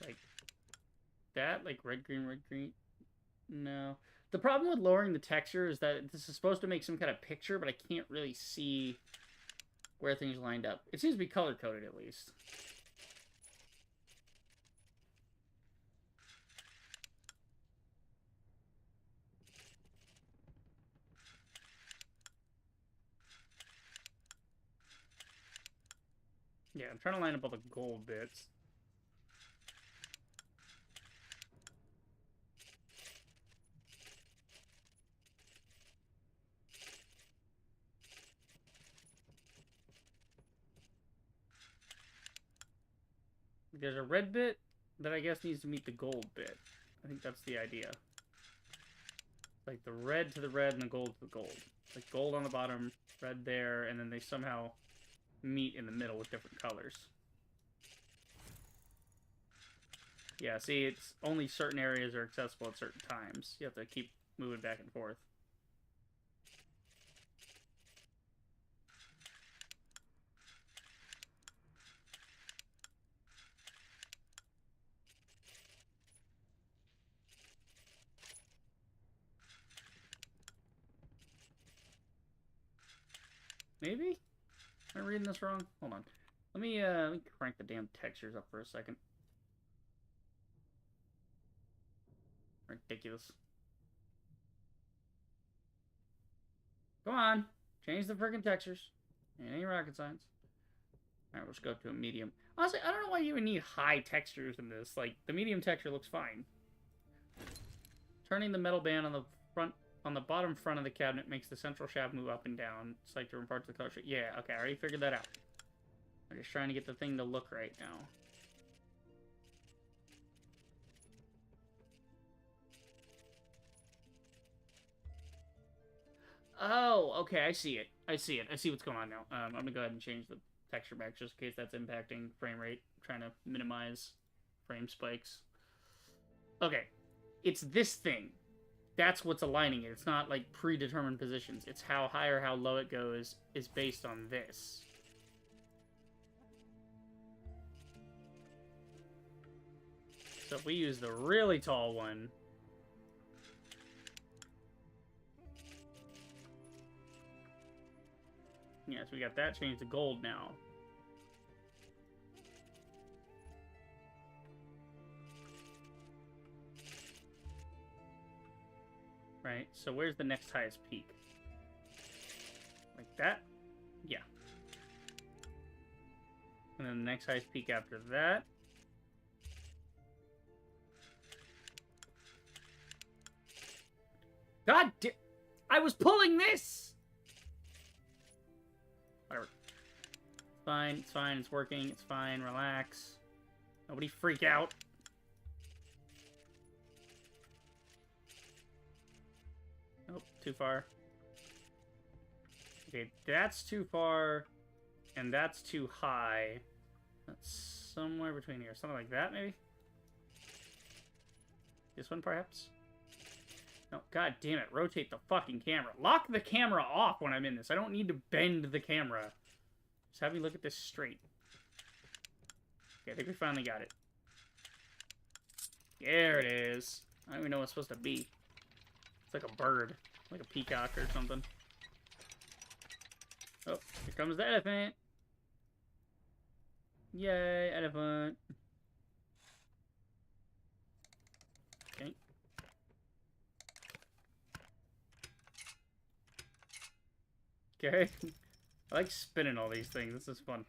Like that? Like red, green? No. The problem with lowering the texture is that this is supposed to make some kind of picture, but I can't really see where things lined up. It seems to be color-coded, at least. Yeah, I'm trying to line up all the gold bits. There's a red bit that I guess needs to meet the gold bit. I think that's the idea. Like the red to the red and the gold to the gold. Like gold on the bottom, red there, and then they somehow meet in the middle with different colors. Yeah, see, it's only certain areas are accessible at certain times. You have to keep moving back and forth. Maybe? Am I reading this wrong? Hold on. Let me crank the damn textures up for a second. Ridiculous. Come on. Change the freaking textures. It ain't rocket science. Alright, let's go to a medium. Honestly, I don't know why you even need high textures in this. Like, the medium texture looks fine. Turning the metal band on the bottom front of the cabinet makes the central shaft move up and down. It's like different parts of the color. Yeah, okay, I already figured that out. I'm just trying to get the thing to look right now. Oh, okay, I see it. I see it. I see what's going on now. I'm gonna go ahead and change the texture back just in case that's impacting frame rate. I'm trying to minimize frame spikes. Okay, it's this thing. That's what's aligning it. It's not like predetermined positions. It's how high or how low it goes is based on this. So if we use the really tall one, yes, we got that changed to gold now. Right, so where's the next highest peak? Like that? Yeah. And then the next highest peak after that. God damn! I was pulling this! Whatever. It's fine, it's fine, it's working, it's fine, relax. Nobody freak out. Nope, too far. Okay, that's too far, and that's too high. That's somewhere between here. Something like that, maybe? This one, perhaps? No, god damn it. Rotate the fucking camera. Lock the camera off when I'm in this. I don't need to bend the camera. Just have me look at this straight. Okay, I think we finally got it. There it is. I don't even know what it's supposed to be. It's like a bird. Like a peacock or something. Oh, here comes the elephant. Yay, elephant. Okay. Okay. I like spinning all these things. This is fun.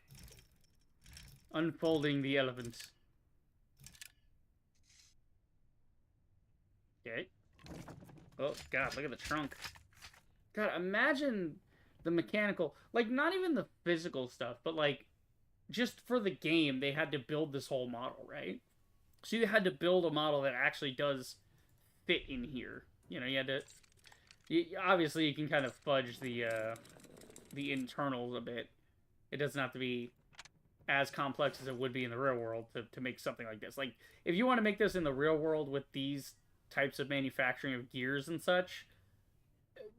Unfolding the elephant. Okay. Oh, God, look at the trunk. God, imagine the mechanical... Like, not even the physical stuff, but, like, just for the game, they had to build this whole model, right? So you had to build a model that actually does fit in here. You know, you had to... obviously, you can kind of fudge the internals a bit. It doesn't have to be as complex as it would be in the real world to make something like this. Like, if you want to make this in the real world with these types of manufacturing of gears and such,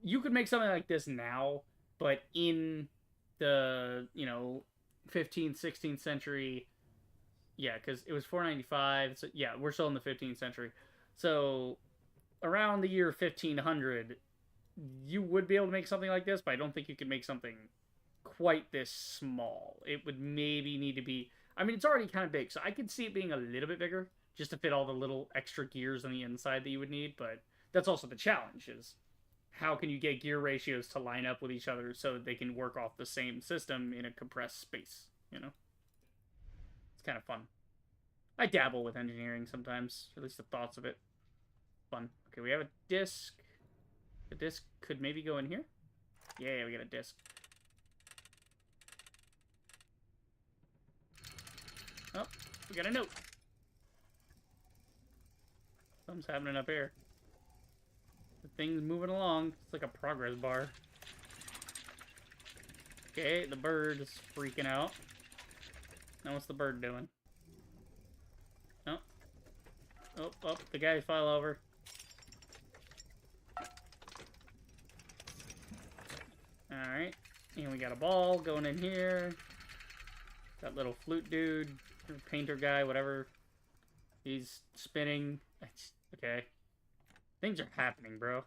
you could make something like this now, but in the, 15th, 16th century, yeah, because it was 495, so yeah, we're still in the 15th century. So, around the year 1500, you would be able to make something like this, but I don't think you could make something quite this small. It would maybe need to be... I mean, it's already kind of big, so I could see it being a little bit bigger, just to fit all the little extra gears on the inside that you would need, but that's also the challenge, is how can you get gear ratios to line up with each other so that they can work off the same system in a compressed space, you know? It's kind of fun. I dabble with engineering sometimes, at least the thoughts of it. Fun. Okay, we have a disc. The disc could maybe go in here? Yeah, we got a disc. Oh, we got a note. Something's happening up here. The thing's moving along. It's like a progress bar. Okay, the bird is freaking out. Now what's the bird doing? Oh. Oh, the guy fell over. Alright. And we got a ball going in here. That little flute dude, painter guy, whatever. He's spinning. Okay. Things are happening, bro.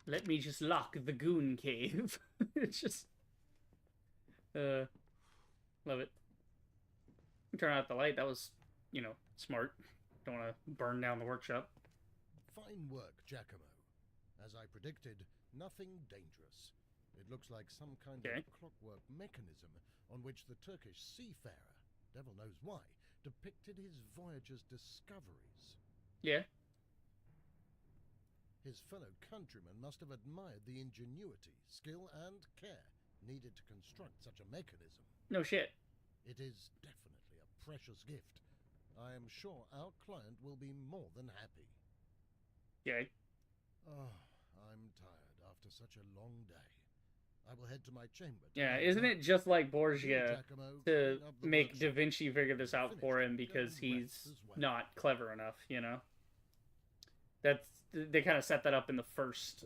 Let me just lock the goon cave. It's just... love it. Turn out the light. That was, smart. Don't want to burn down the workshop. Fine work, Giacomo. As I predicted, nothing dangerous. It looks like some kind of clockwork mechanism on which the Turkish seafarer, devil knows why, depicted his voyage's discoveries. Yeah. His fellow countrymen must have admired the ingenuity, skill, and care needed to construct such a mechanism. No shit. It is definitely a precious gift. I am sure our client will be more than happy. Okay. Oh, I'm tired after such a long day. I will head to my chamber. Yeah, isn't it just like Borgia to make Da Vinci figure this out for him because he's not clever enough, That's they kind of set that up in the first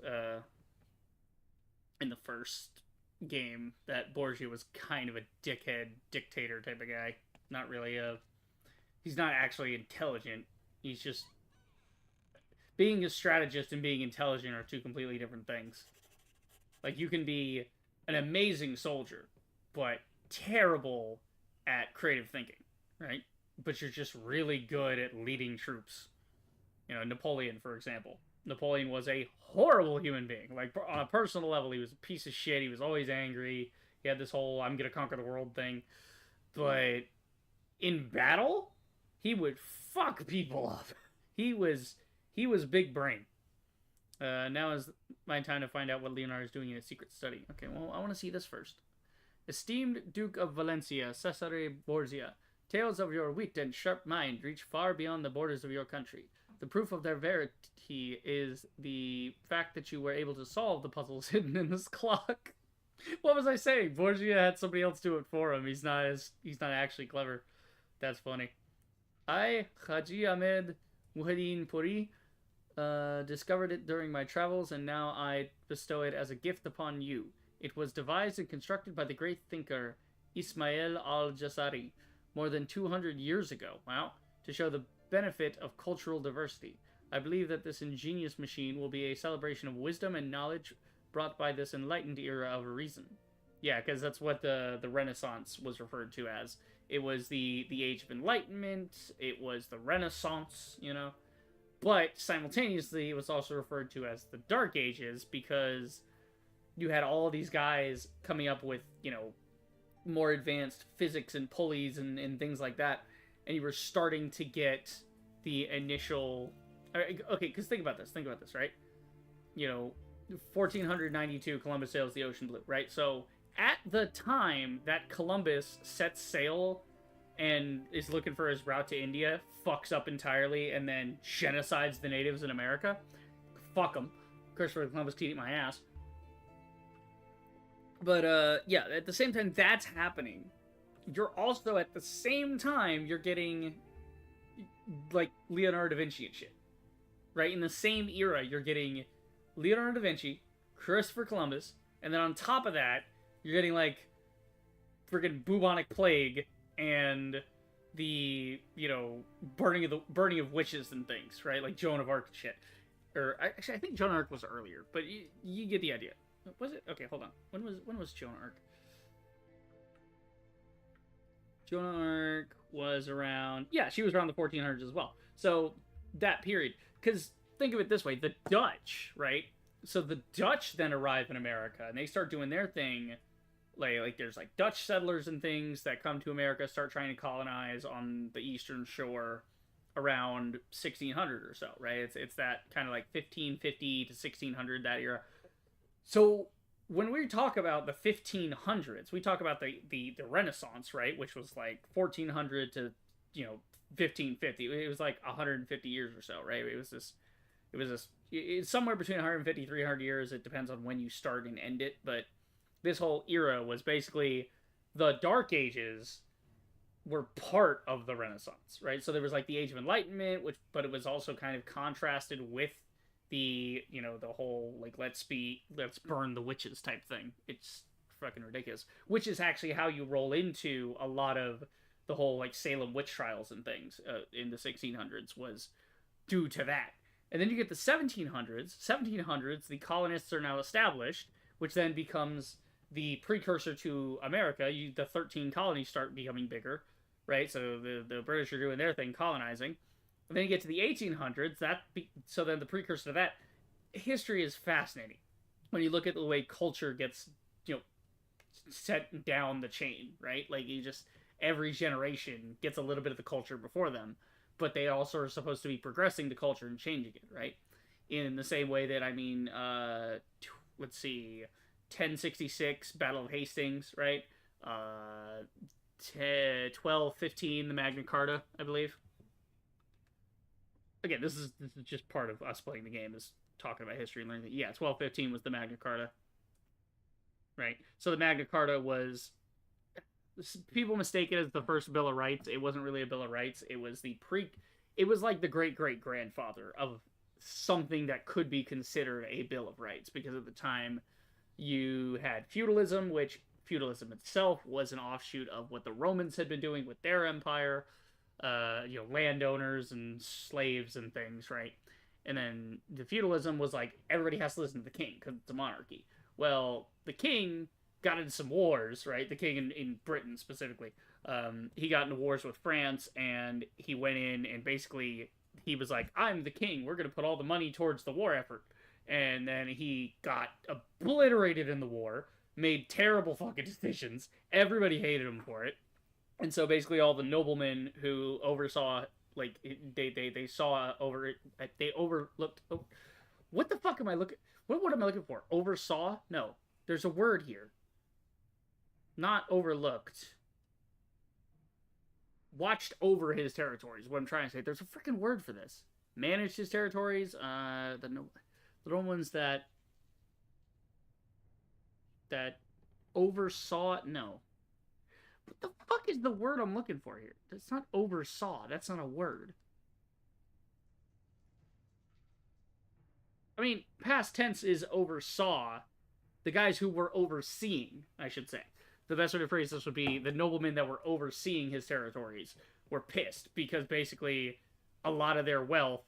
game, that Borgia was kind of a dickhead dictator type of guy. Not really he's not actually intelligent. He's just being a strategist and being intelligent are two completely different things. Like, you can be an amazing soldier, but terrible at creative thinking, right? But you're just really good at leading troops. Napoleon, for example. Napoleon was a horrible human being. Like, on a personal level, he was a piece of shit. He was always angry. He had this whole, I'm gonna conquer the world thing. But in battle, he would fuck people up. He was big brain. Now is my time to find out what Leonardo is doing in his secret study. Okay, well, I want to see this first. Esteemed Duke of Valencia, Cesare Borgia, tales of your wit and sharp mind reach far beyond the borders of your country. The proof of their verity is the fact that you were able to solve the puzzles hidden in this clock. What was I saying? Borgia had somebody else do it for him. He's not actually clever. That's funny. I, Haji Ahmed Muhaddin Puri, discovered it during my travels, and now I bestow it as a gift upon you. It was devised and constructed by the great thinker Ismail al-Jazari more than 200 years ago. Wow. To show the benefit of cultural diversity. I believe that this ingenious machine will be a celebration of wisdom and knowledge brought by this enlightened era of reason. Yeah, because that's what the Renaissance was referred to as. It was the Age of Enlightenment, it was the Renaissance, But simultaneously, it was also referred to as the Dark Ages because you had all of these guys coming up with, more advanced physics and pulleys and things like that. And you were starting to get the initial... Okay, because think about this, right? 1492, Columbus sails the ocean blue, right? So, at the time that Columbus sets sail and is looking for his route to India, fucks up entirely, and then genocides the natives in America, fuck them. Christopher Columbus can eat my ass. But, yeah, at the same time that's happening, you're also, at the same time, you're getting, like, Leonardo da Vinci and shit. Right? In the same era, you're getting Leonardo da Vinci, Christopher Columbus, and then on top of that, you're getting, like, friggin' bubonic plague and the, burning of witches and things, right? Like Joan of Arc and shit. Or, actually, I think Joan of Arc was earlier, but you get the idea. Was it? Okay, hold on. When was Joan of Arc? Joan of Arc was around... Yeah, she was around the 1400s as well. So, that period. Because, think of it this way. The Dutch, right? So, the Dutch then arrive in America, and they start doing their thing. Like there's, like, Dutch settlers and things that come to America, start trying to colonize on the eastern shore around 1600 or so, right? It's that kind of, like, 1550 to 1600, that era. So, when we talk about the 1500s, we talk about the Renaissance, right? Which was like 1400 to, 1550. It was like 150 years or so, right? It's somewhere between 150, 300 years. It depends on when you start and end it. But this whole era was basically the Dark Ages were part of the Renaissance, right? So there was like the Age of Enlightenment, but it was also kind of contrasted with the whole, like, let's burn the witches type thing. It's fucking ridiculous. Which is actually how you roll into a lot of the whole, like, Salem witch trials and things in the 1600s, was due to that. And then you get the 1700s. 1700s, the colonists are now established, which then becomes the precursor to America. The 13 colonies start becoming bigger, right? So the British are doing their thing, colonizing. And then you get to the 1800s. So then the precursor to that, history is fascinating. When you look at the way culture gets, set down the chain, right? Like every generation gets a little bit of the culture before them, but they also are supposed to be progressing the culture and changing it, right? In the same way that, let's see, 1066, Battle of Hastings, right? 1215, the Magna Carta, I believe. Again, this is just part of us playing the game, is talking about history and learning that, 1215 was the Magna Carta, right? So the Magna Carta was, people mistake it as the first Bill of Rights. It wasn't really a Bill of Rights. It was it was like the great-great-grandfather of something that could be considered a Bill of Rights, because at the time you had feudalism, which feudalism itself was an offshoot of what the Romans had been doing with their empire, landowners and slaves and things, right? And then the feudalism was like, everybody has to listen to the king because it's a monarchy. Well, the king got into some wars, right? The king in Britain specifically. He got into wars with France, and he went in and basically he was like, I'm the king. We're going to put all the money towards the war effort. And then he got obliterated in the war, made terrible fucking decisions. Everybody hated him for it. And so basically all the noblemen who oversaw, like, they saw over it, they overlooked, what the fuck am I looking, what am I looking for? Oversaw? No. There's a word here. Not overlooked. Watched over his territories, what I'm trying to say. There's a freaking word for this. Managed his territories, the ones that oversaw, no. What the fuck is the word I'm looking for here? That's not oversaw. That's not a word. I mean, past tense is oversaw. The guys who were overseeing, I should say. The best way to phrase this would be the noblemen that were overseeing his territories were pissed because basically a lot of their wealth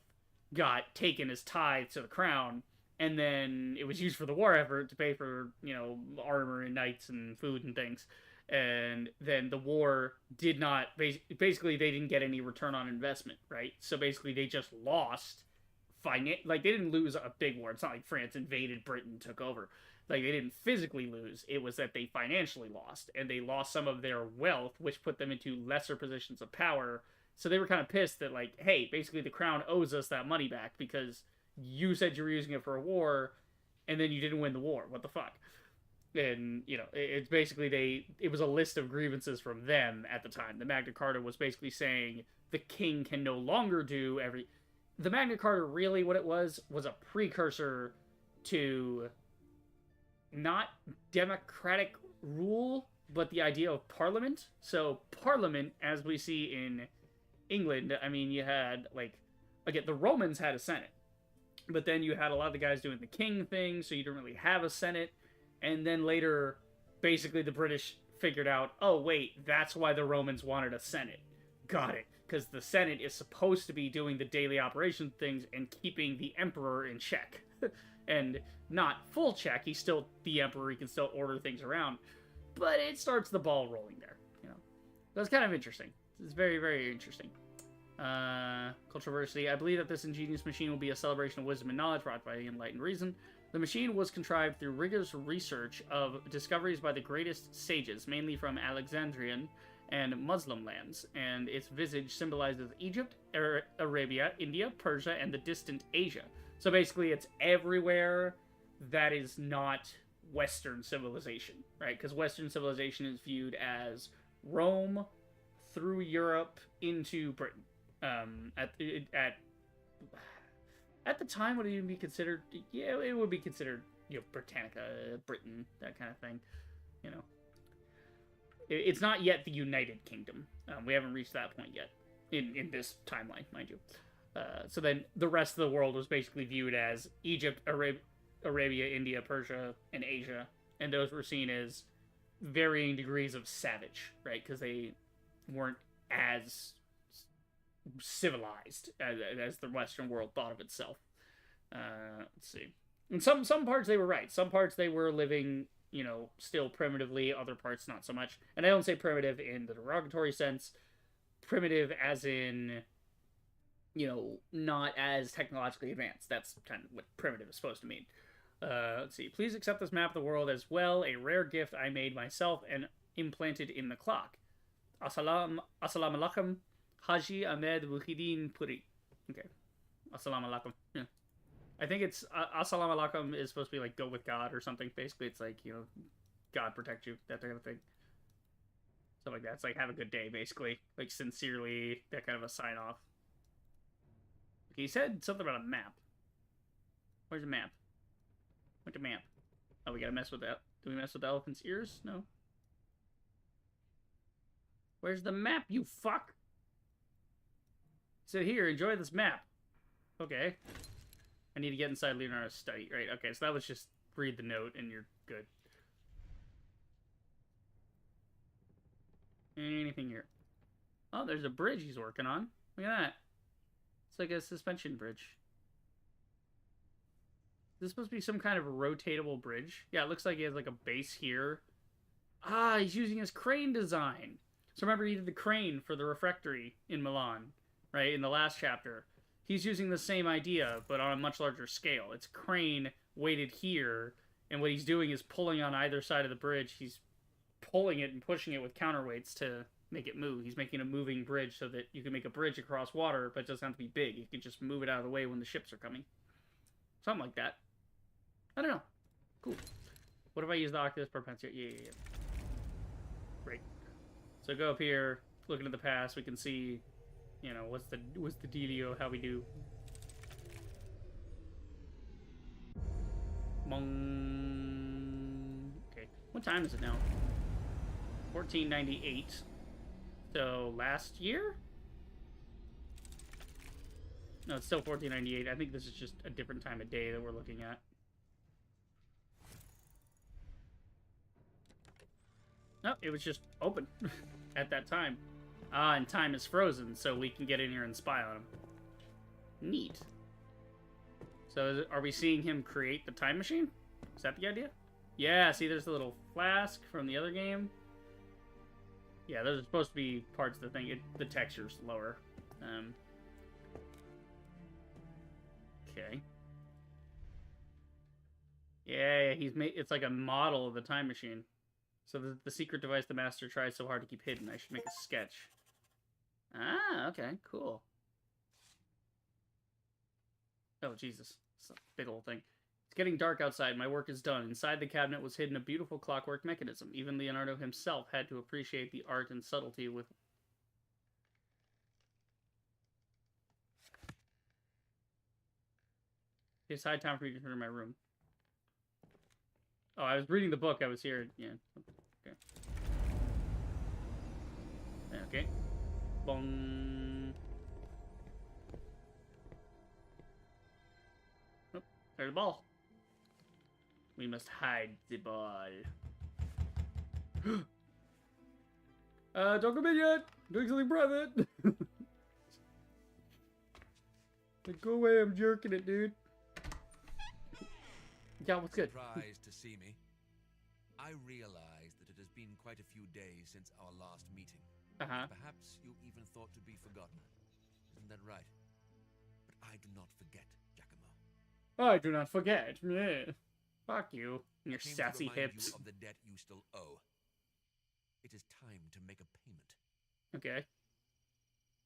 got taken as tithe to the crown, and then it was used for the war effort to pay for, armor and knights and food and things. And then the war did not, basically they didn't get any return on investment, right? So basically they just lost, they didn't lose a big war. It's not like France invaded Britain, took over. Like, they didn't physically lose. It was that they financially lost, and they lost some of their wealth, which put them into lesser positions of power. So they were kind of pissed that, like, hey, basically the crown owes us that money back because you said you were using it for a war, and then you didn't win the war. What the fuck? And, it's basically it was a list of grievances from them at the time. The Magna Carta was basically saying the king can no longer do the Magna Carta, really what it was a precursor to not democratic rule, but the idea of parliament. So parliament, as we see in England, I mean, you had, again, the Romans had a senate, but then you had a lot of the guys doing the king thing, so you didn't really have a senate. And then later, basically the British figured out, oh wait, that's why the Romans wanted a senate. Got it. Because the senate is supposed to be doing the daily operation things and keeping the emperor in check. And not full check, he's still the emperor, he can still order things around. But it starts the ball rolling there, That's kind of interesting. It's very, very interesting. Controversy. I believe that this ingenious machine will be a celebration of wisdom and knowledge brought by the enlightened reason. The machine was contrived through rigorous research of discoveries by the greatest sages, mainly from Alexandrian and Muslim lands, and its visage symbolizes Egypt, Arabia, India, Persia, and the distant Asia. So basically, it's everywhere that is not Western civilization, right? Because Western civilization is viewed as Rome through Europe into Britain. At the time, would it even be considered? Yeah, it would be considered, Britannica, Britain, that kind of thing. It's not yet the United Kingdom. We haven't reached that point yet in this timeline, mind you. So then the rest of the world was basically viewed as Egypt, Arabia, India, Persia, and Asia, and those were seen as varying degrees of savage, right? Because they weren't as civilized as the Western world thought of itself. Let's see. In some parts they were right. Some parts they were living, you know, still primitively. Other parts not so much. And I don't say primitive in the derogatory sense. Primitive as in, you know, not as technologically advanced. That's kind of what primitive is supposed to mean. Let's see. Please accept this map of the world as well. A rare gift I made myself and implanted in the clock. Assalamu alaikum, Haji Ahmed Muhyiddin Puri. Okay. Assalamu alaikum. Yeah. I think it's Assalamu alaikum is supposed to be like go with God or something. Basically, it's like, you know, God protect you, that kind of thing. Something like that. It's like have a good day, basically. Like sincerely, that kind of a sign off. He said something about a map. Where's the map? Where's the map? Oh, we gotta mess with that. Do we mess with the elephant's ears? No. Where's the map, you fuck? So here, enjoy this map. Okay. I need to get inside Leonardo's study. Right, okay, so that was just read the note and you're good. Anything here? Oh, there's a bridge he's working on. Look at that. It's like a suspension bridge. Is this supposed to be some kind of rotatable bridge? Yeah, it looks like he has like a base here. Ah, he's using his crane design. So remember he did the crane for the refectory in Milan, right? In the last chapter. He's using the same idea, but on a much larger scale. It's a crane weighted here, and what he's doing is pulling on either side of the bridge. He's pulling it and pushing it with counterweights to make it move. He's making a moving bridge so that you can make a bridge across water, but it doesn't have to be big. You can just move it out of the way when the ships are coming. Something like that. I don't know. Cool. What if I use the Oculus Propensio? Yeah. Great. So go up here, looking at the past, we can see, you know, what's the dealio, how we do. Bong. Okay. What time is it now? 1498. So last year? No, it's still 1498. I think this is just a different time of day that we're looking at. No, it was just open at that time. Ah, and time is frozen, so we can get in here and spy on him. Neat. So are we seeing him create the time machine? Is that the idea? Yeah, see there's the little flask from the other game. Yeah, those are supposed to be parts of the thing. The texture's lower. Okay. Yeah, he's made. It's like a model of the time machine. So the secret device the master tries so hard to keep hidden. I should make a sketch. Ah, okay, cool. Oh, Jesus. It's a big old thing. It's getting dark outside. My work is done. Inside the cabinet was hidden a beautiful clockwork mechanism. Even Leonardo himself had to appreciate the art and subtlety with... It's high time for me to return to my room. Oh, I was reading the book. I was here. Yeah. Okay. Okay. Bong. Oh, there's the ball. We must hide the ball. Don't come in yet. Doing something private. Like, go away. I'm jerking it, dude. Yeah, what's good? Surprised to see me. I realize that it has been quite a few days since our last meeting. Perhaps you even thought to be forgotten. Isn't that right? But I do not forget, Giacomo. I do not forget. Yeah. Fuck you and your I came sassy to remind hips. you of the debt you still owe. It is time to make a payment. Okay.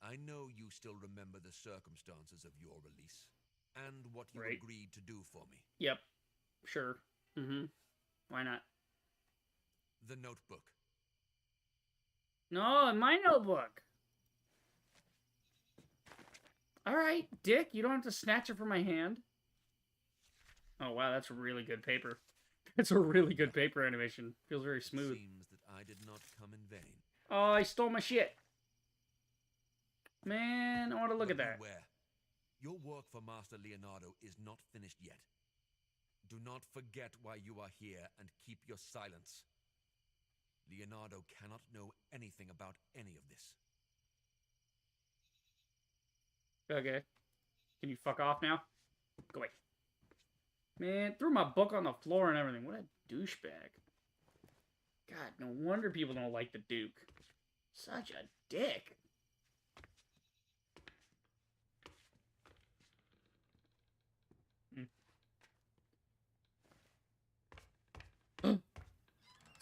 I know you still remember the circumstances of your release and what you Right. agreed to do for me. Yep. Sure. Why not? The notebook. No, in my notebook. Alright, dick, you don't have to snatch it from my hand. Oh, wow, that's really good paper. It's a really good paper animation. Feels very smooth. Seems that I did not come in vain. Oh, I stole my shit. Man, I want to look at But that. beware. Your work for Master Leonardo is not finished yet. Do not forget why you are here and keep your silence. Leonardo cannot know anything about any of this. Okay. Can you fuck off now? Go away. Man, threw my book on the floor and everything. What a douchebag. God, no wonder people don't like the Duke. Such a dick.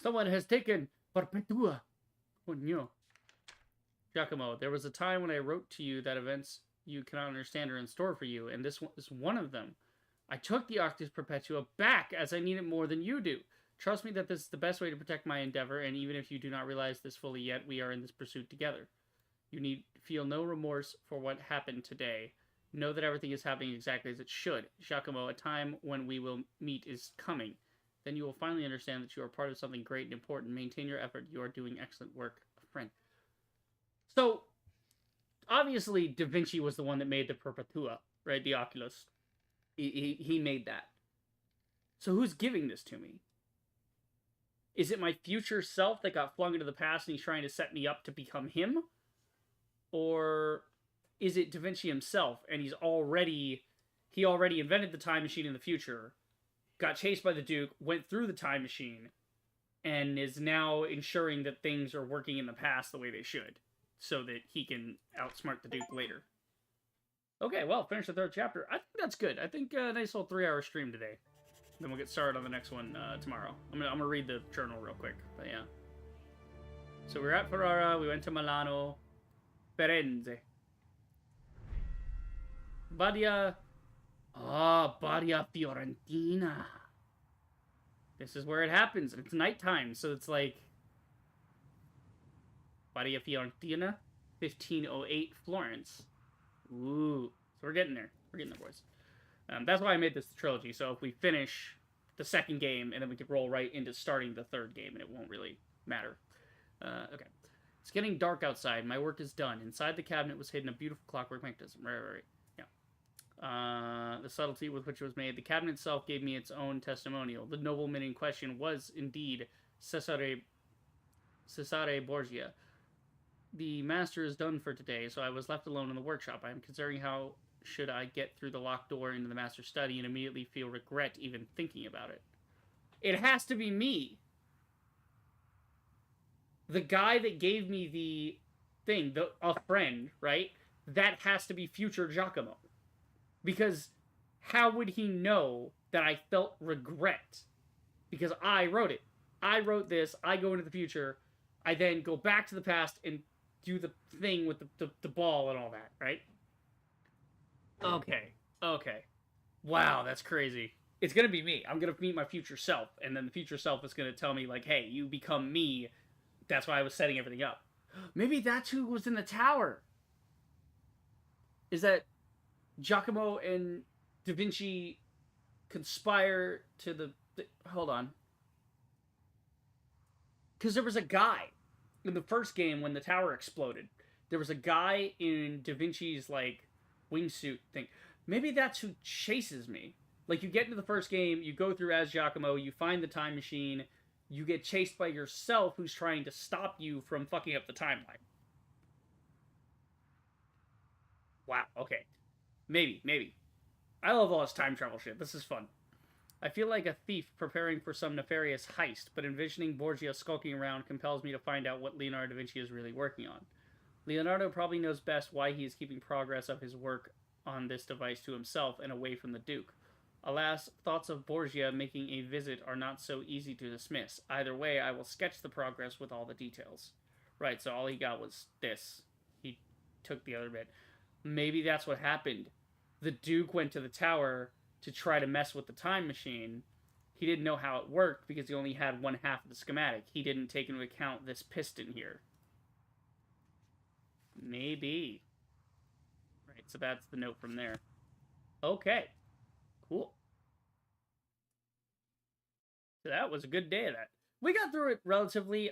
Someone has taken Perpetua. Oh no. Giacomo, there was a time when I wrote to you that events you cannot understand are in store for you, and this is one of them. I took the Octus Perpetua back as I need it more than you do. Trust me that this is the best way to protect my endeavor, and even if you do not realize this fully yet, we are in this pursuit together. You need feel no remorse for what happened today. Know that everything is happening exactly as it should. Giacomo, a time when we will meet is coming. Then you will finally understand that you are part of something great and important. Maintain your effort. You are doing excellent work. A friend. So, obviously, Da Vinci was the one that made the Perpetua, right? The Oculus. He made that. So who's giving this to me? Is it my future self that got flung into the past and he's trying to set me up to become him? Or is it Da Vinci himself and he already invented the time machine in the future, got chased by the Duke, went through the time machine, and is now ensuring that things are working in the past the way they should, so that he can outsmart the Duke later. Okay, well, finish the third chapter. I think that's good. I think a nice little 3-hour stream today. Then we'll get started on the next one tomorrow. I'm gonna read the journal real quick, but yeah. So we're at Ferrara, we went to Milano, Firenze. Badia Fiorentina. This is where it happens. It's nighttime, so it's like Badia Fiorentina, 1508 Florence. Ooh, so we're getting there. We're getting there, boys. That's why I made this the trilogy, so if we finish the second game, and then we can roll right into starting the third game, and it won't really matter. Okay. It's getting dark outside. My work is done. Inside the cabinet was hidden a beautiful clockwork mechanism. Right. Yeah. The subtlety with which it was made. The cabinet itself gave me its own testimonial. The nobleman in question was indeed Cesare Borgia. The master is done for today, so I was left alone in the workshop. I am considering how should I get through the locked door into the master's study and immediately feel regret even thinking about it. It has to be me. The guy that gave me the thing, a friend, right? That has to be future Giacomo. Because how would he know that I felt regret? Because I wrote it. I wrote this, I go into the future, I then go back to the past and do the thing with the ball and all that, right? Okay. Wow, that's crazy. It's gonna be me. I'm gonna meet my future self, and then the future self is gonna tell me, like, hey, you become me. That's why I was setting everything up. Maybe that's who was in the tower. Is that Giacomo and Da Vinci conspire to the hold on. Because there was a guy in the first game when the tower exploded. There was a guy in Da Vinci's, like, wingsuit thing. Maybe that's who chases me. Like, you get into the first game, you go through as Giacomo, you find the time machine, you get chased by yourself who's trying to stop you from fucking up the timeline. Wow, okay. Maybe. I love all this time travel shit. This is fun. I feel like a thief preparing for some nefarious heist, but envisioning Borgia skulking around compels me to find out what Leonardo da Vinci is really working on. Leonardo probably knows best why he is keeping progress of his work on this device to himself and away from the Duke. Alas, thoughts of Borgia making a visit are not so easy to dismiss. Either way, I will sketch the progress with all the details. Right, so all he got was this. He took the other bit. Maybe that's what happened. The Duke went to the tower to try to mess with the time machine. He didn't know how it worked because he only had one half of the schematic. He didn't take into account this piston here. Maybe. Right, so that's the note from there. Okay. Cool. So that was a good day of that. We got through it relatively.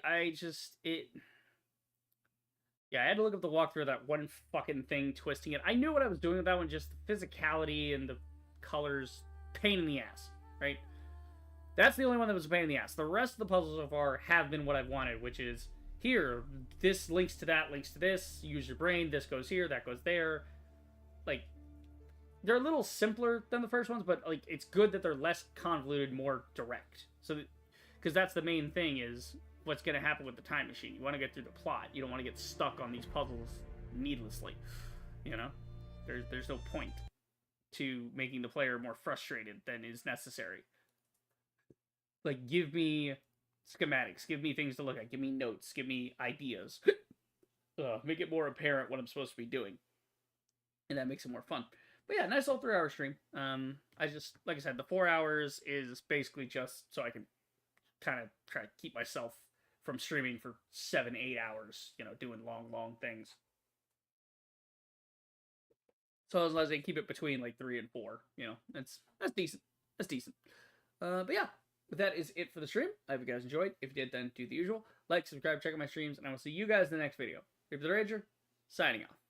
Yeah, I had to look up the walkthrough of that one fucking thing twisting it. I knew what I was doing with that one, just the physicality and the colors. Pain in the ass, right? That's the only one that was a pain in the ass. The rest of the puzzles so far have been what I've wanted, which is, here, this links to that, links to this, use your brain, this goes here, that goes there. Like, they're a little simpler than the first ones, but like it's good that they're less convoluted, more direct. So, because that's the main thing is what's going to happen with the time machine. You want to get through the plot. You don't want to get stuck on these puzzles needlessly. You know, there's no point to making the player more frustrated than is necessary. Like, give me schematics, give me things to look at, give me notes, give me ideas. Make it more apparent what I'm supposed to be doing, and that makes it more fun. But yeah, nice little 3-hour stream. I just, like I said, the 4 hours is basically just so I can kind of try to keep myself from streaming for 7-8 hours, you know, doing long things. So as long as I keep it between like 3 and 4, you know, that's decent. That's decent. But yeah, but that is it for the stream. I hope you guys enjoyed. If you did, then do the usual. Like, subscribe, check out my streams, and I will see you guys in the next video. Reaper the Rager, signing off.